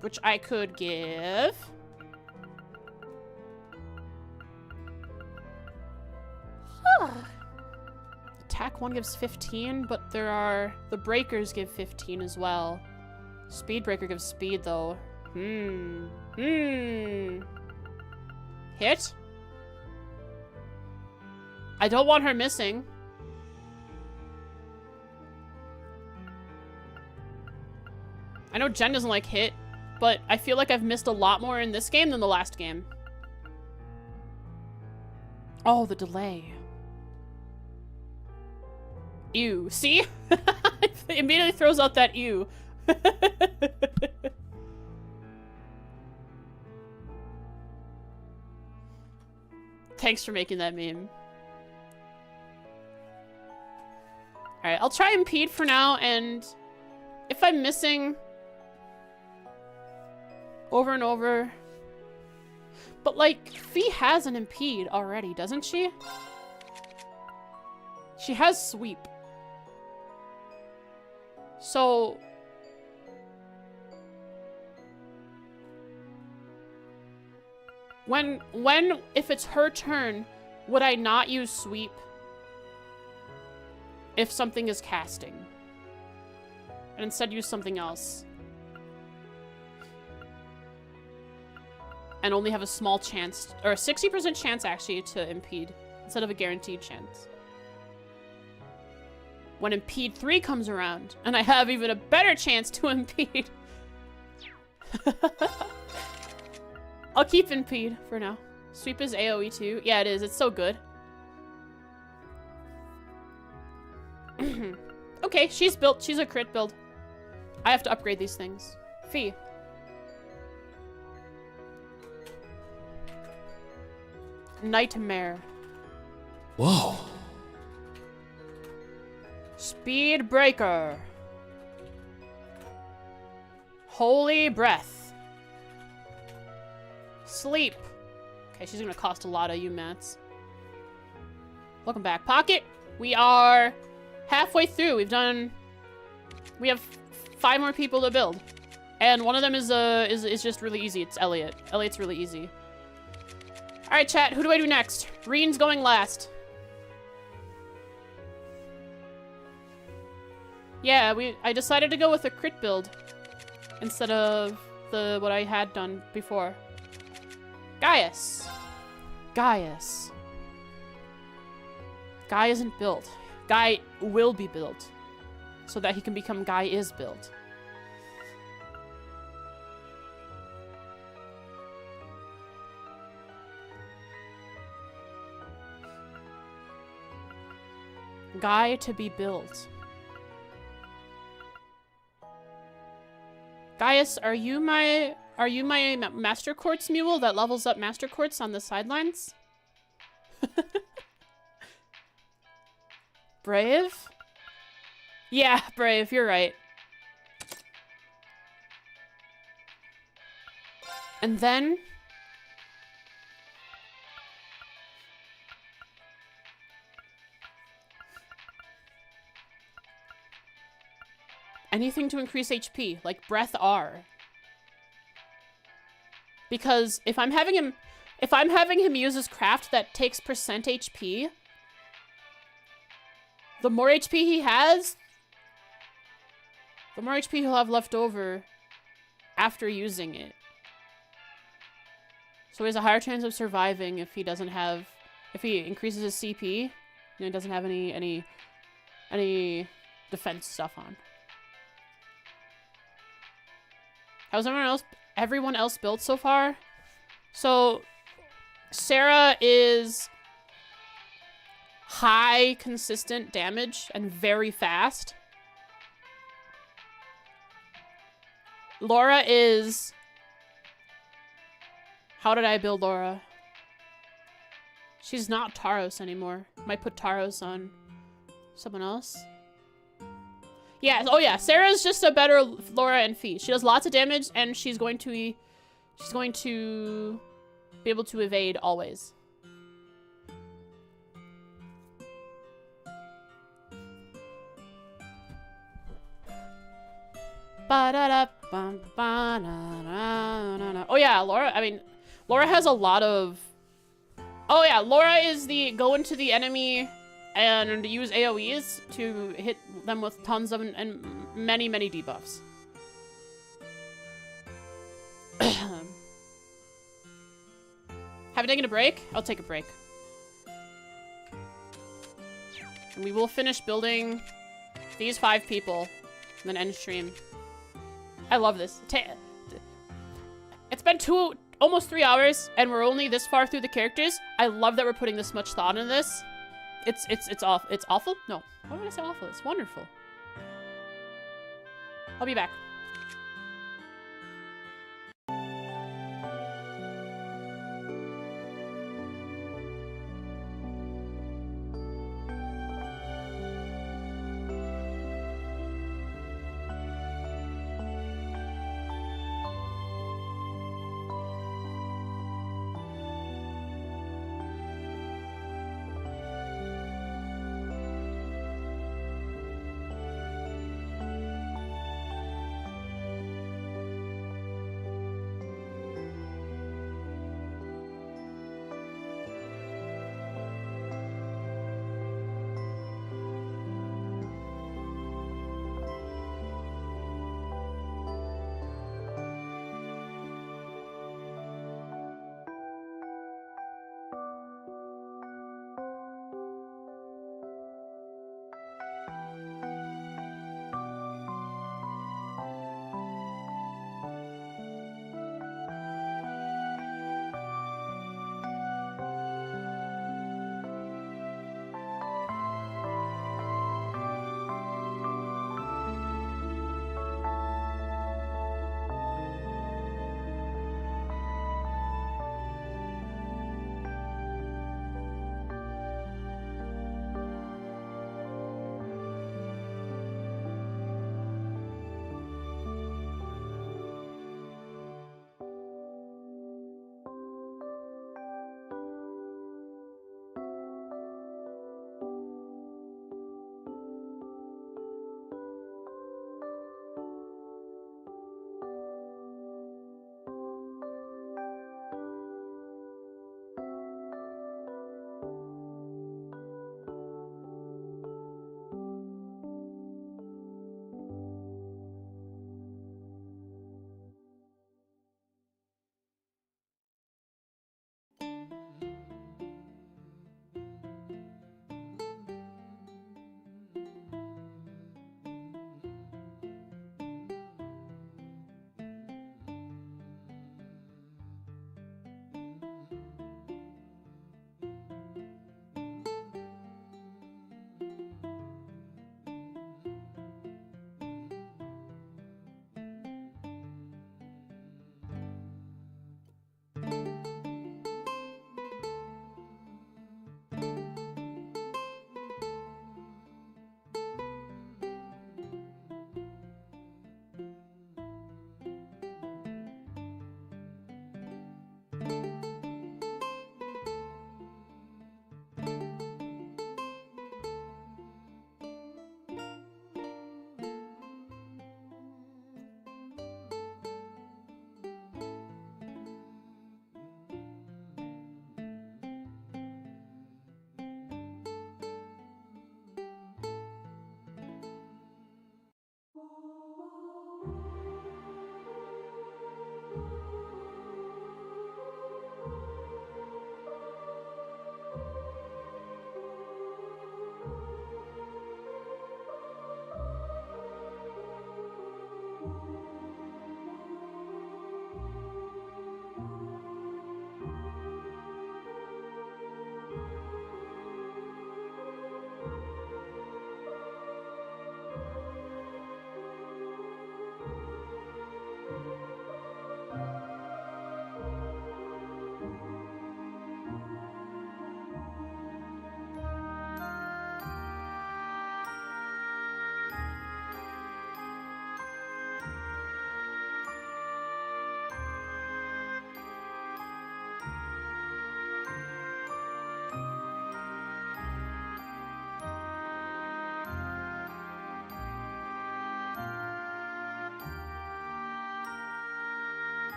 which I could give Attack 1 gives 15, but the breakers give 15 as well. Speed breaker gives speed though. Hit? I don't want her missing. I know Jen doesn't like hit, but I feel like I've missed a lot more in this game than the last game. Oh, the delay. Ew. See? It immediately throws out that ew. Thanks for making that meme. Alright, I'll try impede for now, and if I'm missing over and over... But, like, Fee has an impede already, doesn't she? She has sweep. So... if it's her turn, would I not use sweep if something is casting? And instead use something else? And only have a small chance, or a 60% chance actually, to impede, instead of a guaranteed chance. When impede 3 comes around, and I have even a better chance to impede. I'll keep impede for now. Sweep is AoE too. Yeah, it is. It's so good. Okay, she's built. She's a crit build. I have to upgrade these things. Fee. Nightmare. Whoa. Speed breaker. Holy breath. Sleep. Okay, she's gonna cost a lot of you mats. Welcome back. Pocket. We are halfway through. We have 5 more people to build. And one of them is just really easy. It's Elliot. Elliot's really easy. Alright, chat, who do I do next? Rean's going last. Yeah, I decided to go with a crit build instead of what I had done before. Gaius. Gaius. Guy isn't built. Guy will be built. So that he can become Guy is built. Guy to be built. Gaius, are you my Master Quartz mule that levels up Master Quartz on the sidelines? Brave? Yeah, Brave, you're right. And then... anything to increase HP, like Breath R. Because if I'm having him use his craft that takes percent HP, the more HP he has, the more HP he'll have left over after using it. So he has a higher chance of surviving if he increases his CP and he doesn't have any defense stuff on. How's everyone else built so far? So, Sarah is high consistent damage and very fast. Laura is... how did I build Laura? She's not Taros anymore. Might put Taros on someone else. Yeah, oh yeah, Sarah's just a better Laura and Fee. She does lots of damage, and she's going to be able to evade always. Oh yeah, Laura has a lot of Oh yeah, Laura is the go into the enemy and use AoEs to hit them with tons of and many, many debuffs. Have you taken a break? I'll take a break. And we will finish building these 5 people and then end stream. I love this. It's been almost 3 hours and we're only this far through the characters. I love that we're putting this much thought into this. It's awful? No. Why would I say awful? It's wonderful. I'll be back.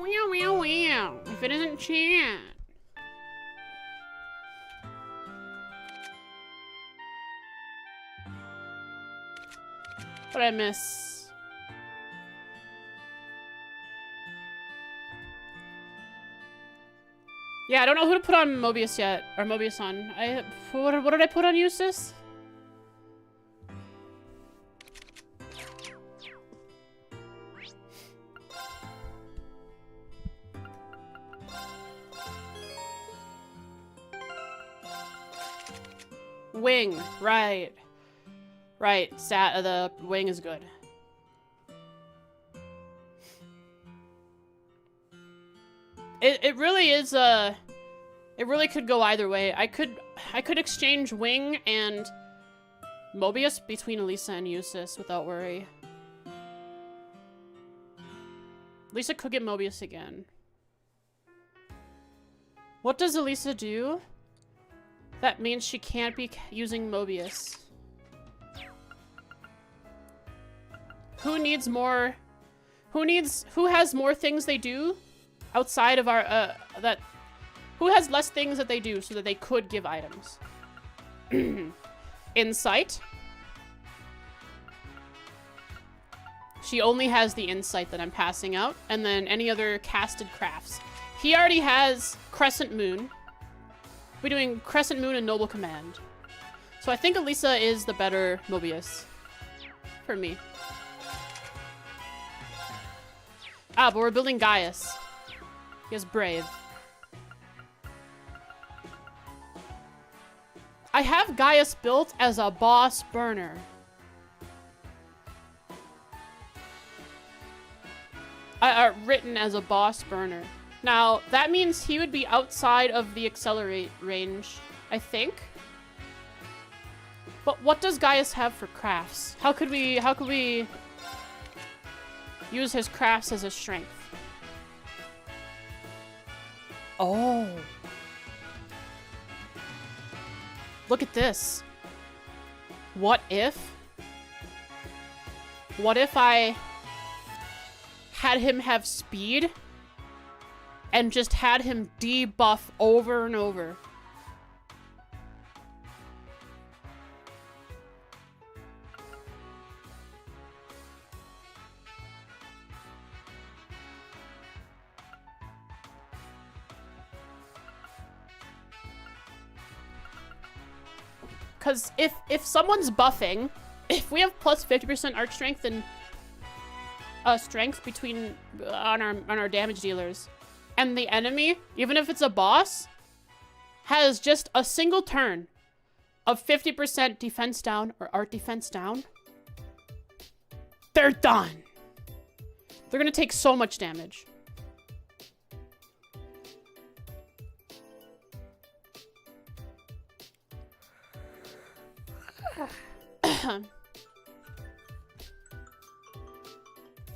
Meow, meow, meow. If it isn't chat. What'd I miss? Yeah, I don't know who to put on Mobius yet. Or Mobius on. What did I put on Eustace? Wing, right. Right, the wing is good. It really is, it really could go either way. I could exchange Wing and Mobius between Elisa and Eustace without worry. Elisa could get Mobius again. What does Elisa do? That means she can't be using Mobius. Who needs more? Who has more things they do outside of our, who has less things that they do so that they could give items? Insight. She only has the insight that I'm passing out, and then any other casted crafts. He already has Crescent Moon. We're doing Crescent Moon and Noble Command. So I think Elisa is the better Mobius. For me. Ah, but we're building Gaius. He has Brave. I have Gaius built as a boss burner. Written as a boss burner. Now, that means he would be outside of the accelerate range, I think. But what does Gaius have for crafts? How could we use his crafts as a strength? Oh. Look at this. What if I had him have speed and just had him debuff over and over? Because if someone's buffing, if we have plus 50% arch strength and strength between on our damage dealers, and the enemy, even if it's a boss, has just a single turn of 50% defense down or art defense down, they're done. They're gonna take so much damage.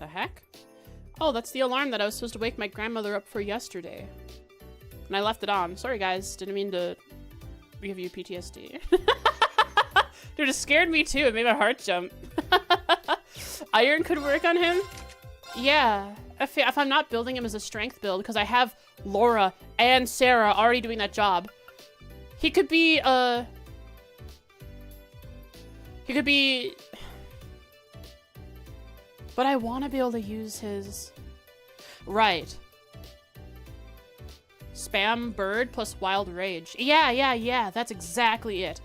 The heck? Oh, that's the alarm that I was supposed to wake my grandmother up for yesterday. And I left it on. Sorry, guys. Didn't mean to give you PTSD. Dude, it scared me too. It made my heart jump. Iron could work on him? Yeah. If I'm not building him as a strength build, because I have Laura and Sarah already doing that job. He could be, but I want to be able to use his... Right. Spam bird plus wild rage. Yeah. That's exactly it.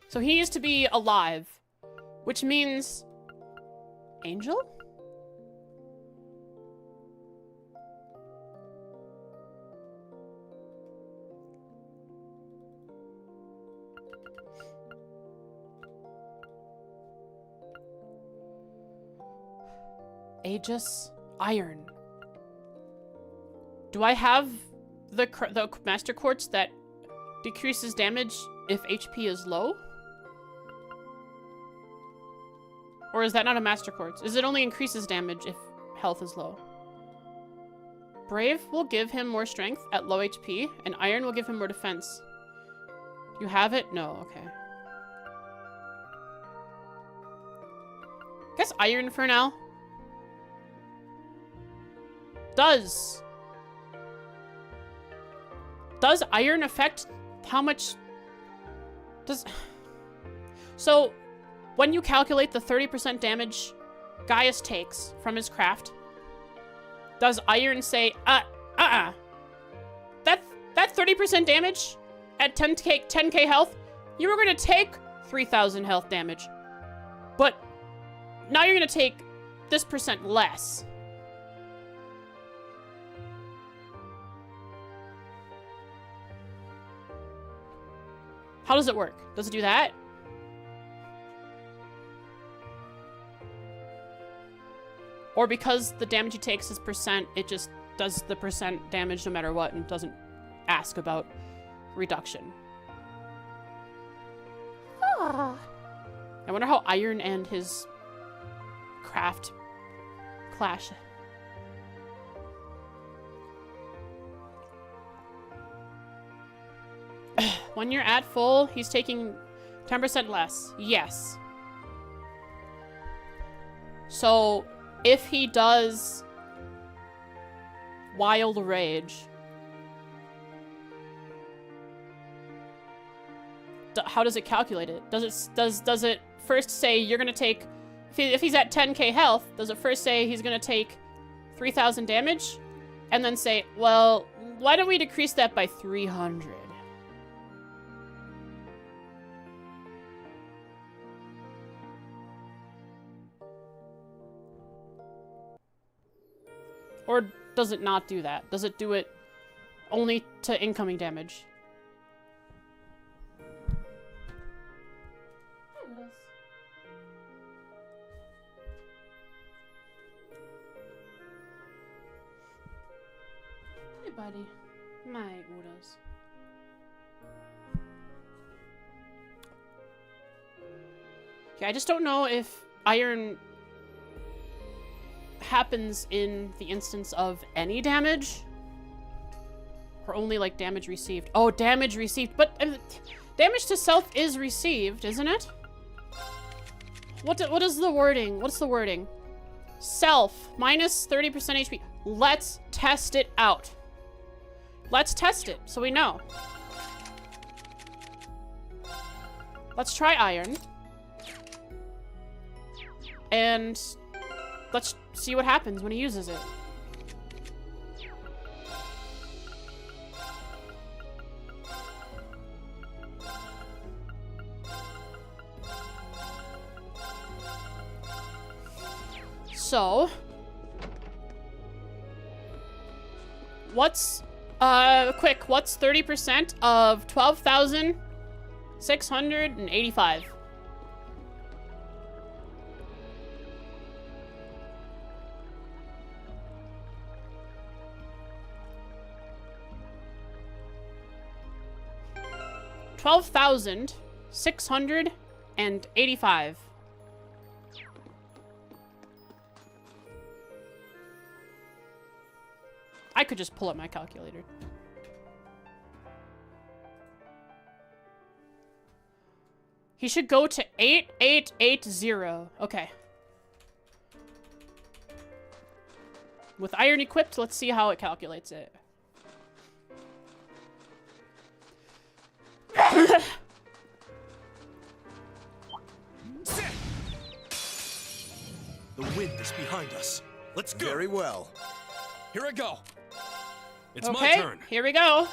So he needs to be alive. Which means... Angel? Aegis Iron. Do I have the Master Quartz that decreases damage if HP is low? Or is that not a Master Quartz? Is it only increases damage if health is low? Brave will give him more strength at low HP, and Iron will give him more defense. You have it? No, okay. Guess Iron for now. Does Does iron affect how much... So, when you calculate the 30% damage Gaius takes from his craft, does iron say, that 30% damage at 10k health, you were going to take 3,000 health damage, but now you're going to take this percent less. How does it work? Does it do that? Or because the damage he takes is percent, it just does the percent damage no matter what and doesn't ask about reduction. I wonder how iron and his craft clash. When you're at full, he's taking 10% less. Yes. So, if he does Wild Rage, how does it calculate it? Does it first say you're gonna take, if he's at 10k health, does it first say he's gonna take 3,000 damage, and then say, well, why don't we decrease that by 300? Or does it not do that? Does it do it only to incoming damage? Hey, buddy. My Udas. Okay, I just don't know if iron happens in the instance of any damage, or only like damage received. Oh, damage received, but damage to self is received, isn't it? What is the wording? What's the wording? Self minus 30% HP. Let's test it out. Let's test it so we know. Let's try iron. And let's see what happens when he uses it. So, what's 30% of 12,685? $12,685. I could just pull up my calculator. He should go to 8880. Okay. With iron equipped, let's see how it calculates it. The wind is behind us. Let's go. Very well. Here I go. It's my Okay, turn. here we go.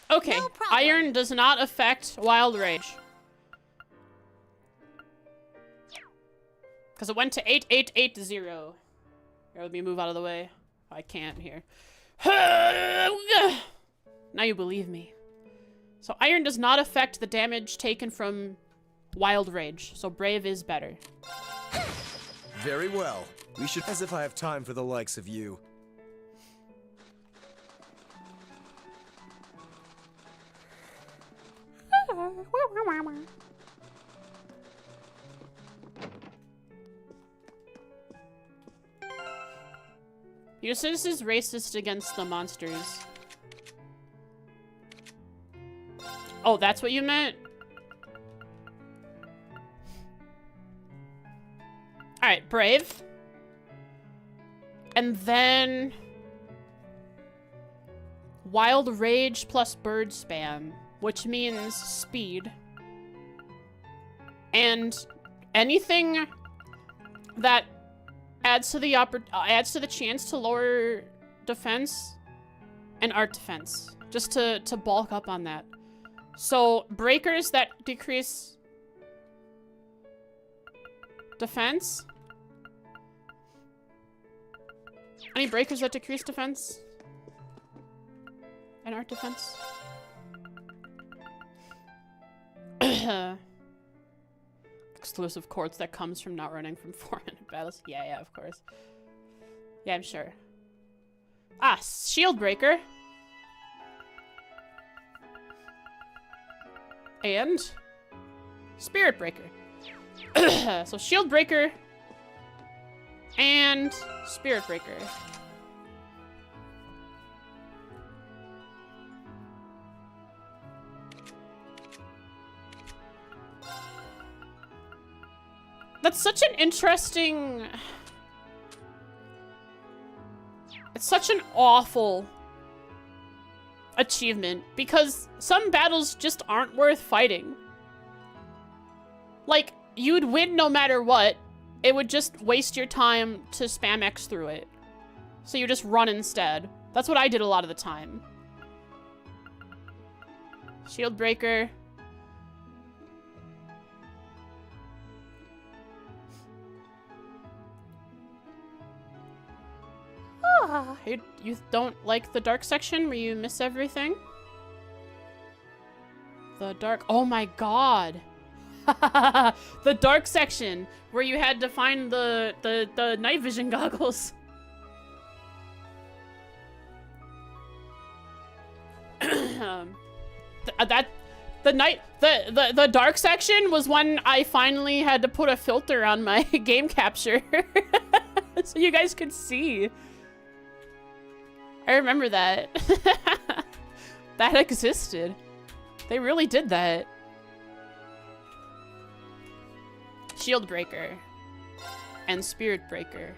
Okay, No problem. iron does not affect Wild Rage. Because it went to 8880. Here, let me move out of the way. I can't here. Now you believe me. So iron does not affect the damage taken from Wild Rage. So Brave is better. Very well. We should... As if I have time for the likes of you. Your sis is racist against the monsters. Oh, that's what you meant? Alright, Brave. And then Wild Rage plus Bird Spam, which means speed. And anything that adds to the chance to lower defense and art defense, just to bulk up on that. So breakers that decrease defense. Any breakers that decrease defense and art defense? Exclusive quartz that comes from not running from 400 battles. Yeah, of course. Yeah, I'm sure. Ah, shield breaker. And spirit breaker. So shield breaker and spirit breaker. That's such an interesting... It's such an awful achievement, because some battles just aren't worth fighting. Like, you'd win no matter what. It would just waste your time to spam X through it. So you just run instead. That's what I did a lot of the time. Shield breaker. You don't like the dark section where you miss everything? The dark... Oh my god! The dark section where you had to find the night vision goggles. The dark section was when I finally had to put a filter on my game capture so you guys could see. I remember that. That existed. They really did that. Shield breaker and spirit breaker.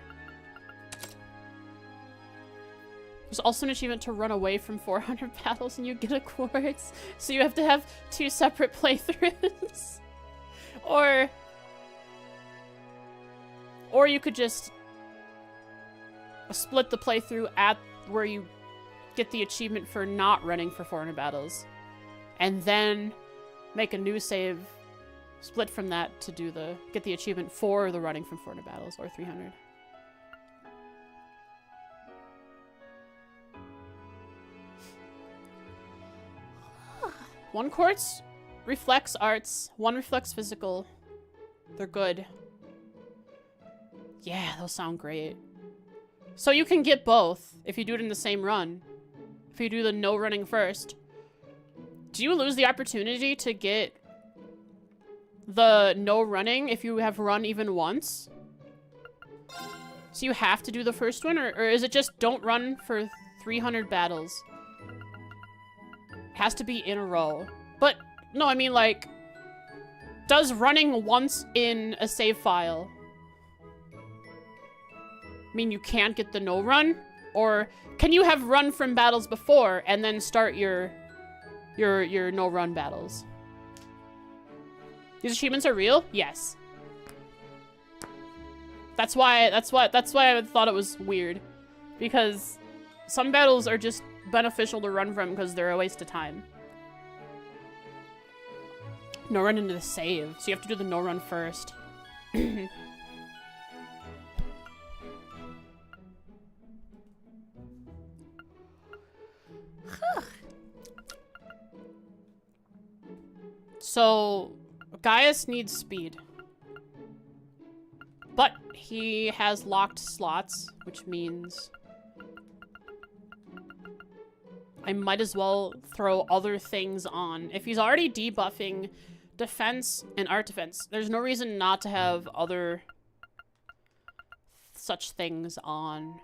There's also an achievement to run away from 400 battles and you get a quartz. So you have to have 2 separate playthroughs. Or you could just split the playthrough at where you get the achievement for not running for 400 battles. And then make a new save, split from that to get the achievement for the running from 400 battles or 300. One quartz reflects arts, 1 reflects physical. They're good. Yeah, those sound great. So you can get both if you do it in the same run. If you do the no running first. Do you lose the opportunity to get the no running if you have run even once? So you have to do the first one, or is it just don't run for 300 battles? It has to be in a row. But, no, I mean, like, does running once in a save file mean you can't get the no run? Or can you have run from battles before and then start your no run battles? These achievements are real? Yes. That's why I thought it was weird, because some battles are just beneficial to run from because they're a waste of time. No run into the save, so you have to do the no run first. So, Gaius needs speed. But he has locked slots, which means I might as well throw other things on. If he's already debuffing defense and art defense, there's no reason not to have other such things on.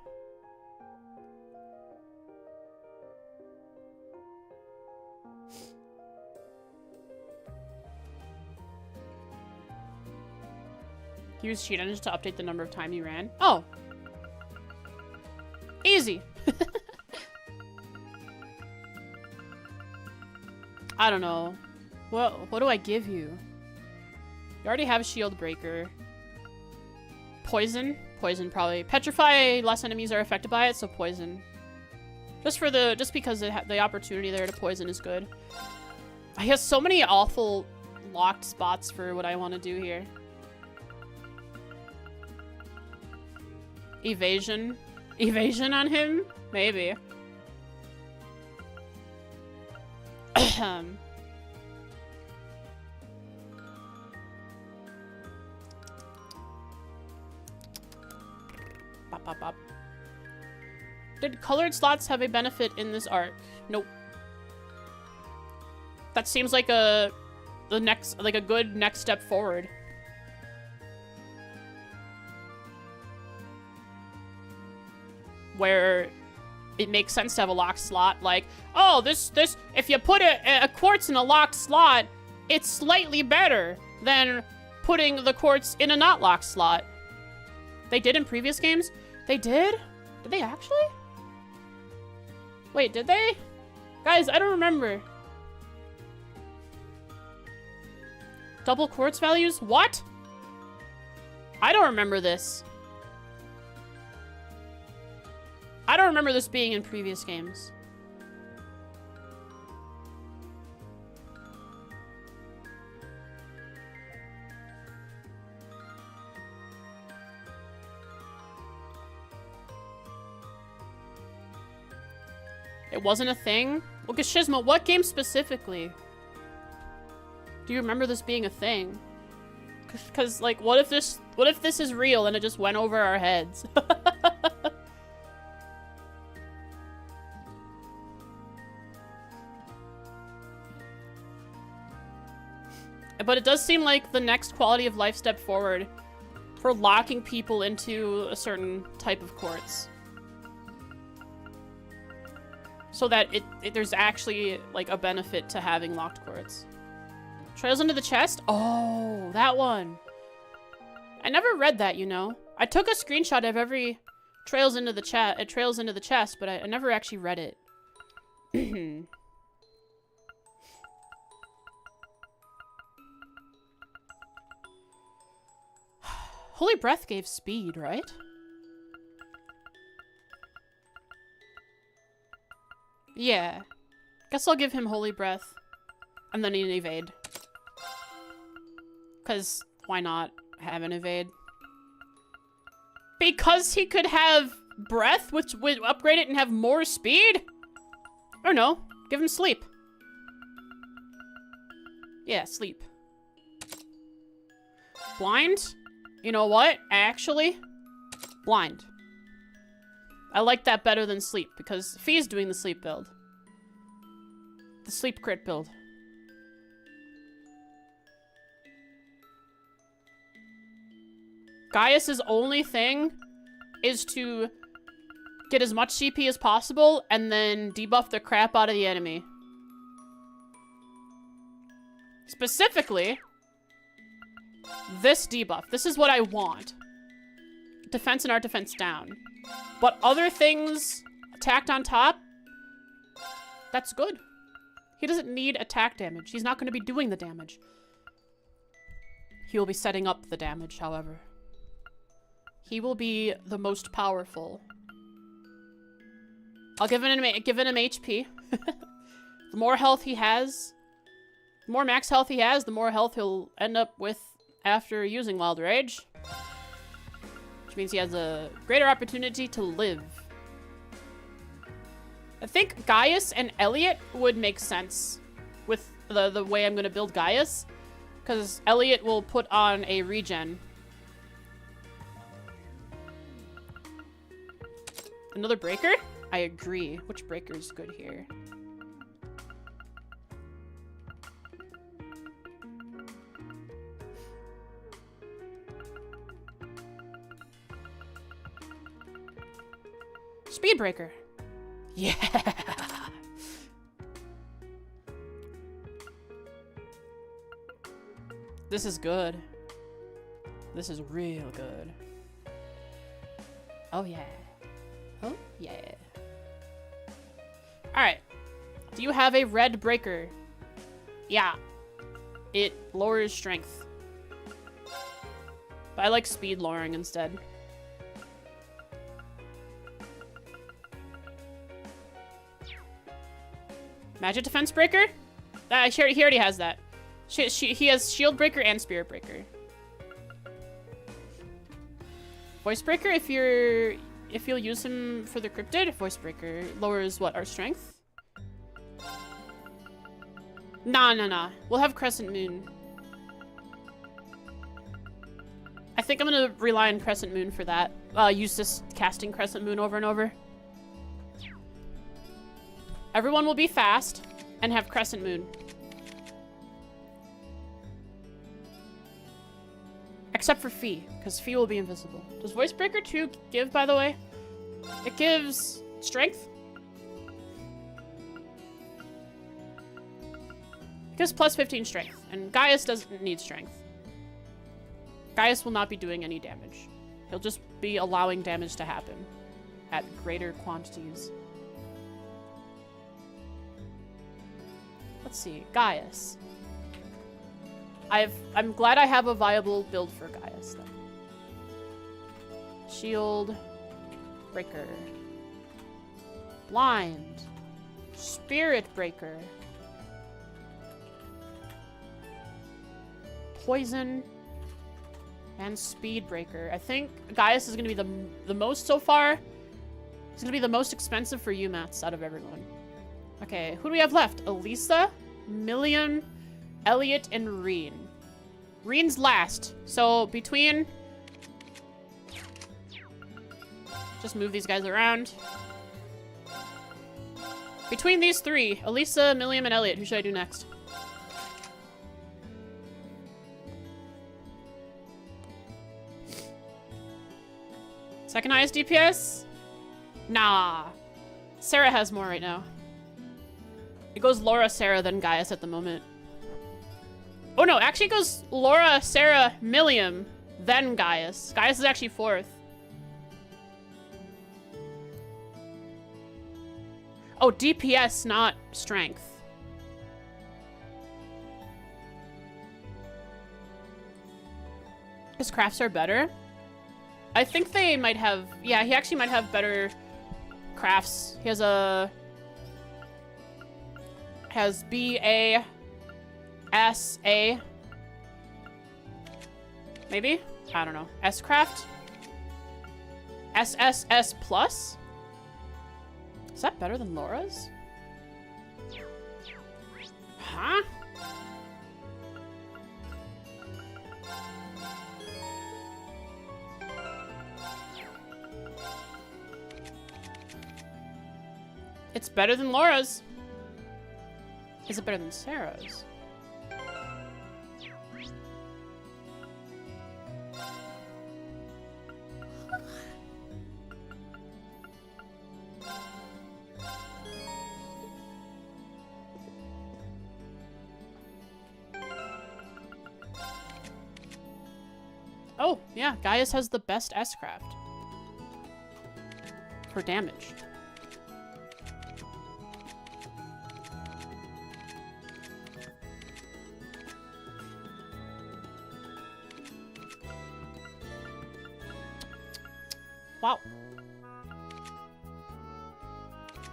Use cheat engines to update the number of time you ran. Oh. Easy. I don't know. What do I give you? You already have Shield Breaker. Poison? Poison, probably. Petrify, less enemies are affected by it, so poison. Just because the opportunity there to poison is good. I have so many awful locked spots for what I want to do here. Evasion? Evasion on him? Maybe. Bop, bop, bop. Did colored slots have a benefit in this arc? Nope. That seems like a good next step forward. Where it makes sense to have a locked slot. Like, oh, if you put a quartz in a locked slot, it's slightly better than putting the quartz in a not locked slot. They did in previous games? They did? Did they actually? Wait, did they? Guys, I don't remember. Double quartz values? What? I don't remember this. I don't remember this being in previous games. It wasn't a thing? Look at Shizma, what game specifically? Do you remember this being a thing? Cause like, what if this is real and it just went over our heads? But it does seem like the next quality of life step forward for locking people into a certain type of quartz. So that there's actually like a benefit to having locked quartz. Trails into the chest? Oh, that one. I never read that, you know. I took a screenshot of every trails into the chest, but I never actually read it. Holy Breath gave speed, right? Yeah. Guess I'll give him Holy Breath. And then an evade. Because why not have an evade? Because he could have breath, which would upgrade it and have more speed? Or no, give him sleep. Yeah, sleep. Blind? You know what? Actually, blind. I like that better than sleep because Fee's doing the sleep build. The sleep crit build. Gaius's only thing is to get as much CP as possible and then debuff the crap out of the enemy. Specifically, this debuff. This is what I want. Defense and art defense down. But other things attacked on top, that's good. He doesn't need attack damage. He's not going to be doing the damage. He will be setting up the damage, however. He will be the most powerful. I'll give him HP. The more health he has, the more max health he has, the more health he'll end up with after using Wild Rage. Which means he has a greater opportunity to live. I think Gaius and Elliot would make sense with the way I'm going to build Gaius. Because Elliot will put on a regen. Another breaker? I agree. Which breaker is good here? Speed breaker. Yeah. This is good. This is real good. Oh yeah. Oh, yeah. Alright. Do you have a red breaker? Yeah. It lowers strength. But I like speed lowering instead. Magic defense breaker? He already has that. He has shield breaker and spirit breaker. Voice breaker, if you'll use him for the cryptid, voice breaker lowers what, our strength? Nah. We'll have Crescent Moon. I think I'm gonna rely on Crescent Moon for that. Use this casting Crescent Moon over and over. Everyone will be fast and have Crescent Moon. Except for Fee, because Fee will be invisible. Does Voice Breaker 2 give, by the way? It gives strength. It gives plus 15 strength, and Gaius doesn't need strength. Gaius will not be doing any damage. He'll just be allowing damage to happen at greater quantities. Let's see, Gaius. I'm glad I have a viable build for Gaius, though. Shield, breaker, blind, spirit breaker, poison, and speed breaker. I think Gaius is going to be the most so far. It's going to be the most expensive for UMATs out of everyone. Okay, who do we have left? Elisa, Million, Elliot, and Rean. Rean's last. So between... Just move these guys around. Between these three, Elisa, Milliam, and Elliot, who should I do next? Second highest DPS? Nah. Sarah has more right now. It goes Laura, Sarah, then Gaius at the moment. Oh no, actually it goes Laura, Sarah, Milliam, then Gaius. Gaius is actually fourth. Oh, DPS, not strength. His crafts are better. I think they might have... Yeah, he actually might have better crafts. He has a... Has B-A... S-A... Maybe? I don't know. S-Craft? SSS plus? Is that better than Laura's? Huh? It's better than Laura's. Is it better than Sarah's? Oh, yeah, Gaius has the best S-Craft. For damage. Wow.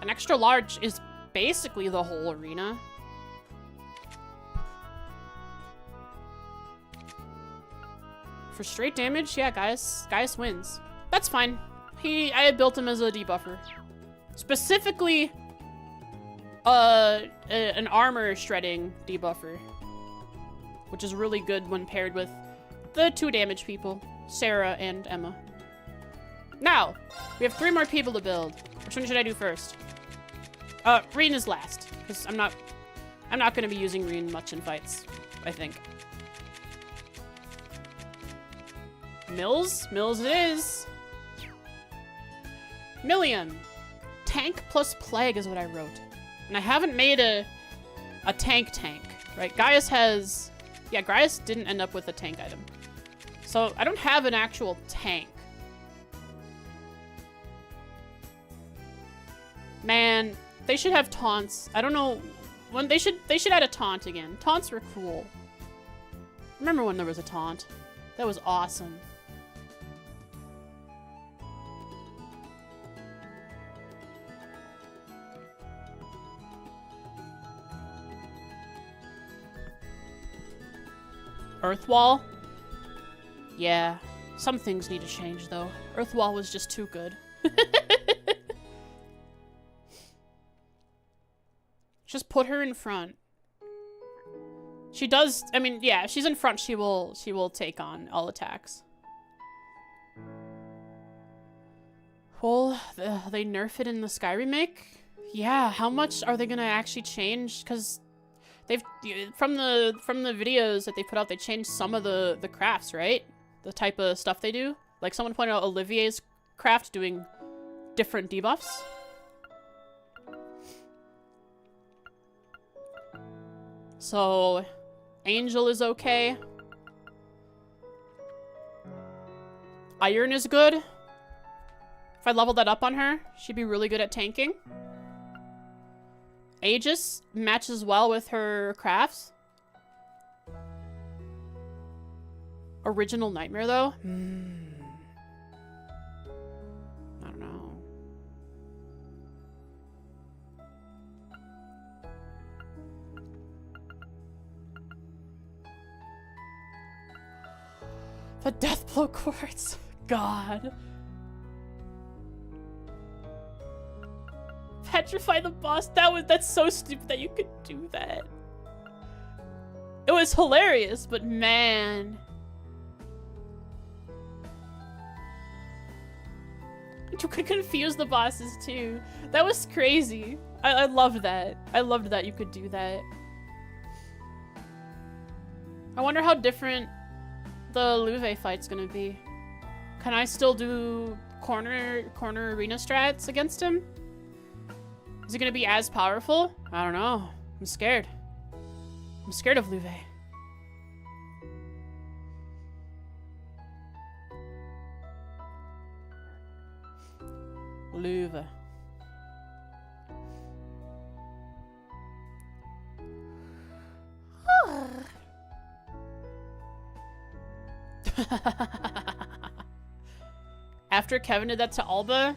An extra large is basically the whole arena. For straight damage, yeah, Gaius wins. That's fine. I had built him as a debuffer. Specifically, an armor shredding debuffer. Which is really good when paired with the 2 damage people, Sarah and Emma. Now, we have 3 more people to build. Which one should I do first? Rean is last, because I'm not going to be using Rean much in fights, I think. Mills? Mills it is. Milliam. Tank plus plague is what I wrote. And I haven't made a tank, right? Gaius has... Yeah, Gaius didn't end up with a tank item. So I don't have an actual tank. Man, they should have taunts. I don't know when they should add a taunt again. Taunts were cool. Remember when there was a taunt? That was awesome. Earthwall? Yeah. Some things need to change, though. Earthwall was just too good. Just put her in front. She does, I mean, yeah, if she's in front, she will take on all attacks. Well, they nerf it in the Sky remake? Yeah, how much are they gonna actually change? Because they've, from the videos that they put out, they changed some of the crafts, right? The type of stuff they do. Like someone pointed out Olivier's craft doing different debuffs. So, Angel is okay. Iron is good. If I leveled that up on her, she'd be really good at tanking. Aegis matches well with her crafts. Original Nightmare, though? I don't know. The Deathblow Quartz. God. Petrify the boss. That's so stupid that you could do that. It was hilarious, but man. You could confuse the bosses too. That was crazy. I loved that. I loved that you could do that. I wonder how different the Luve fight's gonna be. Can I still do corner arena strats against him? Is it gonna be as powerful? I don't know. I'm scared. I'm scared of Luve. Luve. After Kevin did that to Alba,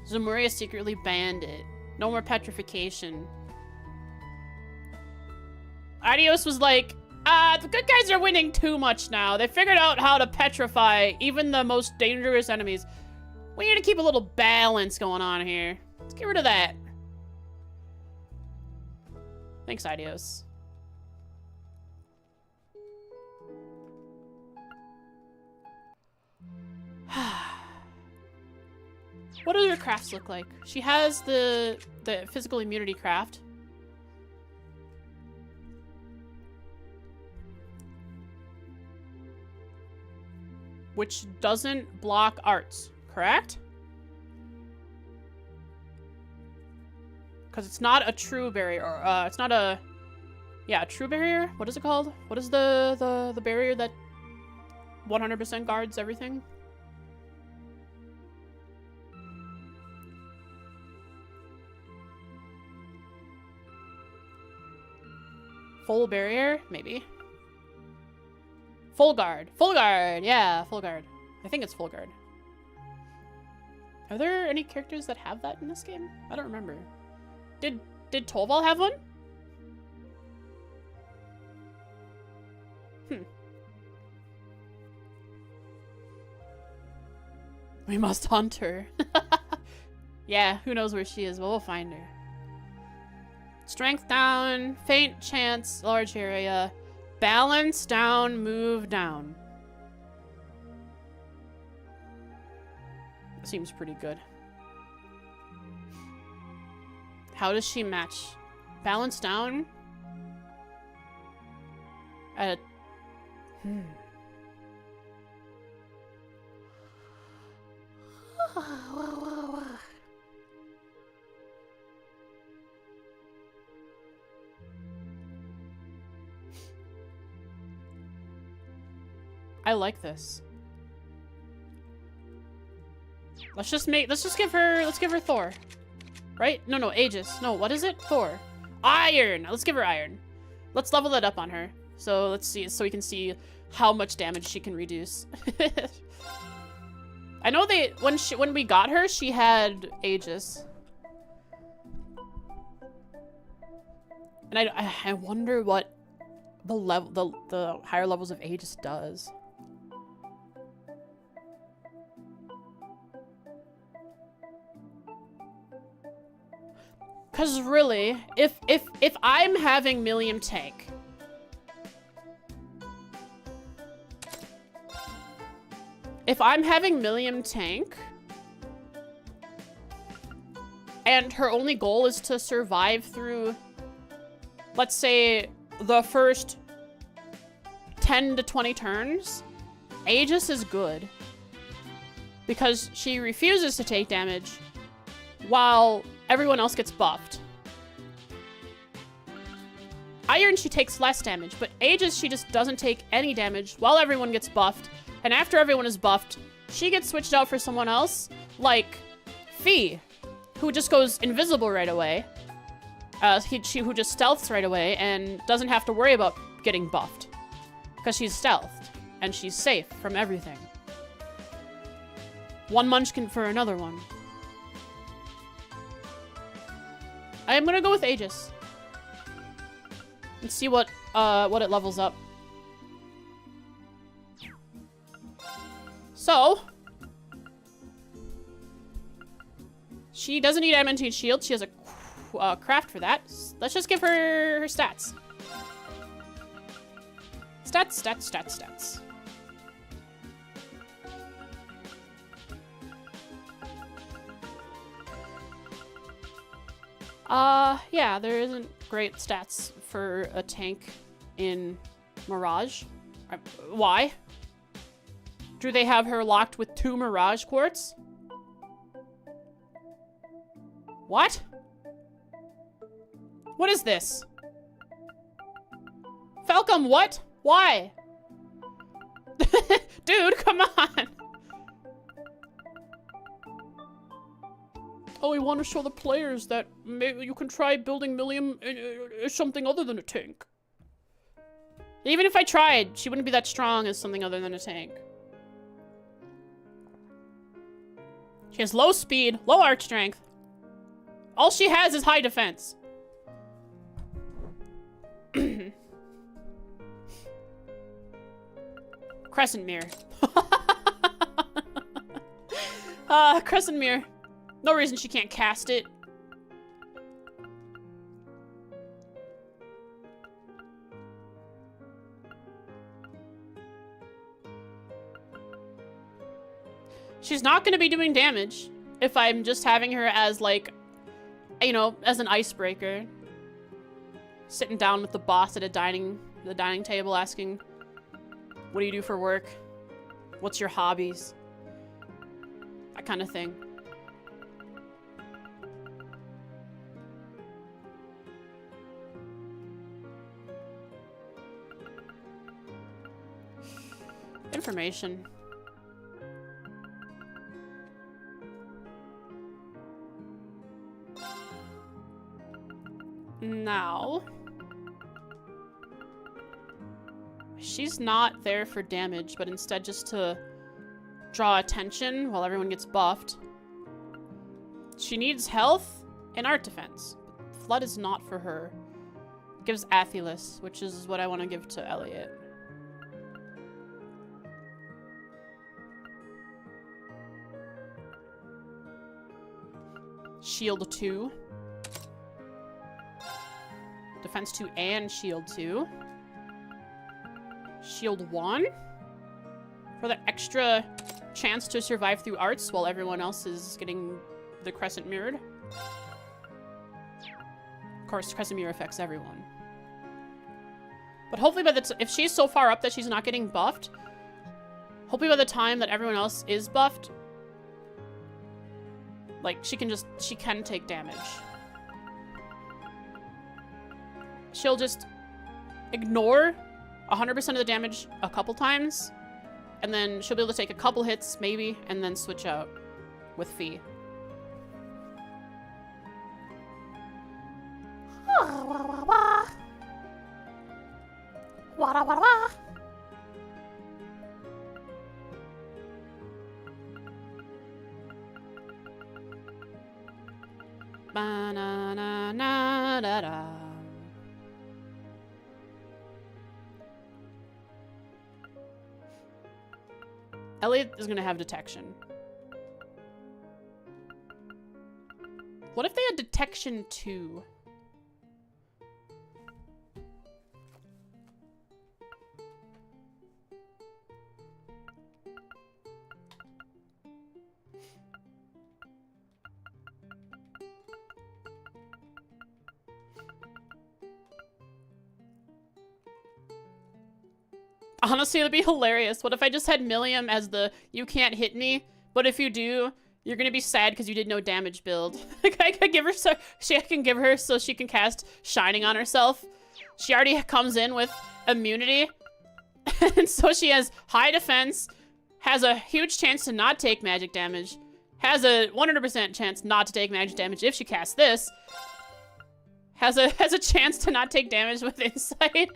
Zamuria secretly banned it. No more petrification. Adios was like, the good guys are winning too much now. They figured out how to petrify even the most dangerous enemies. We need to keep a little balance going on here. Let's get rid of that. Thanks, Adios. What do her crafts look like? She has the physical immunity craft. Which doesn't block arts, correct? Because it's not a true barrier. It's not a... Yeah, a true barrier? What is it called? What is the barrier that 100% guards everything? Full barrier? Maybe. Full guard. Full guard! Yeah, full guard. I think it's full guard. Are there any characters that have that in this game? I don't remember. Did Tolval have one? We must hunt her. Yeah, who knows where she is, but we'll find her. Strength down, faint chance, large area. Balance down, move down. Seems pretty good. How does she match? Balance down? At a... I like this. Let's give her Thor. Right? No, Aegis. No, what is it? Thor. Iron! Let's give her iron. Let's level that up on her. So let's see, so we can see how much damage she can reduce. I know when we got her, she had Aegis. And I wonder what the higher levels of Aegis does. Cause really, if I'm having Millium tank, and her only goal is to survive through, let's say, the first 10 to 20 turns, Aegis is good. Because she refuses to take damage while everyone else gets buffed. Iron, she takes less damage, but Aegis, she just doesn't take any damage while everyone gets buffed. And after everyone is buffed, she gets switched out for someone else, like Fee, who just goes invisible right away. Who just stealths right away and doesn't have to worry about getting buffed. Because she's stealthed, and she's safe from everything. One munchkin for another one. I'm gonna go with Aegis. And see what it levels up. So, she doesn't need adamantine shield. She has a craft for that. Let's just give her stats. Stats. Yeah, there isn't great stats for a tank in Mirage. Why? Do they have her locked with 2 Mirage quartz? What? What is this? Falcom, what? Why? Dude, come on! Oh, we want to show the players that maybe you can try building Millium as something other than a tank. Even if I tried, she wouldn't be that strong as something other than a tank. She has low speed, low arch strength. All she has is high defense. Crescent Mirror. Crescent Mirror. No reason she can't cast it. She's not going to be doing damage if I'm just having her as, like, you know, as an icebreaker. Sitting down with the boss at the dining table asking, what do you do for work? What's your hobbies? That kind of thing. Information. Now, she's not there for damage, but instead just to draw attention while everyone gets buffed. She needs health and art defense. Flood is not for her. It gives Athelis, which is what I want to give to Elliot. Shield 2. Defense 2 and Shield 2. Shield 1. For the extra chance to survive through arts while everyone else is getting the Crescent Mirrored. Of course, Crescent Mirror affects everyone. But hopefully if she's so far up that she's not getting buffed, hopefully by the time that everyone else is buffed, like, she can take damage. She'll just ignore 100% of the damage a couple times, and then she'll be able to take a couple hits, maybe, and then switch out with Fee. Wada, wada, wada. Ba-na-na-na-da-da. Elliot is gonna have detection. What if they had detection 2? Honestly, it'd be hilarious. What if I just had Milliam as the you can't hit me, but if you do, you're gonna be sad because you did no damage build. Like I could give her so I can give her so she can cast Shining on herself. She already comes in with immunity, and so she has high defense, has a huge chance to not take magic damage, has a 100% chance not to take magic damage if she casts this, has a chance to not take damage with insight.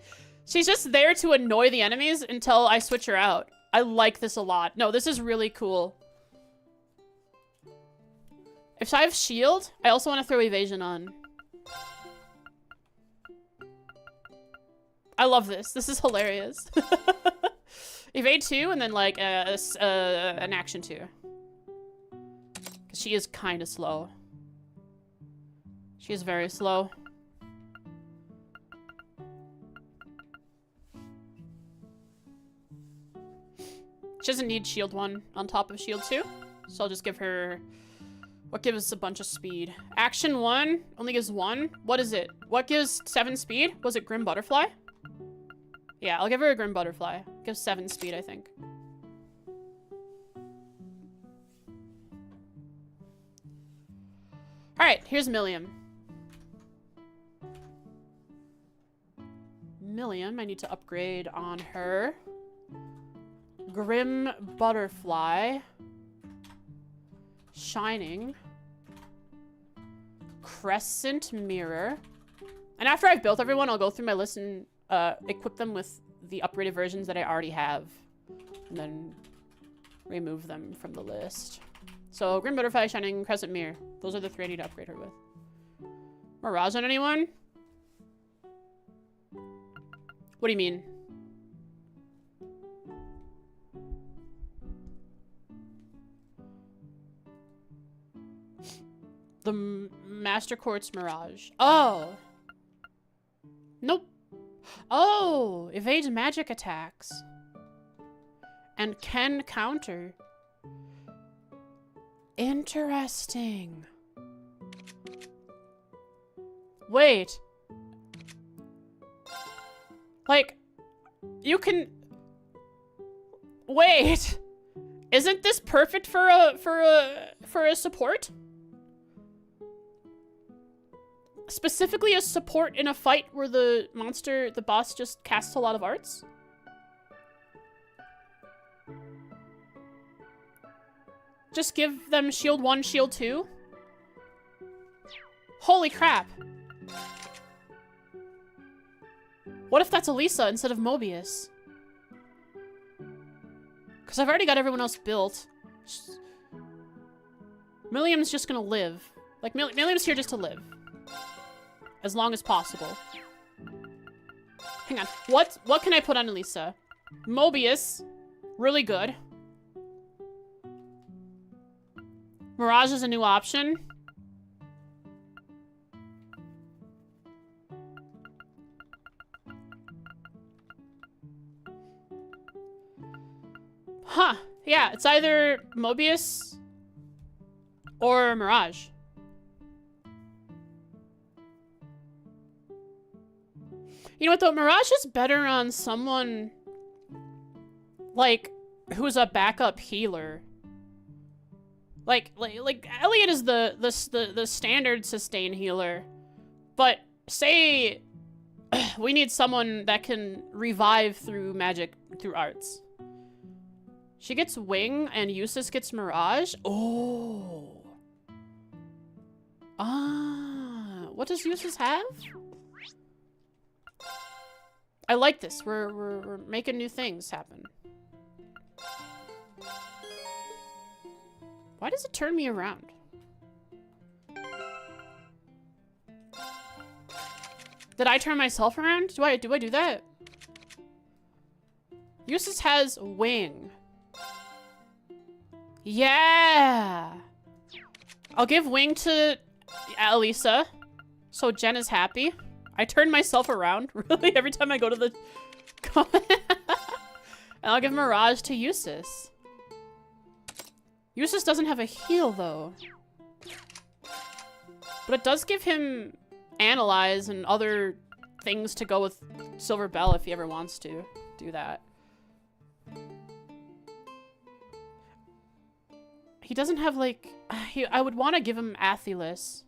She's just there to annoy the enemies until I switch her out. I like this a lot. No, this is really cool. If I have shield, I also want to throw evasion on. I love this. This is hilarious. Evade 2 and then like an action 2. Because she is kind of slow. She is very slow. She doesn't need shield 1 on top of shield 2. So I'll just give her... What gives a bunch of speed? Action 1 only gives 1. What is it? What gives 7 speed? Was it Grim Butterfly? Yeah, I'll give her a Grim Butterfly. Gives 7 speed, I think. Alright, here's Milliam. Milliam, I need to upgrade on her. Grim Butterfly. Shining. Crescent Mirror. And after I've built everyone, I'll go through my list and equip them with the upgraded versions that I already have. And then remove them from the list. So, Grim Butterfly, Shining, Crescent Mirror. Those are the 3 I need to upgrade her with. Mirage on anyone? What do you mean? The Master Quartz Mirage. Oh! Nope. Oh! Evades magic attacks. And can counter. Interesting. Wait. Like, you can... Wait. Isn't this perfect for a support? Specifically a support in a fight where the boss just casts a lot of arts? Just give them shield 1, shield 2? Holy crap. What if that's Elisa instead of Mobius? Because I've already got everyone else built. Milliam's just gonna live. Like, Milliam's here just to live. As long as possible. Hang on. What can I put on Elisa? Mobius. Really good. Mirage is a new option. Huh. Yeah, it's either Mobius or Mirage. You know what, though? Mirage is better on someone, like, who's a backup healer. Like Elliot is the standard sustain healer. But, say, we need someone that can revive through magic, through arts. She gets Wing, and Eustace gets Mirage. Oh. Ah. What does Eustace have? I like this. We're making new things happen. Why does it turn me around? Did I turn myself around? Do I do that? Eustace has wing. Yeah. I'll give wing to Elisa, so Jen is happy. I turn myself around, really, every time I go to the... And I'll give Mirage to Eustace. Eustace doesn't have a heal, though. But it does give him Analyze and other things to go with Silver Bell if he ever wants to do that. He doesn't have, like... I would want to give him Athelis.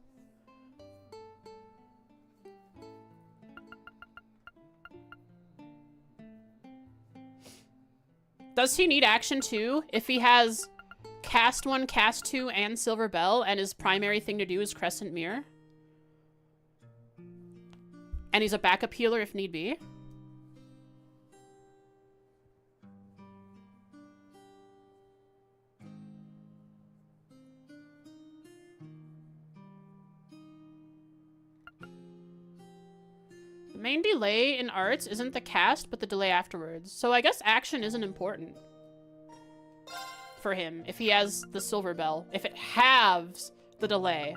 Does he need action too? If he has Cast 1, Cast 2, and Silver Bell, and his primary thing to do is Crescent Mirror? And he's a backup healer if need be? The main delay in arts isn't the cast, but the delay afterwards. So I guess action isn't important for him if he has the Silver Bell. If it halves the delay.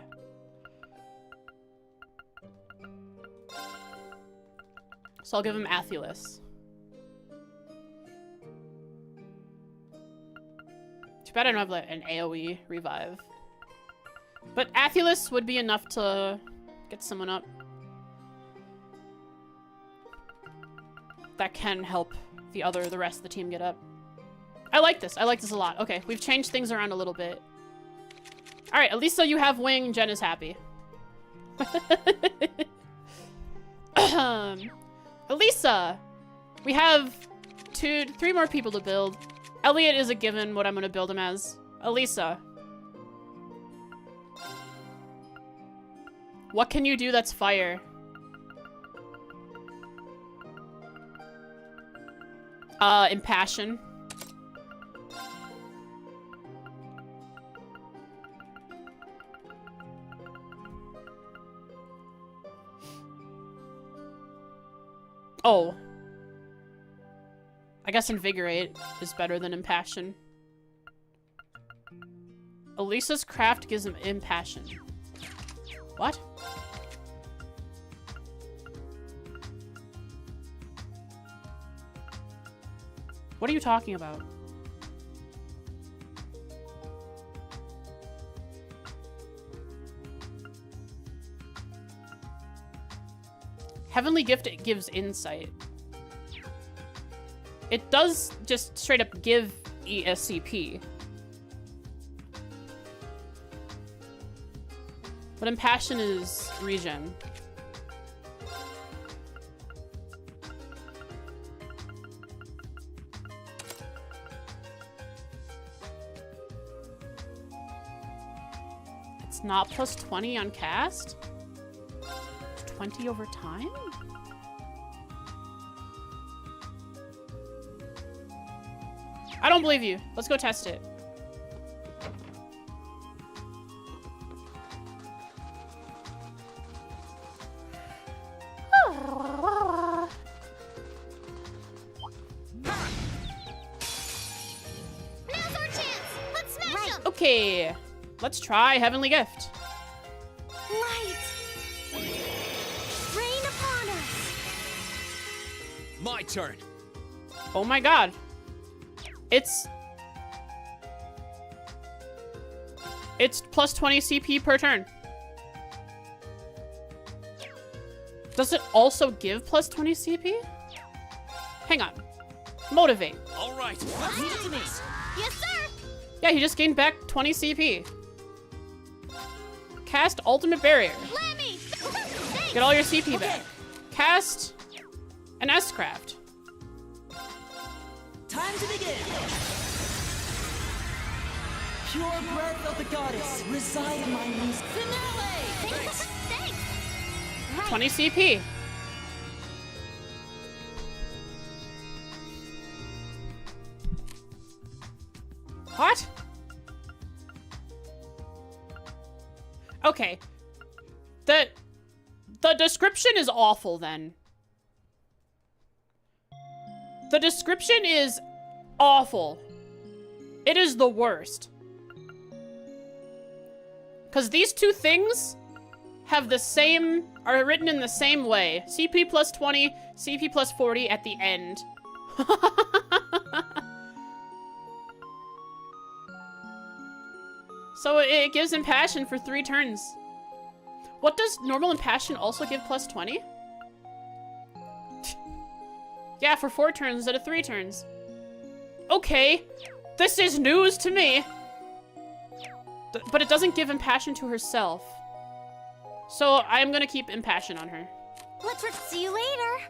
So I'll give him Athelis. Too bad I don't have like, an AoE revive. But Athelis would be enough to get someone up. That can help the rest of the team get up. I like this. I like this a lot. Okay, we've changed things around a little bit. All right, at least so you have wing. Jen is happy. Elisa! We have 3 more people to build. Elliot is a given what I'm gonna build him as. Elisa. What can you do that's fire? Impassion. Oh. I guess Invigorate is better than Impassion. Elisa's craft gives him Impassion. What? What are you talking about? Heavenly Gift, it gives insight. It does just straight up give ESCP. But Impassion is regen. It's not plus 20 on cast? 20 over time? I don't believe you. Let's go test it. Now's our chance. Let's smash him. Okay. Let's try Heavenly Gift. Light. Rain upon us. My turn. Oh my god. It's plus 20 CP per turn. Does it also give plus 20 CP? Hang on. Motivate. All right. Yes, sir. Yeah, he just gained back 20 CP. Cast Ultimate Barrier. Lammy. Get all your CP back. Cast an S-Craft. Time to begin! Pure breath of the goddess reside in my knees. Thanks. 20 CP. What? Okay. The description is awful then. The description is awful. It is the worst. Because these two things have the same, are written in the same way. CP plus 20, CP plus 40 at the end. So it gives Impassion for 3 turns. What does normal Impassion also give plus 20? Yeah, for 4 turns instead of 3 turns. Okay, this is news to me. But it doesn't give Impassion to herself. So I'm gonna keep Impassion on her. Let's see you later.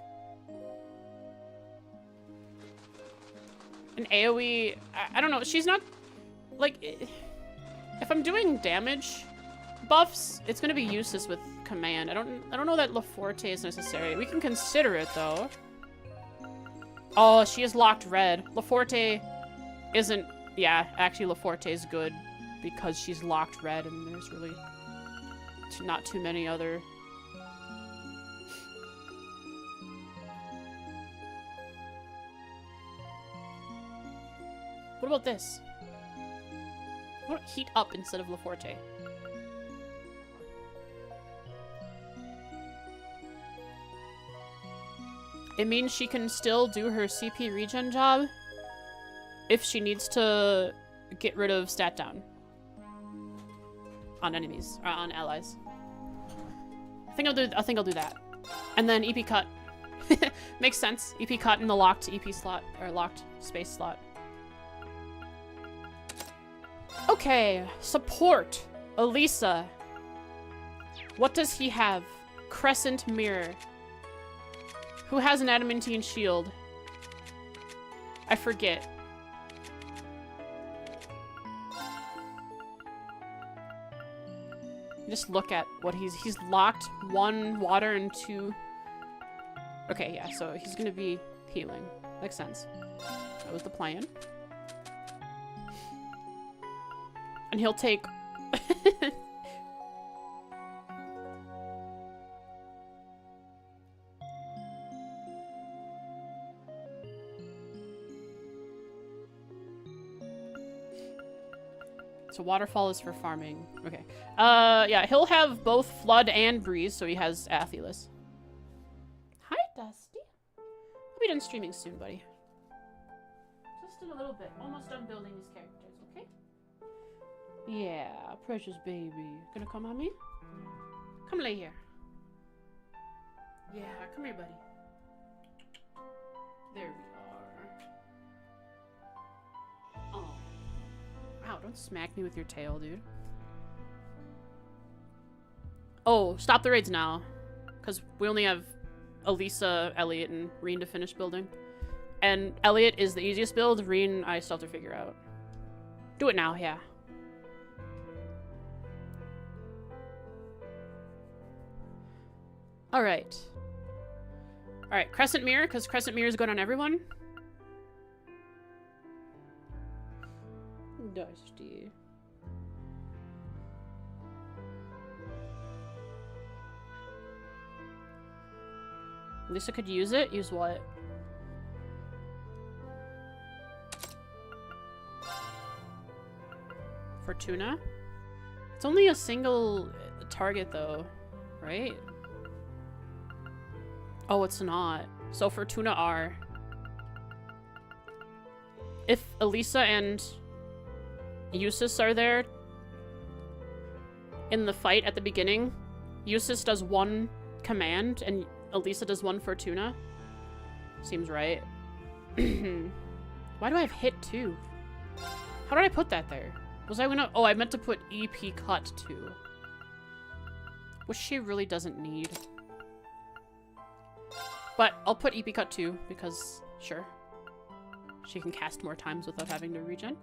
An AoE, I don't know, she's not, like, if I'm doing damage buffs, it's gonna be useless with command. I don't know that Laforte is necessary. We can consider it though. Oh, she is locked red. Laforte isn't, yeah, actually Laforte is good because she's locked red and there's really not too many other. What about this? What about heat up instead of Laforte? It means she can still do her CP regen job if she needs to get rid of stat down on enemies or on allies. I think I'll do that. And then EP cut. Makes sense. EP cut in the locked EP slot or locked space slot. Okay, support. Elisa. What does he have? Crescent Mirror. Who has an adamantine shield? I forget. Just look at what he's locked 1 water and 2. Okay, yeah, so he's gonna be healing. Makes sense. That was the plan. And he'll take So waterfall is for farming. Okay. Yeah, he'll have both flood and breeze, so he has Athelas. Hi, Dusty. I'll be done streaming soon, buddy. Just in a little bit. Almost done building these characters, okay? Yeah, precious baby. Gonna come on me? Come lay here. Yeah, come here, buddy. There we are. Oh. Wow, don't smack me with your tail, dude. Oh, stop the raids now. Because we only have Elisa, Elliot, and Rean to finish building. And Elliot is the easiest build. Rean, I still have to figure out. Do it now, yeah. Alright. Alright, Crescent Mirror, because Crescent Mirror is good on everyone. Dusty. Lisa could use it. Use what? Fortuna? It's only a single target though, right? Oh, it's not. So Fortuna R. If Elisa and Eustace are there in the fight at the beginning, Eustace does 1 command and Elisa does 1 Fortuna. Seems right. Why do I have hit 2? How did I put that there? Was I gonna... Oh, I meant to put EP cut 2. Which she really doesn't need. But I'll put EP cut 2 because, sure. She can cast more times without having to regen.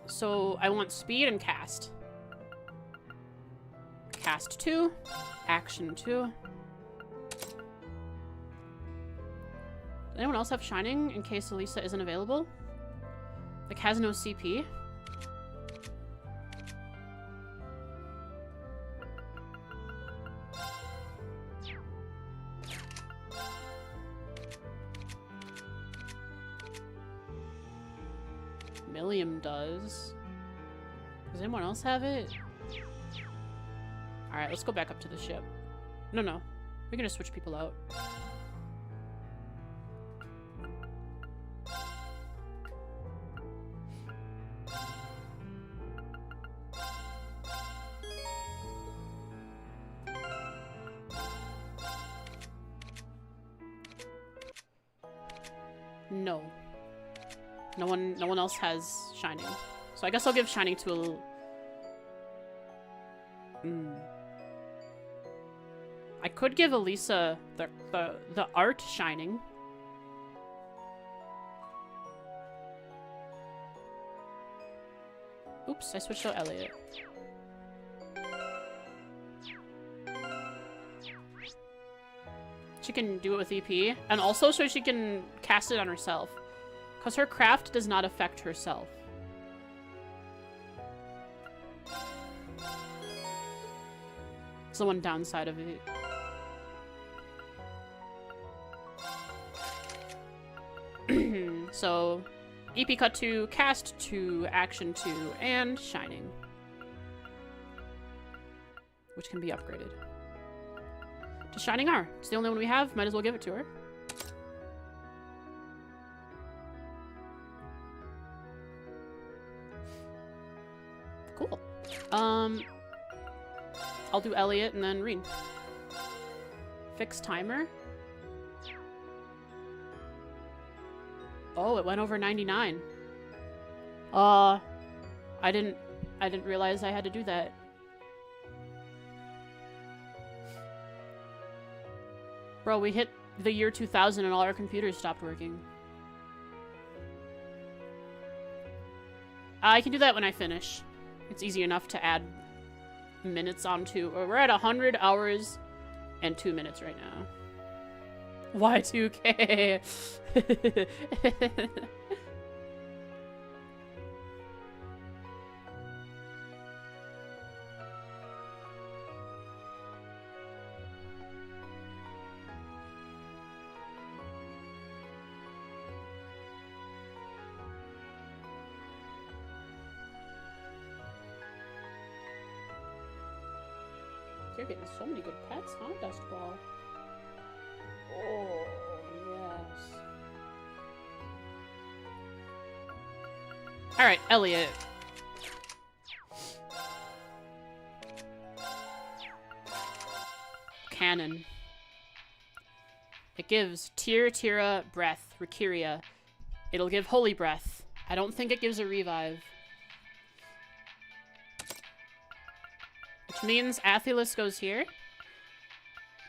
So I want speed and cast. Cast 2. Action 2. Does anyone else have Shining in case Elisa isn't available? Like, has no CP? Milliam does. Does anyone else have it? Alright, let's go back up to the ship. No. We're gonna switch people out. No. No one else has Shining. So I guess I'll give Shining to a... I could give Elisa the art Shining. Oops, I switched out Elliot. She can do it with EP, and also so she can cast it on herself. Because her craft does not affect herself. It's the one downside of it. So, EP cut 2, cast 2, action 2, and Shining. Which can be upgraded. To Shining R. It's the only one we have. Might as well give it to her. Cool. I'll do Elliot and then Rean. Fix timer. Oh, it went over 99. I didn't realize I had to do that. Bro, we hit the year 2000 and all our computers stopped working. I can do that when I finish. It's easy enough to add minutes onto. We're at 100 hours and 2 minutes right now. Y2K. You're getting so many good pets, huh, Dustball? Oh, yes. Alright, Elliot. Cannon. It gives Tira, Breath, Rikiria. It'll give Holy Breath. I don't think it gives a revive. Which means Athelis goes here,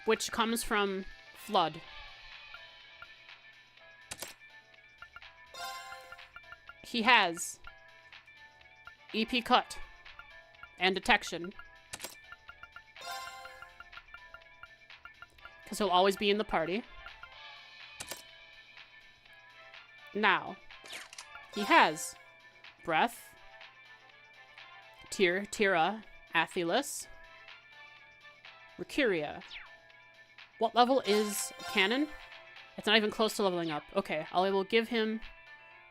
which comes from Flood. He has EP Cut and Detection, because he'll always be in the party. Now, he has Breath, Tira, Athelis, Rikiria. What level is Cannon? It's not even close to leveling up. Okay, I will give him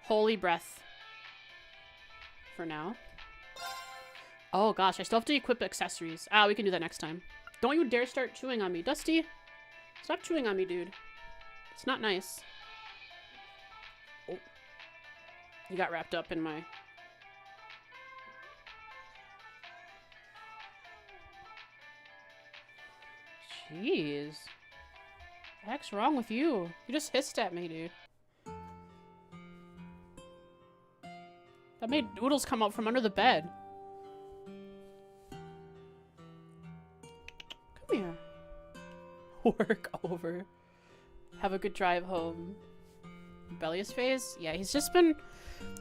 Holy Breath for now. Oh gosh, I still have to equip accessories. Ah, we can do that next time. Don't you dare start chewing on me. Dusty, stop chewing on me, dude. It's not nice. Oh. You got wrapped up in my... Jeez. What the heck's wrong with you? You just hissed at me, dude. That made noodles come out from under the bed. Come here. Work over. Have a good drive home. Rebellious phase? Yeah, he's just been...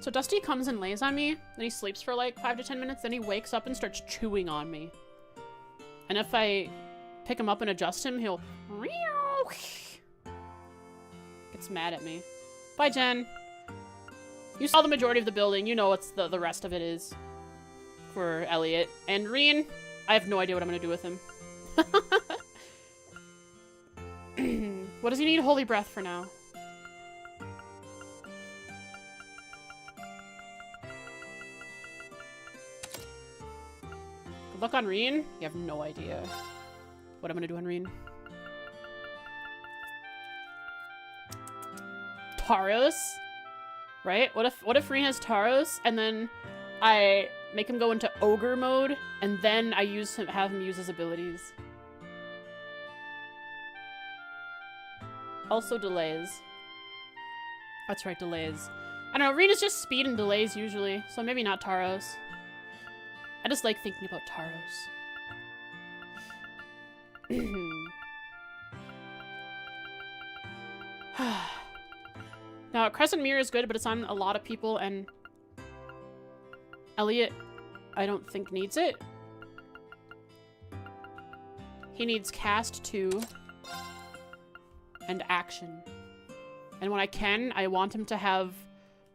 So Dusty comes and lays on me, then he sleeps for like 5 to 10 minutes, then he wakes up and starts chewing on me. And if I pick him up and adjust him, he'll get It's mad at me. Bye, Jen. You saw the majority of the building. You know what's the rest of it is for Elliot. And Rean, I have no idea what I'm going to do with him. What does he need? Holy Breath for now. Good luck on Rean. You have no idea what I'm going to do on Rean. Taros? Right? What if Rean has Taros and then I make him go into ogre mode and then I have him use his abilities? Also delays. That's right, delays. I don't know, Rean is just speed and delays usually, so maybe not Taros. I just like thinking about Taros. Now, Crescent Mirror is good, but it's on a lot of people, and Elliot, I don't think needs it. He needs Cast 2 and Action. And when I want him to have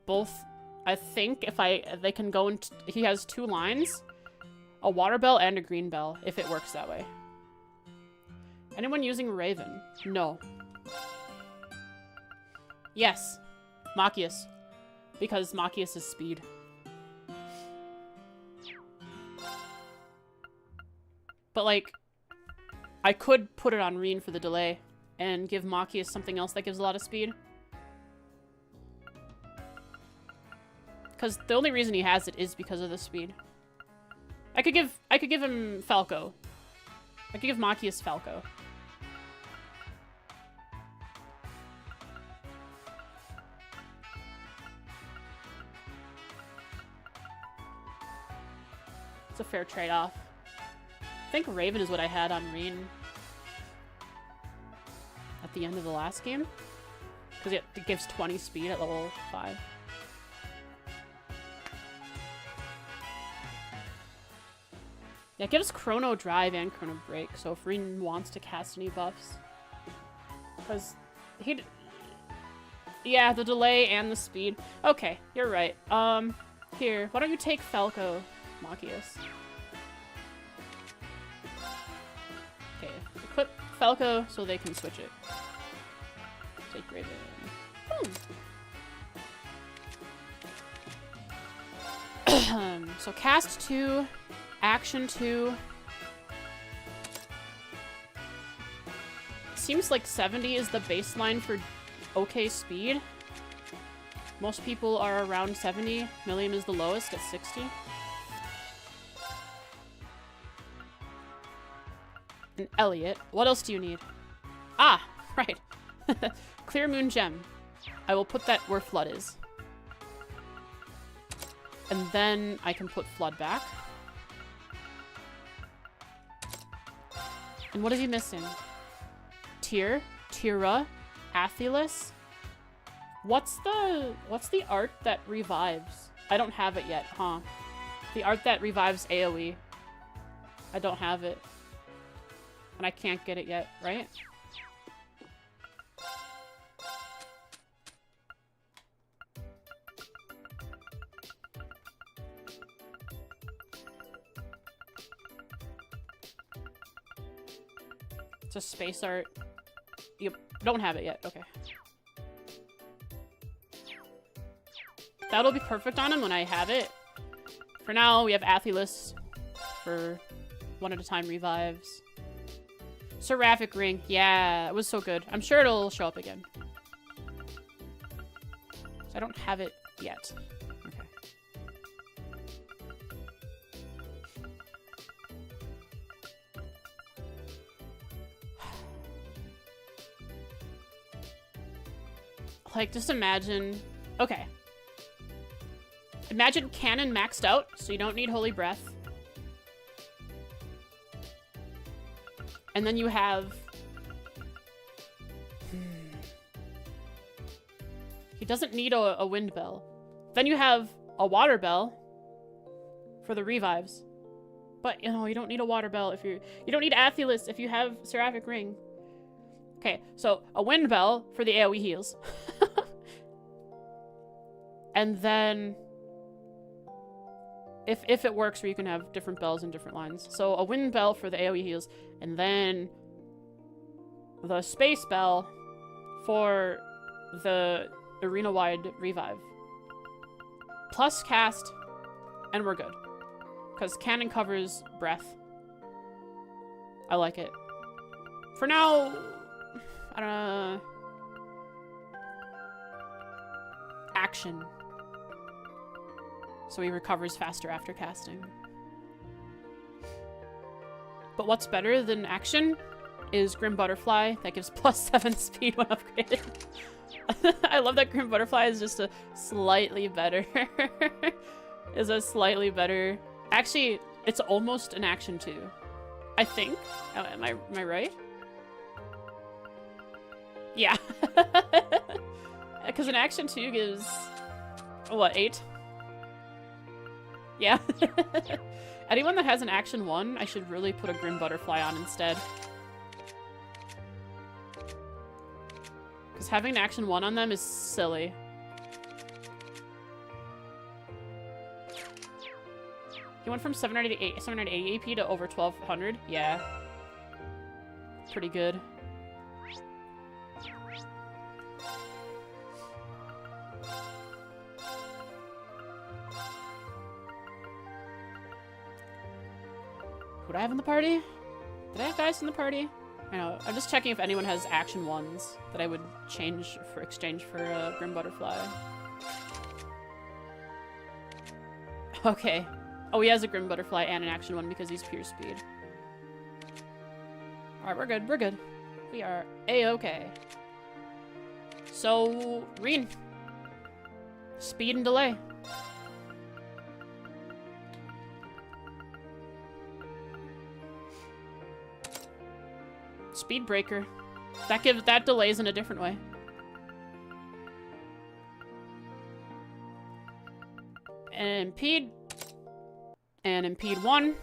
both, I think, they can go into, he has 2 lines, a Water Bell and a Green Bell, if it works that way. Anyone using Raven? No. Yes. Machias. Because Machias is speed. But, like, I could put it on Rean for the delay and give Machias something else that gives a lot of speed. Because the only reason he has it is because of the speed. I could give him Falco. I could give Machias Falco. It's a fair trade-off. I think Raven is what I had on Rean at the end of the last game. Because it gives 20 speed at level 5. Yeah, it gives Chrono Drive and Chrono Break, so if Rean wants to cast any buffs. Because he... Yeah, the delay and the speed. Okay, you're right. Here, why don't you take Falco, Machias? Okay, equip Falco so they can switch it. Take Raven. So cast 2, action 2. Seems like 70 is the baseline for okay speed. Most people are around 70. Millium is the lowest at 60. And Elliot, what else do you need? Ah, right. Clear Moon Gem. I will put that where Flood is. And then I can put Flood back. And what is he missing? Tyr, Tira, Athelis. What's the art that revives? I don't have it yet, huh? The art that revives AoE. I don't have it. And I can't get it yet, right? It's a space art. You don't have it yet. Okay. That'll be perfect on him when I have it. For now, we have Athelis for 1 at a time revives. Seraphic Ring. Yeah, it was so good. I'm sure it'll show up again. So I don't have it yet. Okay. Like, just imagine... Okay. Imagine Cannon maxed out, so you don't need Holy Breath. And then you have... He doesn't need a Wind Bell. Then you have a Water Bell for the revives. But, you know, you don't need a Water Bell if you're... You don't need Athelis if you have Seraphic Ring. Okay, so a wind bell for the AoE heals. And then if it works where you can have different bells in different lines. So a wind bell for the AoE heals, and then the space bell for the arena-wide revive. Plus cast, and we're good. Because cannon covers breath. I like it. For now, I don't know. Action. So he recovers faster after casting. But what's better than action is Grim Butterfly. That gives +7 speed when upgraded. I love that Grim Butterfly is just a slightly better. Is a slightly better. Actually, it's almost an action too. I think. Am I right? Yeah. Because an action 2 gives, what, 8? Yeah. Anyone that has an action 1, I should really put a Grim Butterfly on instead. Because having an action 1 on them is silly. He went from 780 AP to over 1200. Yeah. Pretty good. Who do I have in the party? Did I have guys in the party? I know. I'm just checking if anyone has action 1s that I would change for exchange for a Grim Butterfly. Okay. Oh, he has a Grim Butterfly and an action 1 because he's pure speed. Alright, we're good. We're good. We are A-okay. So, rean. Speed and delay. Speed breaker. That delays in a different way. And impede. And impede 1.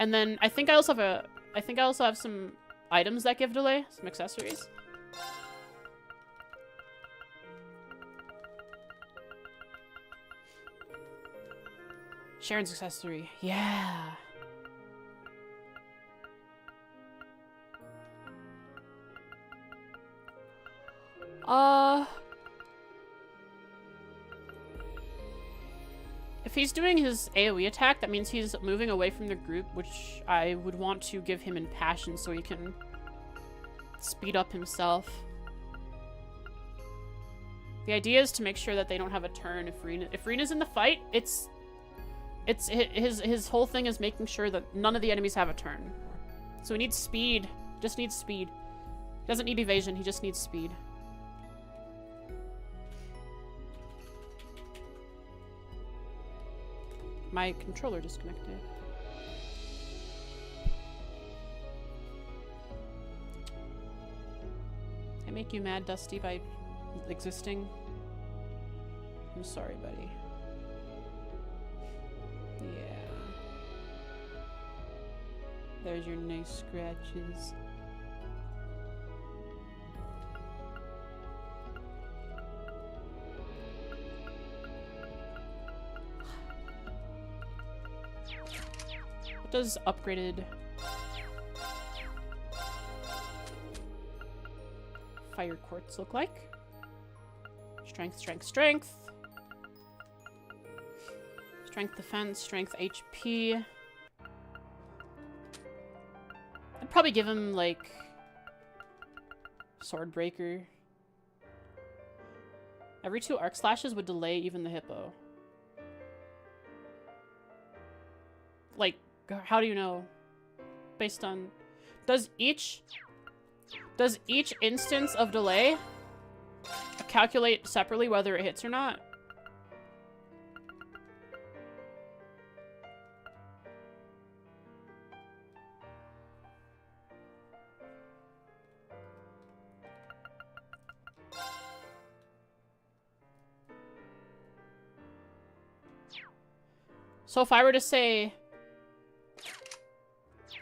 And then I think I also have some items that give delay, some accessories. Sharon's accessory. Yeah. If he's doing his AoE attack, that means he's moving away from the group, which I would want to give him Impassion so he can speed up himself. The idea is to make sure that they don't have a turn if rean is in the fight. His whole thing is making sure that none of the enemies have a turn. So he needs speed. Just needs speed. He doesn't need evasion, he just needs speed. My controller disconnected. I make you mad, Dusty, by existing? I'm sorry, buddy. Yeah. There's your nice scratches. What does upgraded fire quartz look like? Strength, strength, strength. Strength defense, strength HP. I'd probably give him, like, sword breaker. Every 2 arc slashes would delay even the hippo. Like, how do you know? Based on... Does each instance of delay calculate separately whether it hits or not? So if I were to say...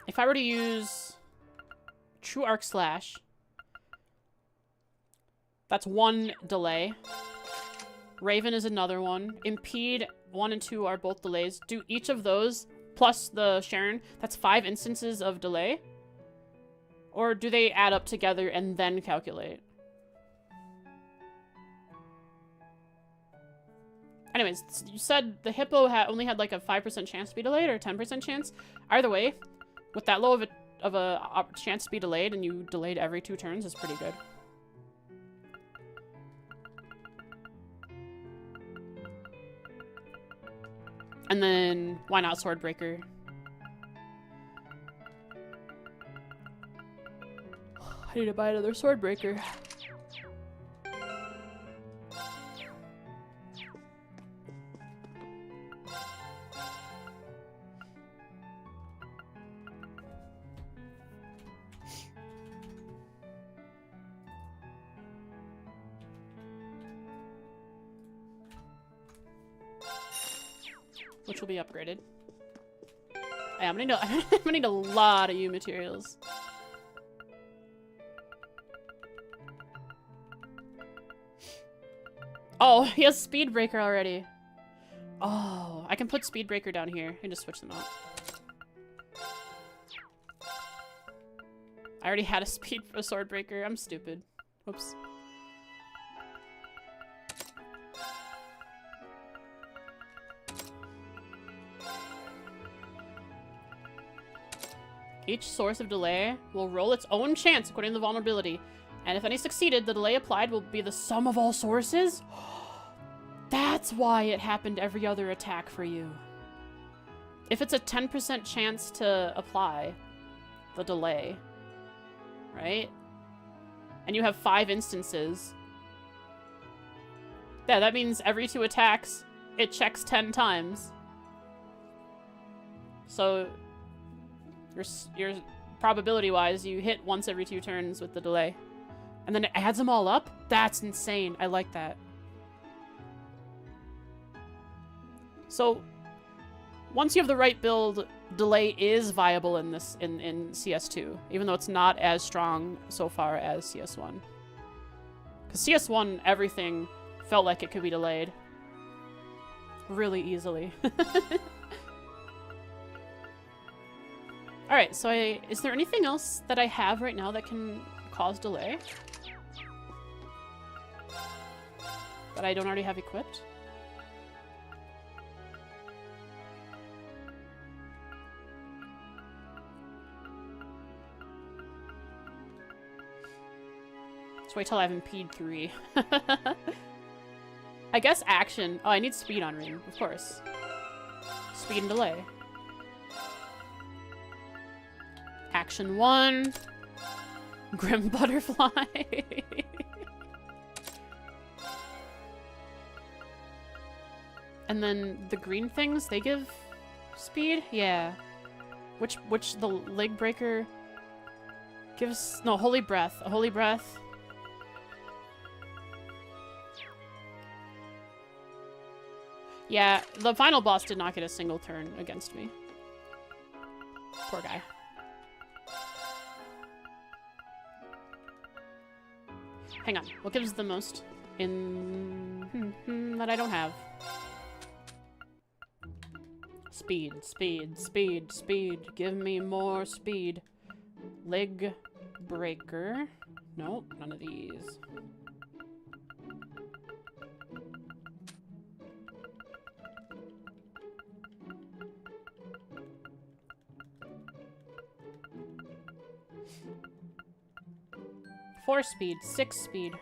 If I were to use True Arc Slash. That's 1 delay. Raven is another one. Impede 1 and 2 are both delays. Do each of those plus the Sharon. That's 5 instances of delay. Or do they add up together and then calculate? Anyways, you said the Hippo only had like a 5% chance to be delayed or a 10% chance. Either way, with that low of a chance to be delayed and you delayed every 2 turns is pretty good. And then, why not Swordbreaker? I need to buy another Swordbreaker. Which will be upgraded. Yeah, I'm gonna need a lot of U materials. Oh, he has Speed Breaker already. Oh, I can put Speed Breaker down here and just switch them out. I already had a Sword Breaker. I'm stupid. Whoops. Each source of delay will roll its own chance according to the vulnerability. And if any succeeded, the delay applied will be the sum of all sources? That's why it happened every other attack for you. If it's a 10% chance to apply the delay, right? And you have 5 instances. Yeah, that means every 2 attacks, it checks 10 times. So your probability-wise, you hit once every 2 turns with the delay. And then it adds them all up? That's insane. I like that. So, once you have the right build, delay is viable in this in CS2, even though it's not as strong so far as CS1. Because CS1, everything felt like it could be delayed really easily. Alright, so is there anything else that I have right now that can cause delay? That I don't already have equipped? Let's wait till I have Impede 3. I guess action. Oh, I need speed on Ring, of course. Speed and delay. Action 1. Grim Butterfly. And then the green things, they give speed? Yeah. Which the Leg Breaker gives... No, Holy Breath. A Holy Breath. Yeah, the final boss did not get a single turn against me. Poor guy. Hang on. What gives the most in that I don't have? Speed, speed, speed, speed. Give me more speed. Leg Breaker. Nope, none of these. Four speed, 6 speed.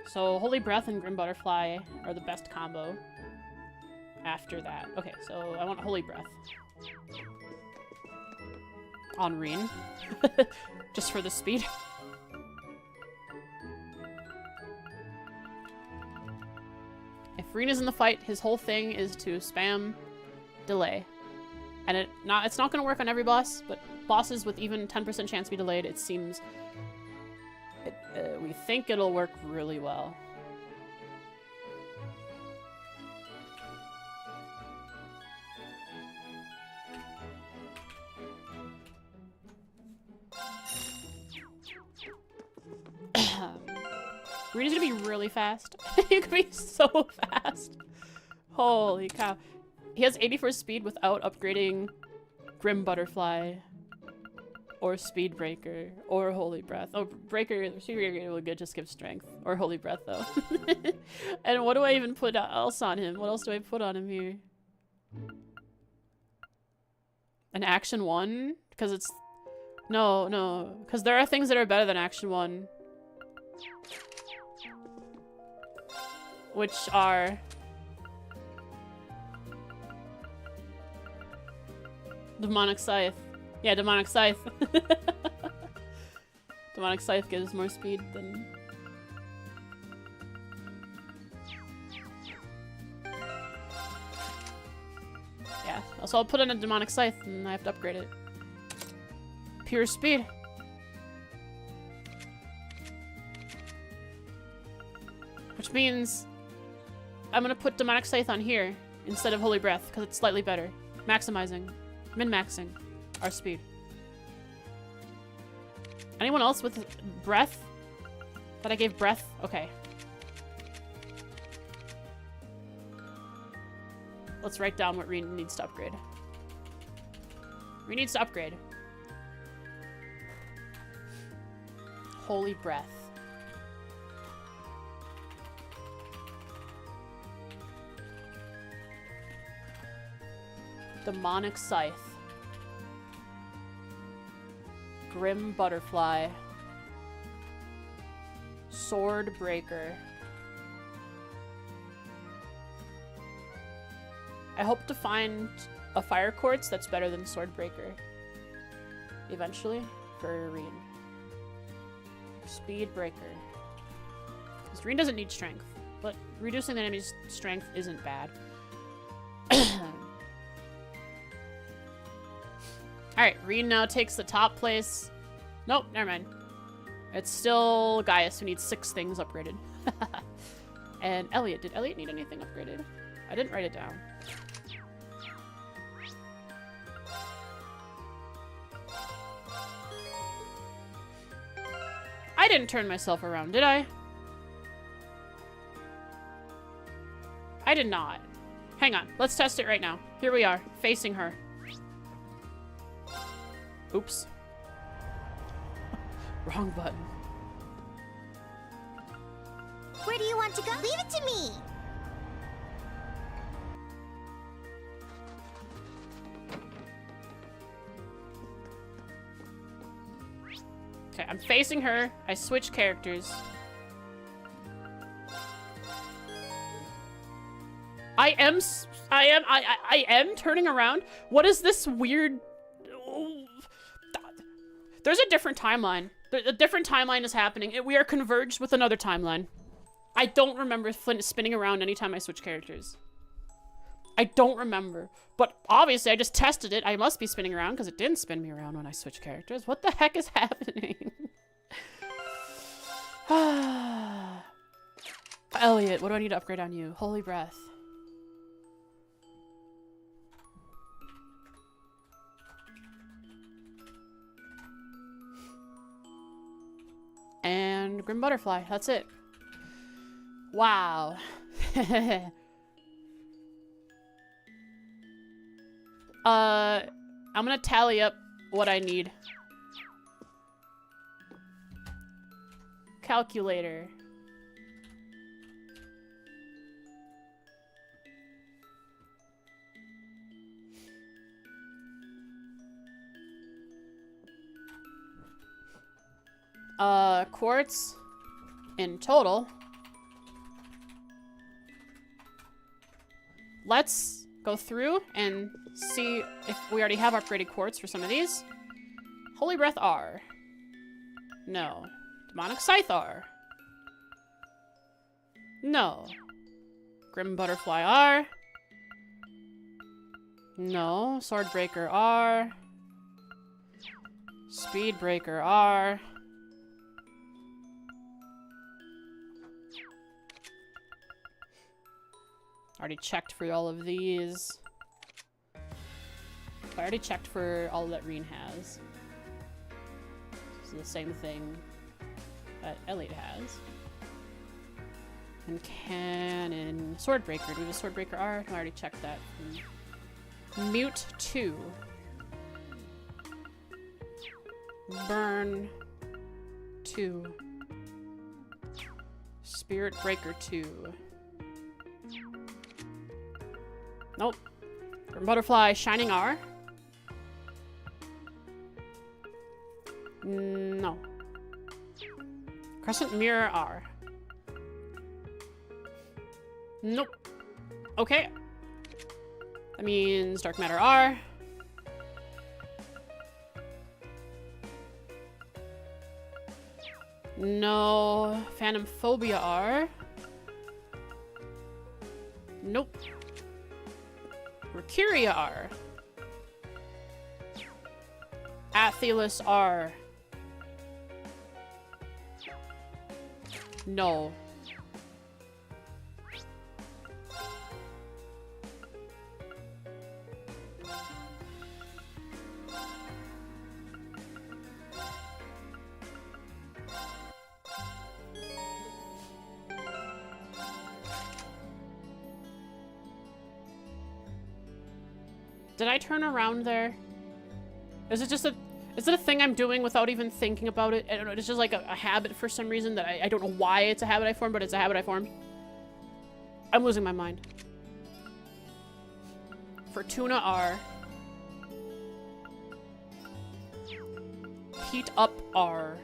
So Holy Breath and Grim Butterfly are the best combo after that. Okay, so I want Holy Breath. On Rean. Just for the speed. If Rean is in the fight, his whole thing is to spam delay. And it's not going to work on every boss, but bosses with even 10% chance to be delayed, it seems... we think it'll work really well. Rean's gonna be really fast. You could be so fast. Holy cow. He has 84 speed without upgrading Grim Butterfly or Speed Breaker or Holy Breath. Oh, Breaker, Speed Breaker would just give strength. Or Holy Breath though. And what do I even put else on him? What else do I put on him here? An Action 1? Because it's... No. Because there are things that are better than Action 1. Which are... Demonic Scythe. Yeah, Demonic Scythe. Demonic Scythe gives more speed than... Yeah, so I'll put in a Demonic Scythe and I have to upgrade it. Pure speed. Which means I'm gonna put Demonic Scythe on here instead of Holy Breath because it's slightly better. Maximizing. Min-maxing our speed. Anyone else with breath? That I gave breath? Okay. Let's write down what Rean needs to upgrade. Rean needs to upgrade. Holy Breath. Demonic Scythe. Grim Butterfly. Sword Breaker. I hope to find a Fire Quartz that's better than Sword Breaker. Eventually, for Rean. Speed Breaker. Because Rean doesn't need strength, but reducing the enemy's strength isn't bad. Alright, Rean now takes the top place. Nope, never mind. It's still Gaius who needs 6 things upgraded. And Elliot. Did Elliot need anything upgraded? I didn't write it down. I didn't turn myself around, did I? I did not. Hang on, let's test it right now. Here we are, facing her. Oops. Wrong button. Where do you want to go? Leave it to me. Okay, I'm facing her. I switch characters. I am turning around. What is this weird... There's a different timeline. A different timeline is happening. We are converged with another timeline. I don't remember Flint spinning around anytime I switch characters. I don't remember. But obviously, I just tested it. I must be spinning around because it didn't spin me around when I switched characters. What the heck is happening? Elliot, what do I need to upgrade on you? Holy Breath. And Grim Butterfly. That's it. Wow. I'm gonna tally up what I need. Calculator. Quartz in total. Let's go through and see if we already have upgraded quartz for some of these. Holy Breath R. No. Demonic Scythe R. No. Grim Butterfly R. No. Sword Breaker R. Speed Breaker R. Already checked for all of these. I already checked for all that Rean has. This is the same thing that Elliot has. And cannon. Swordbreaker. Do we have a Swordbreaker R? No, I already checked that. Mute 2. Burn 2. Spirit Breaker 2. Nope. Butterfly Shining R. No. Crescent Mirror R. Nope. Okay. That means Dark Matter R. No. Phantom Phobia R. Nope. Mercuria R. Athelis R. No. Did I turn around there? Is it just a... Is it a thing I'm doing without even thinking about it? I don't know. It's just like a habit for some reason that I don't know why it's a habit I formed, but it's a habit I formed. I'm losing my mind. Fortuna R. Heat Up R.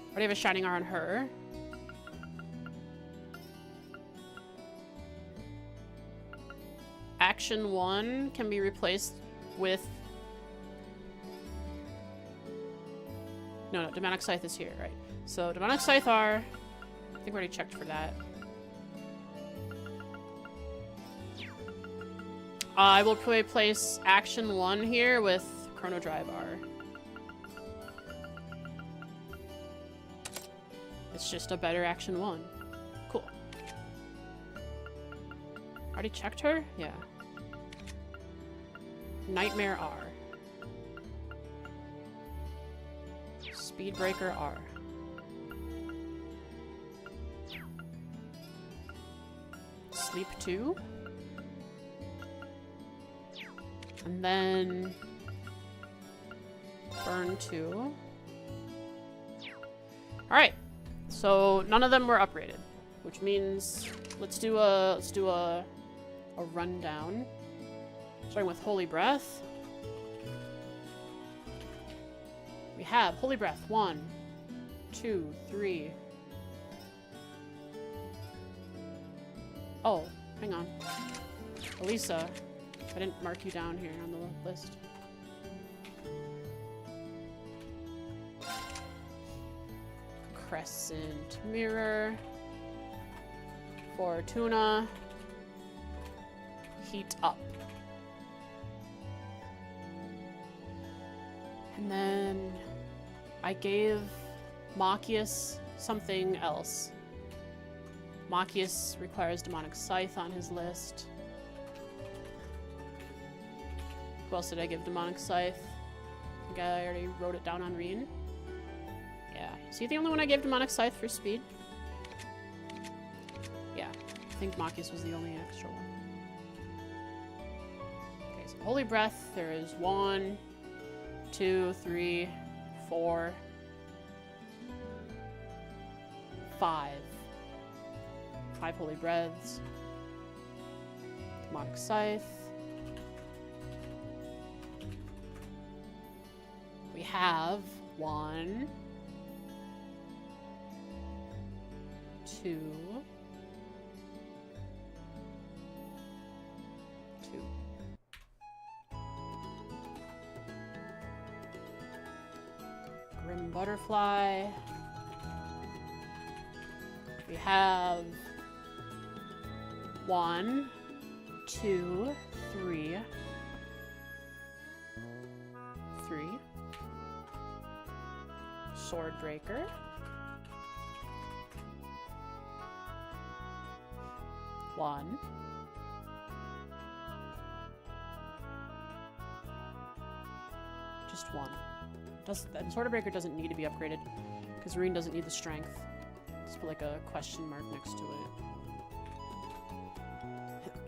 Already have a Shining R on her. Action 1 can be replaced with... No, Demonic Scythe is here, right? So, Demonic Scythe R. I think we already checked for that. I will probably place Action 1 here with Chrono Drive R. It's just a better Action 1. Cool. Already checked her? Yeah. Nightmare R. Speedbreaker R. Sleep 2. And then Burn 2. Alright. So none of them were upgraded. Which means let's do a rundown. Starting with Holy Breath. We have Holy Breath 1, 2, 3. Oh, hang on. Elisa, I didn't mark you down here on the list. Crescent Mirror. Fortuna. Heat Up. And then I gave Machias something else. Machias requires Demonic Scythe on his list. Who else did I give Demonic Scythe? I think I already wrote it down on rean. Yeah. Is he the only one I gave Demonic Scythe for speed? Yeah. I think Machias was the only extra one. Okay, so Holy Breath, there is 1, 2, 3, 4, 5. 5 Holy Breaths. Demonic Scythe. We have 1, 2, 2. Grim Butterfly. We have 1, 2, 3. 3. Swordbreaker. 1. Just 1. And Swordbreaker doesn't need to be upgraded because rean doesn't need the strength. Let's put like a question mark next to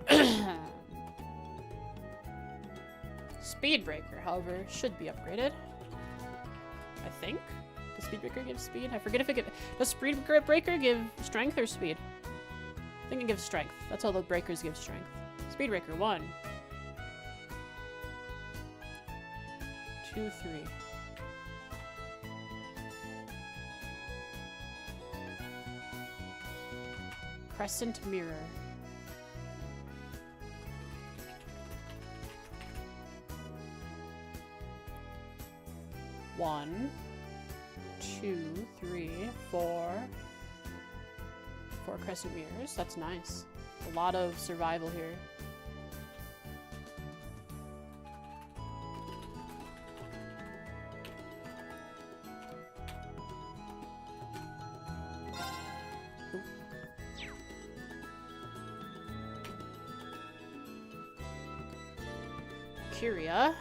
it. Speed Breaker, however, should be upgraded. I think. Does Speed Breaker give speed? I forget if it gives... Does Speed Breaker give strength or speed? I think it gives strength. That's all the breakers give strength. Speed Breaker, 1. 2, 3. Crescent Mirror. One, 2, 3, 4. 4 crescent mirrors. That's nice. A lot of survival here. Kyria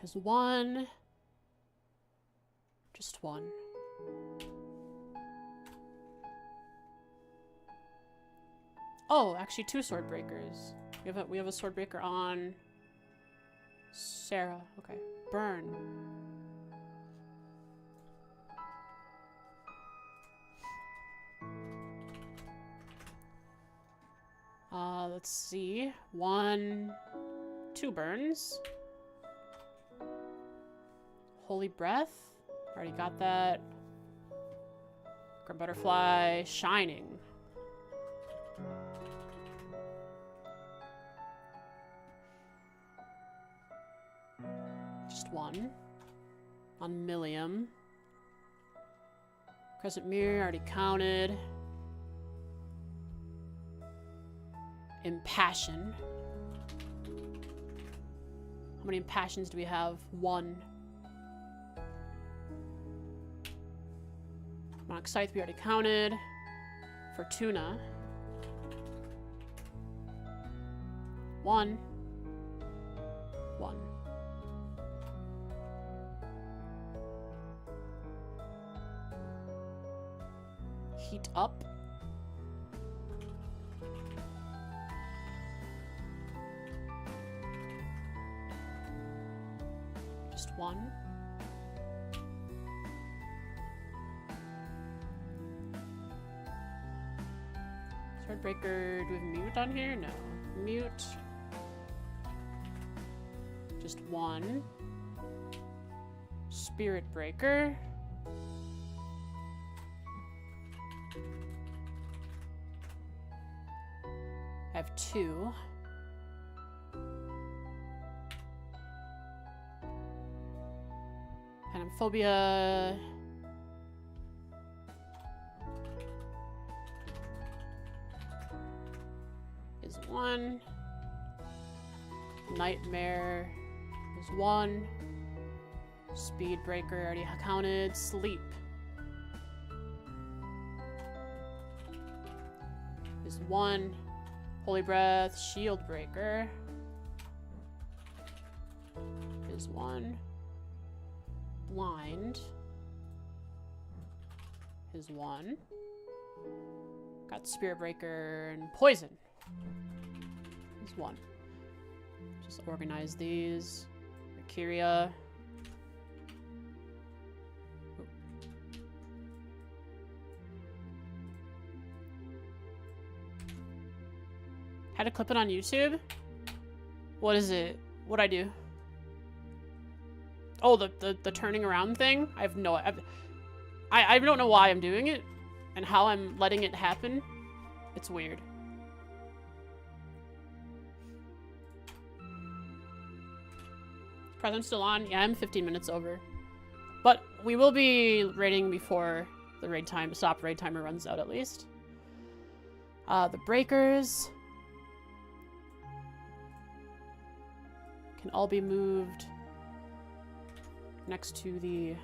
has 1. Just 1. Oh, actually 2 sword breakers. We have a sword breaker on Sarah. Okay. Burn. Let's see. 1, 2 burns. Holy Breath. Already got that. Grim Butterfly. Shining. Just 1. On Millium. Crescent Mirror. Already counted. Impassion. How many impassions do we have? 1. Monarch Scythe we already counted. Fortuna. 1. 1. Heat Up. Just 1. Swordbreaker, do we have mute on here? No. Mute. Just 1. Spirit Breaker. I have 2. Phobia. Is 1. Nightmare is 1. Speed Breaker already counted. Sleep is 1. Holy Breath. Shield Breaker is 1. Blind is 1. Got Spirit Breaker and Poison is 1. Just organize these. Kyria. Had to clip it on YouTube? What is it? What'd I do? Oh, the turning around thing? I have no... I don't know why I'm doing it and how I'm letting it happen. It's weird. Present's still on? Yeah, I'm 15 minutes over. But we will be raiding before the raid time, stop raid timer runs out at least. The breakers can all be moved next to the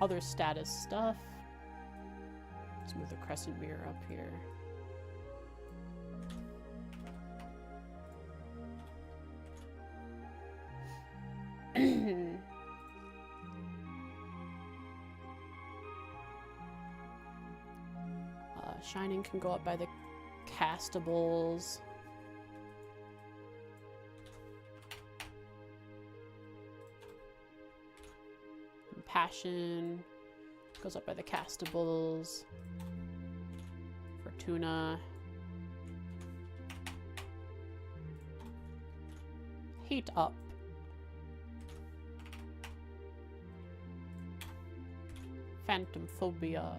other status stuff. Let's Let's move the crescent mirror up here. Shining can go up by the castables. Passion goes up by the castables. Fortuna. Heat up. Phantom phobia.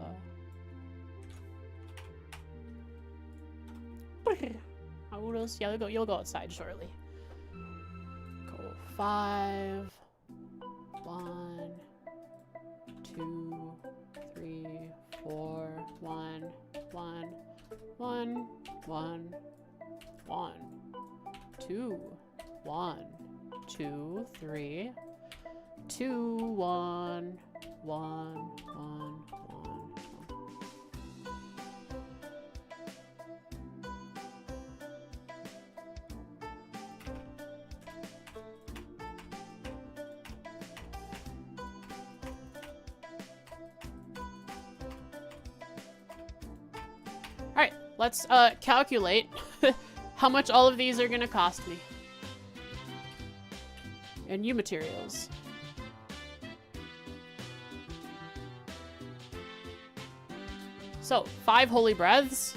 Aurus, yeah, you'll go outside shortly. Go 5. 1, 2, 3, 4, 1, 1, 1, 1, 1, 2, 1, 2, 3, 2, 1, 1, 1, 1. Alright, let's calculate how much all of these are gonna cost me. And new materials. So, 5 holy breaths.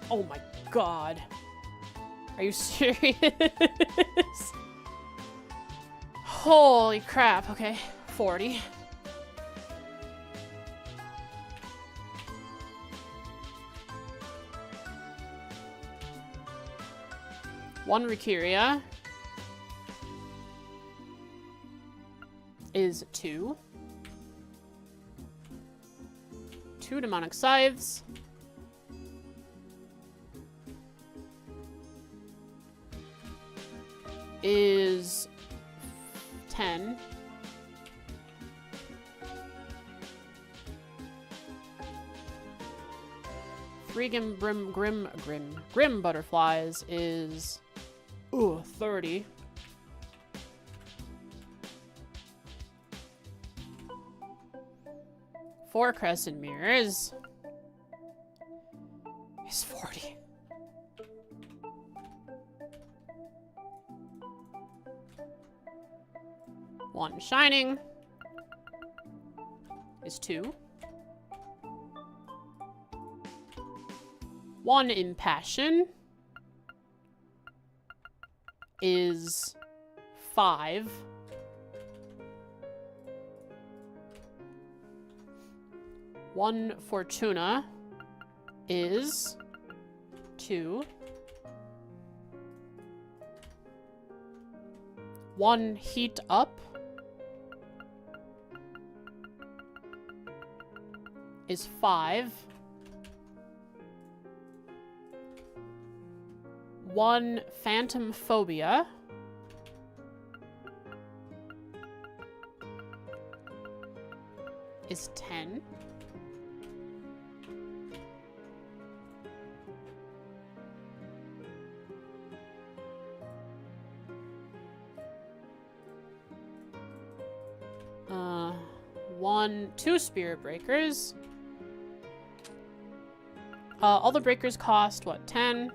Oh my god. Are you serious? Holy crap. Okay, 40. One Rickeria is 2. 2 demonic scythes. Is 10. Three grim butterflies is 30. Four crescent mirrors is 40. One shining is 2. One impassion is 5. One Fortuna is 2. One heat up is 5. One phantom phobia is 10. Two spirit breakers. All the breakers cost what? 10,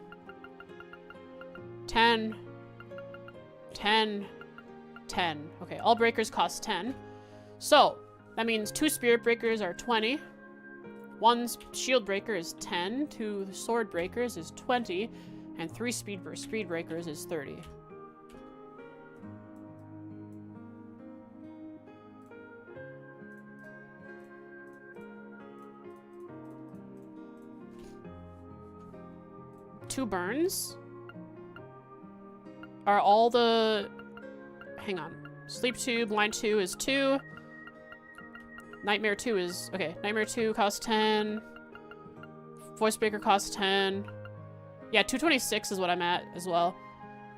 10, 10, 10. Okay, all breakers cost 10. So that means 2 spirit breakers are 20. 1 shield breaker is 10. 2 sword breakers is 20, and 3 speed breakers is 30. Two burns are all the... Hang on. Sleep 2, Blind 2 is 2. Nightmare 2 is... Okay, Nightmare 2 costs 10. Voice Breaker costs 10. Yeah, 226 is what I'm at as well.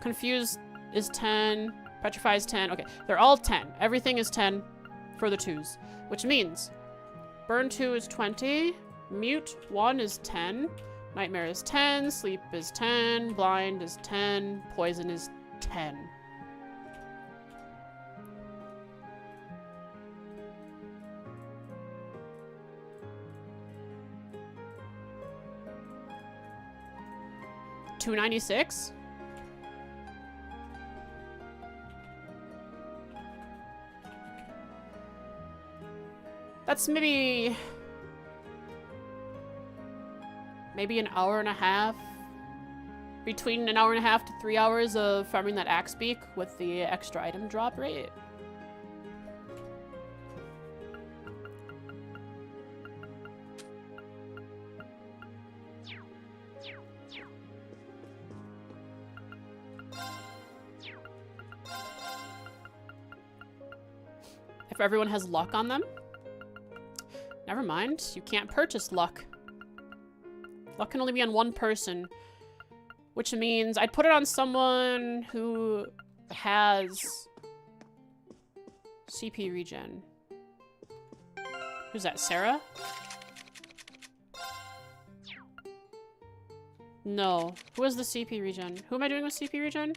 Confuse is 10. Petrify is 10. Okay, they're all 10. Everything is 10 for the 2s. Which means Burn 2 is 20. Mute 1 is 10. Nightmare is 10. Sleep is 10. Blind is 10. Poison is 10. $296. That's maybe an hour and a half. Between an hour and a half to 3 hours of farming that axe beak with the extra item drop rate. If everyone has luck on them. Never mind, you can't purchase luck. Luck can only be on one person, which means I'd put it on someone who has CP regen. Who's that, Sarah? No. Who has the CP regen? Who am I doing with CP regen?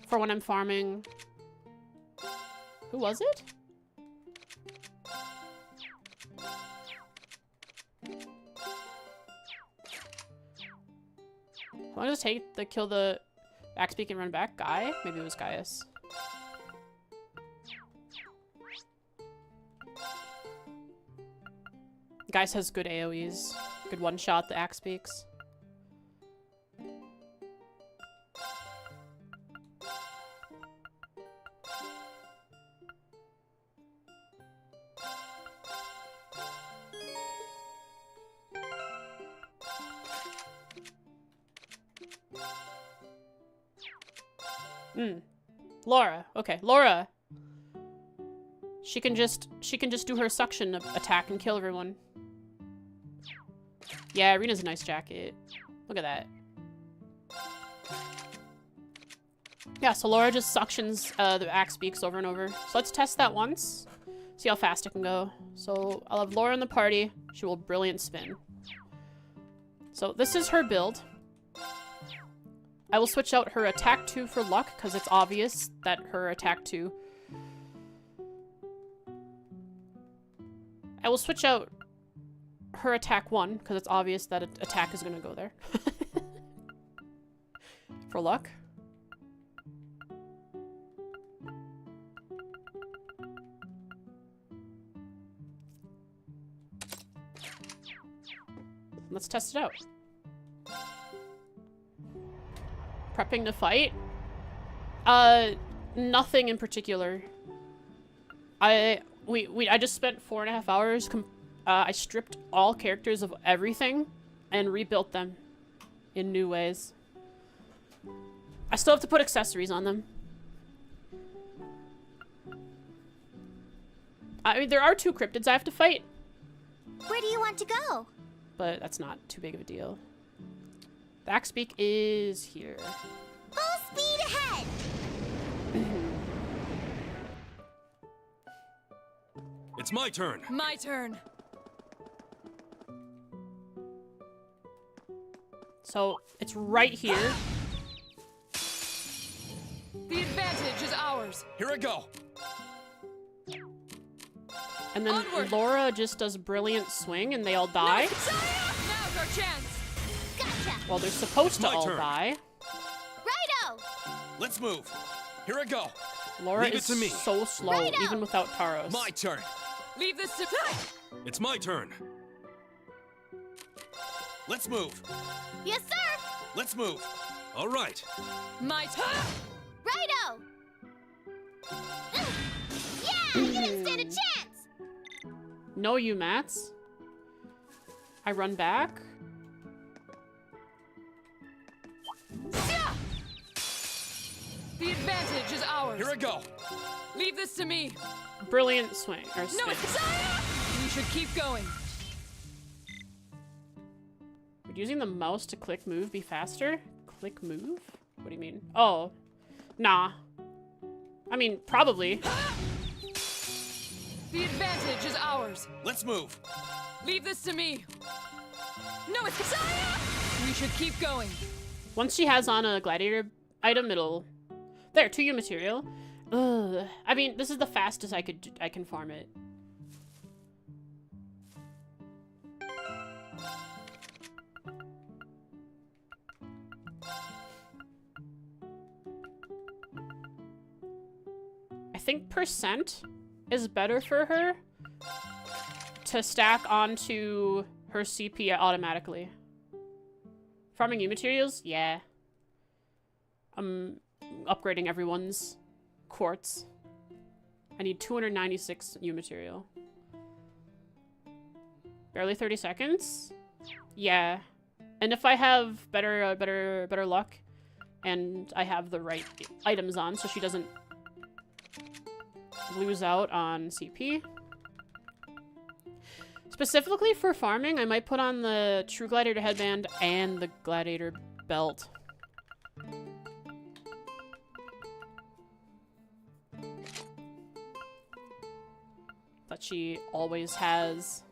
For when I'm farming. Who was it? How long does it take to kill the axe beak and run back? Guy? Maybe it was Gaius. Gaius has good AoEs. Good one-shot the axe beaks. Laura. Okay, Laura. She can just do her suction attack and kill everyone. Yeah, Rena's a nice jacket. Look at that. Yeah, so Laura just suctions the axe beaks over and over. So let's test that once. See how fast it can go. So I'll have Laura in the party. She will brilliant spin. So this is her build. I will switch out her attack 2 for luck, because it's obvious that her attack 2... I will switch out her attack 1, because it's obvious that attack is going to go there. For luck. Let's test it out. Prepping to fight? Nothing in particular. I just spent 4.5 hours. I stripped all characters of everything and rebuilt them in new ways. I still have to put accessories on them. I mean, there are 2 cryptids I have to fight. Where do you want to go? But that's not too big of a deal. The axe beak is here. Full speed ahead! It's my turn. My turn. So it's right here. The advantage is ours. Here I go. And then Onward. Laura just does brilliant swing and they all die. Now's our chance. Gotcha! Well, they're supposed to My all turn. die. Righto! Let's move. Here I go. Laura Leave it is to me. so slow, Righto. even without Taros. My turn. Leave this to... It's my turn. Let's move. Yes, sir! Let's move. All right. My turn. Righto! Yeah! You didn't stand a chance! No, you mats. I run back. Yeah! The advantage is ours. Here I go. Leave this to me. Brilliant swing. Or No, spin. it's... We should keep going. Would using the mouse to click move be faster? Like, move? What do you mean? Oh. Nah. I mean, probably. The advantage is ours. Let's move. Leave this to me. No, it's we should keep going. Once she has on a gladiator item, it'll... There, 2U material. Ugh. I mean, this is the fastest I can farm it. I think percent is better for her to stack onto her CP automatically. Farming U materials? Yeah. I'm upgrading everyone's quartz. I need 296 U material. Barely 30 seconds? Yeah. And if I have better luck and I have the right items on so she doesn't lose out on CP. Specifically for farming, I might put on the True Gladiator headband and the Gladiator belt. That she always has.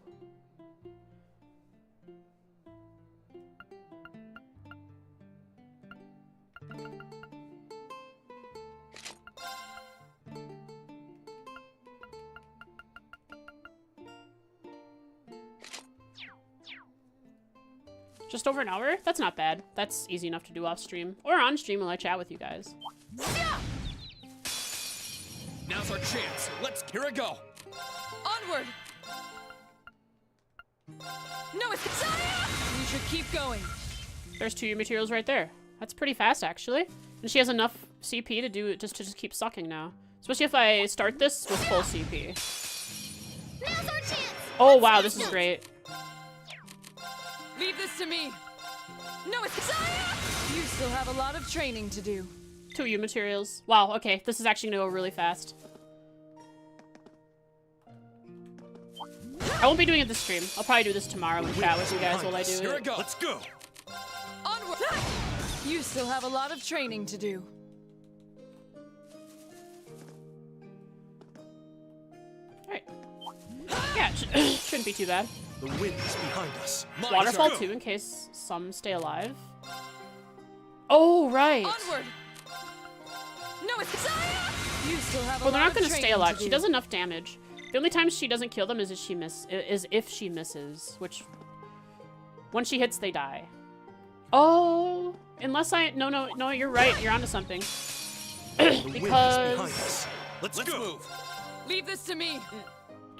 Just over an hour? That's not bad. That's easy enough to do off stream. Or on stream while I chat with you guys. Now's our chance. Here I go. Onward. No, it's we should keep going. There's 2 materials right there. That's pretty fast, actually. And she has enough CP to do it just to keep sucking now. Especially if I start this with full CP. Now's our chance. Oh, wow, this is great. Leave this to me. No, it's you still have a lot of training to do. 2 U materials. Wow, okay. This is actually gonna go really fast. I won't be doing it this stream. I'll probably do this tomorrow and chat with you guys while I do Here I it. go. Let's go. Onward. You still have a lot of training to do. Alright. Yeah, shouldn't be too bad. The wind is behind us. Waterfall too, in case some stay alive. Oh, right. Onward. No, it's you still have a Well, they're lot not gonna of stay training alive. to She do. does enough damage. The only time she doesn't kill them is if she misses, which when she hits, they die. Oh, unless no, you're right. You're onto something. Because Let's go. Move. Leave this to me.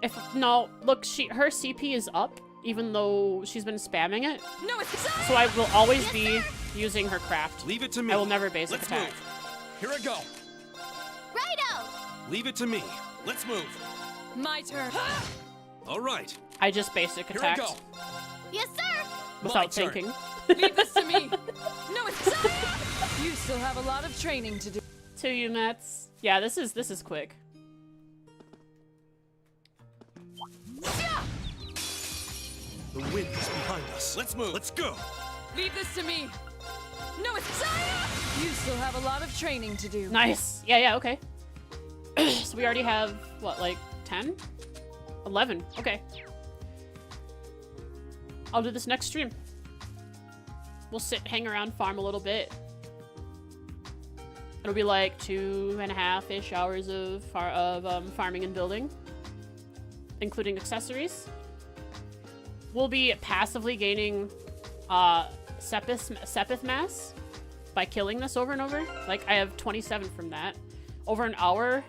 look, her CP is up, even though she's been spamming it. No, it's So I will always be using her craft. Leave it to me. I will never basic Let's attack. move. Here I go. Righto. Leave it to me. Let's move. my turn. All right. I just basic Here I attacked go. Yes, sir. without turn. thinking. Leave this to me. No, it's you still have a lot of training to do. 2 U mats. Yeah, this is quick. The wind is behind us. Let's move. Let's go. Leave this to me. No, it's you still have a lot of training to do. Nice. Yeah, okay. So we already have, what, like 10? 11. Okay. I'll do this next stream. We'll hang around, farm a little bit. It'll be like 2.5-ish hours of farming and building, including accessories. We'll be passively gaining Sepith mass by killing this over and over. Like, I have 27 from that. Over an hour,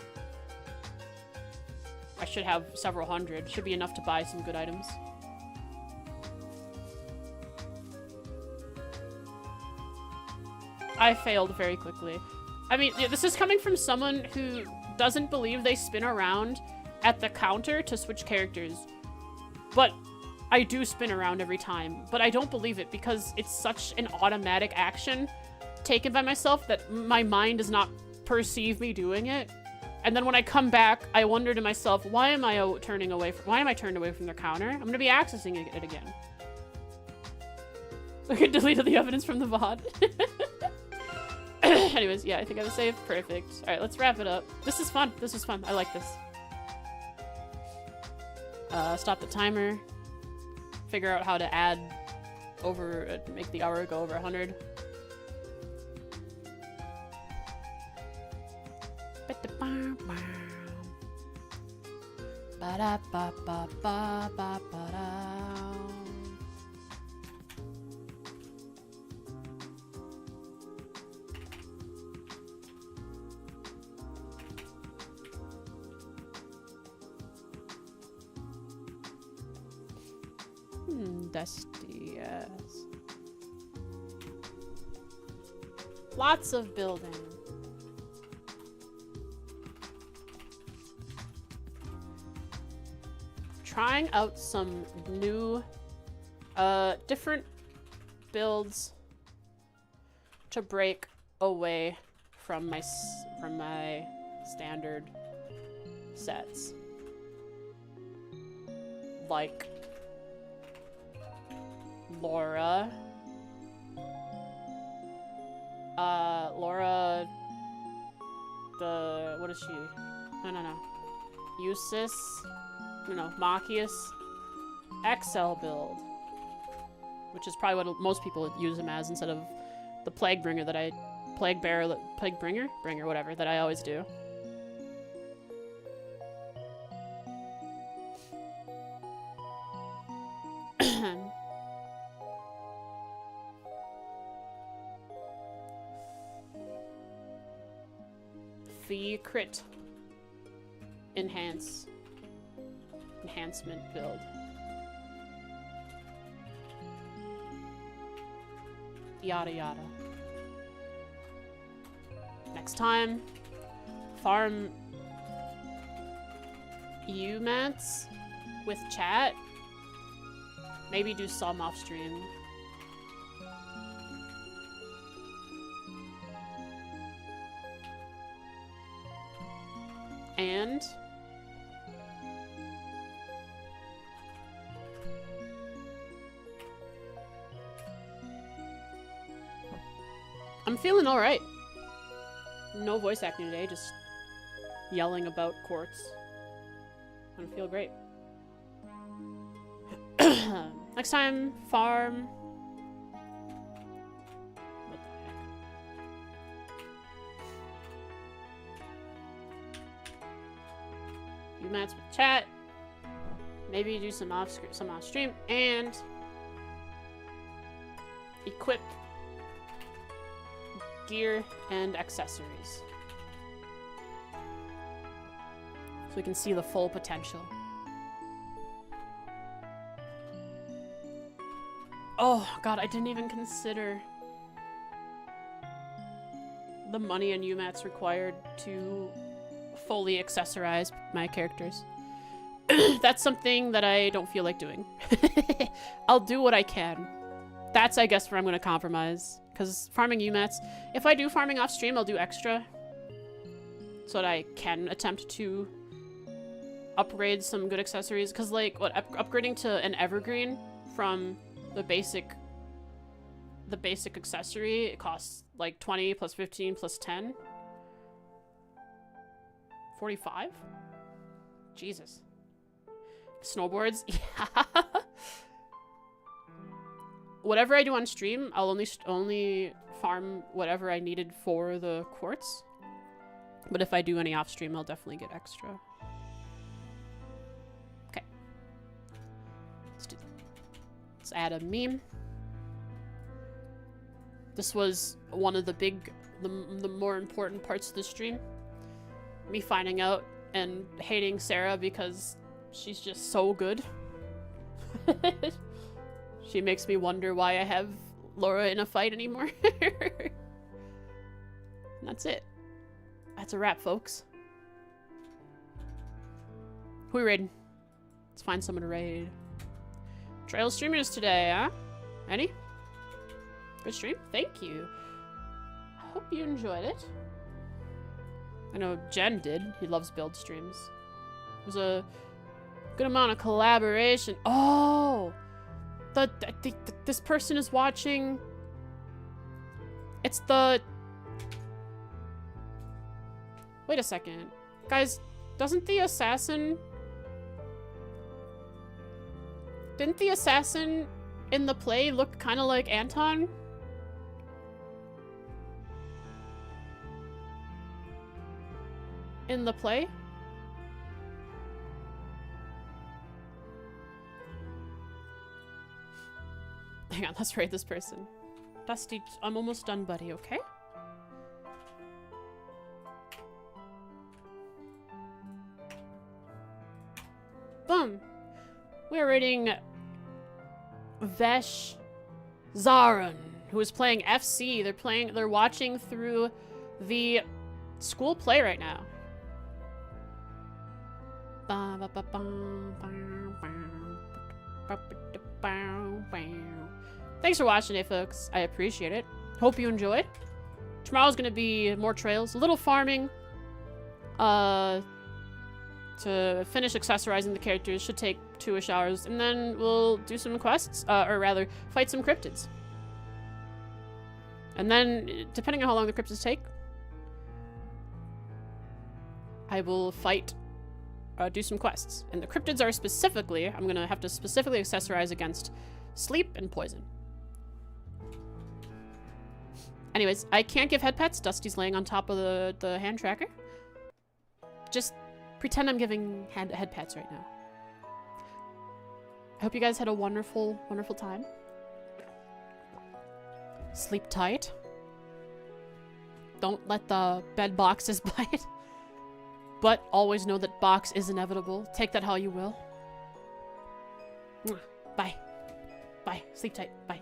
I should have several hundred. Should be enough to buy some good items. I failed very quickly. I mean, this is coming from someone who doesn't believe they spin around at the counter to switch characters. But I do spin around every time. But I don't believe it because it's such an automatic action taken by myself that my mind does not perceive me doing it. And then when I come back, I wonder to myself, why am I turned away from the counter? I'm gonna be accessing it again. Look at deleted the evidence from the VOD. Anyways, yeah, I think I was safe. Perfect. All right, let's wrap it up. This is fun. This was fun. I like this. Stop the timer. Figure out how to add over, make the hour go over 100. Dusty, yes. Lots of building. Trying out some new, different builds to break away from my standard sets. Like Laura. Laura, what is she? No. Eustace? No, Machias. XL build. Which is probably what most people use him as instead of the Plaguebringer that I... Bringer, whatever, that I always do. Crit enhancement build. Yada yada. Next time, farm UMATs with chat. Maybe do some off stream. And I'm feeling all right. No voice acting today, just yelling about quartz. I feel great. Next time, farm. What the heck? UMATs with chat. Maybe do some off stream and equip gear and accessories so we can see the full potential. Oh god, I didn't even consider the money and UMATs required to fully accessorize my characters. That's something that I don't feel like doing. I'll do what I can. That's, I guess, where I'm going to compromise. Because farming UMATs, if I do farming off stream, I'll do extra. So that I can attempt to upgrade some good accessories. Because, like, what, upgrading to an evergreen from the basic accessory, it costs, like, 20 plus 15 plus 10. 45? Jesus. Snowboards? Yeah. Whatever I do on stream, I'll only farm whatever I needed for the quartz. But if I do any off stream, I'll definitely get extra. Okay. Let's add a meme. This was one of the more important parts of the stream. Me finding out and hating Sarah because she's just so good. She makes me wonder why I have Laura in a fight anymore. And that's it. That's a wrap, folks. Who we raiding? Let's find someone to raid. Trail streamers today, huh? Any? Good stream? Thank you. I hope you enjoyed it. I know Jen did. He loves build streams. It was a good amount of collaboration. Oh! This person is watching. It's the Wait a second. Guys, doesn't the assassin... Didn't the assassin in the play look kind of like Anton? In the play? Hang on, let's rate this person. Dusty, I'm almost done, buddy, okay? Boom. We're rating Vesh Zaran, who is playing FC. They're watching through the school play right now. Thanks for watching today, folks. I appreciate it. Hope you enjoyed. Tomorrow's gonna be more trails, a little farming. To finish accessorizing the characters should take 2-ish hours, and then we'll do some quests, or rather, fight some cryptids. And then, depending on how long the cryptids take, I will fight, do some quests. And the cryptids are specifically, I'm gonna have to specifically accessorize against sleep and poison. Anyways, I can't give head pets. Dusty's laying on top of the hand tracker. Just pretend I'm giving head pets right now. I hope you guys had a wonderful, wonderful time. Sleep tight. Don't let the bed boxes bite. But always know that box is inevitable. Take that how you will. Bye. Bye. Sleep tight. Bye.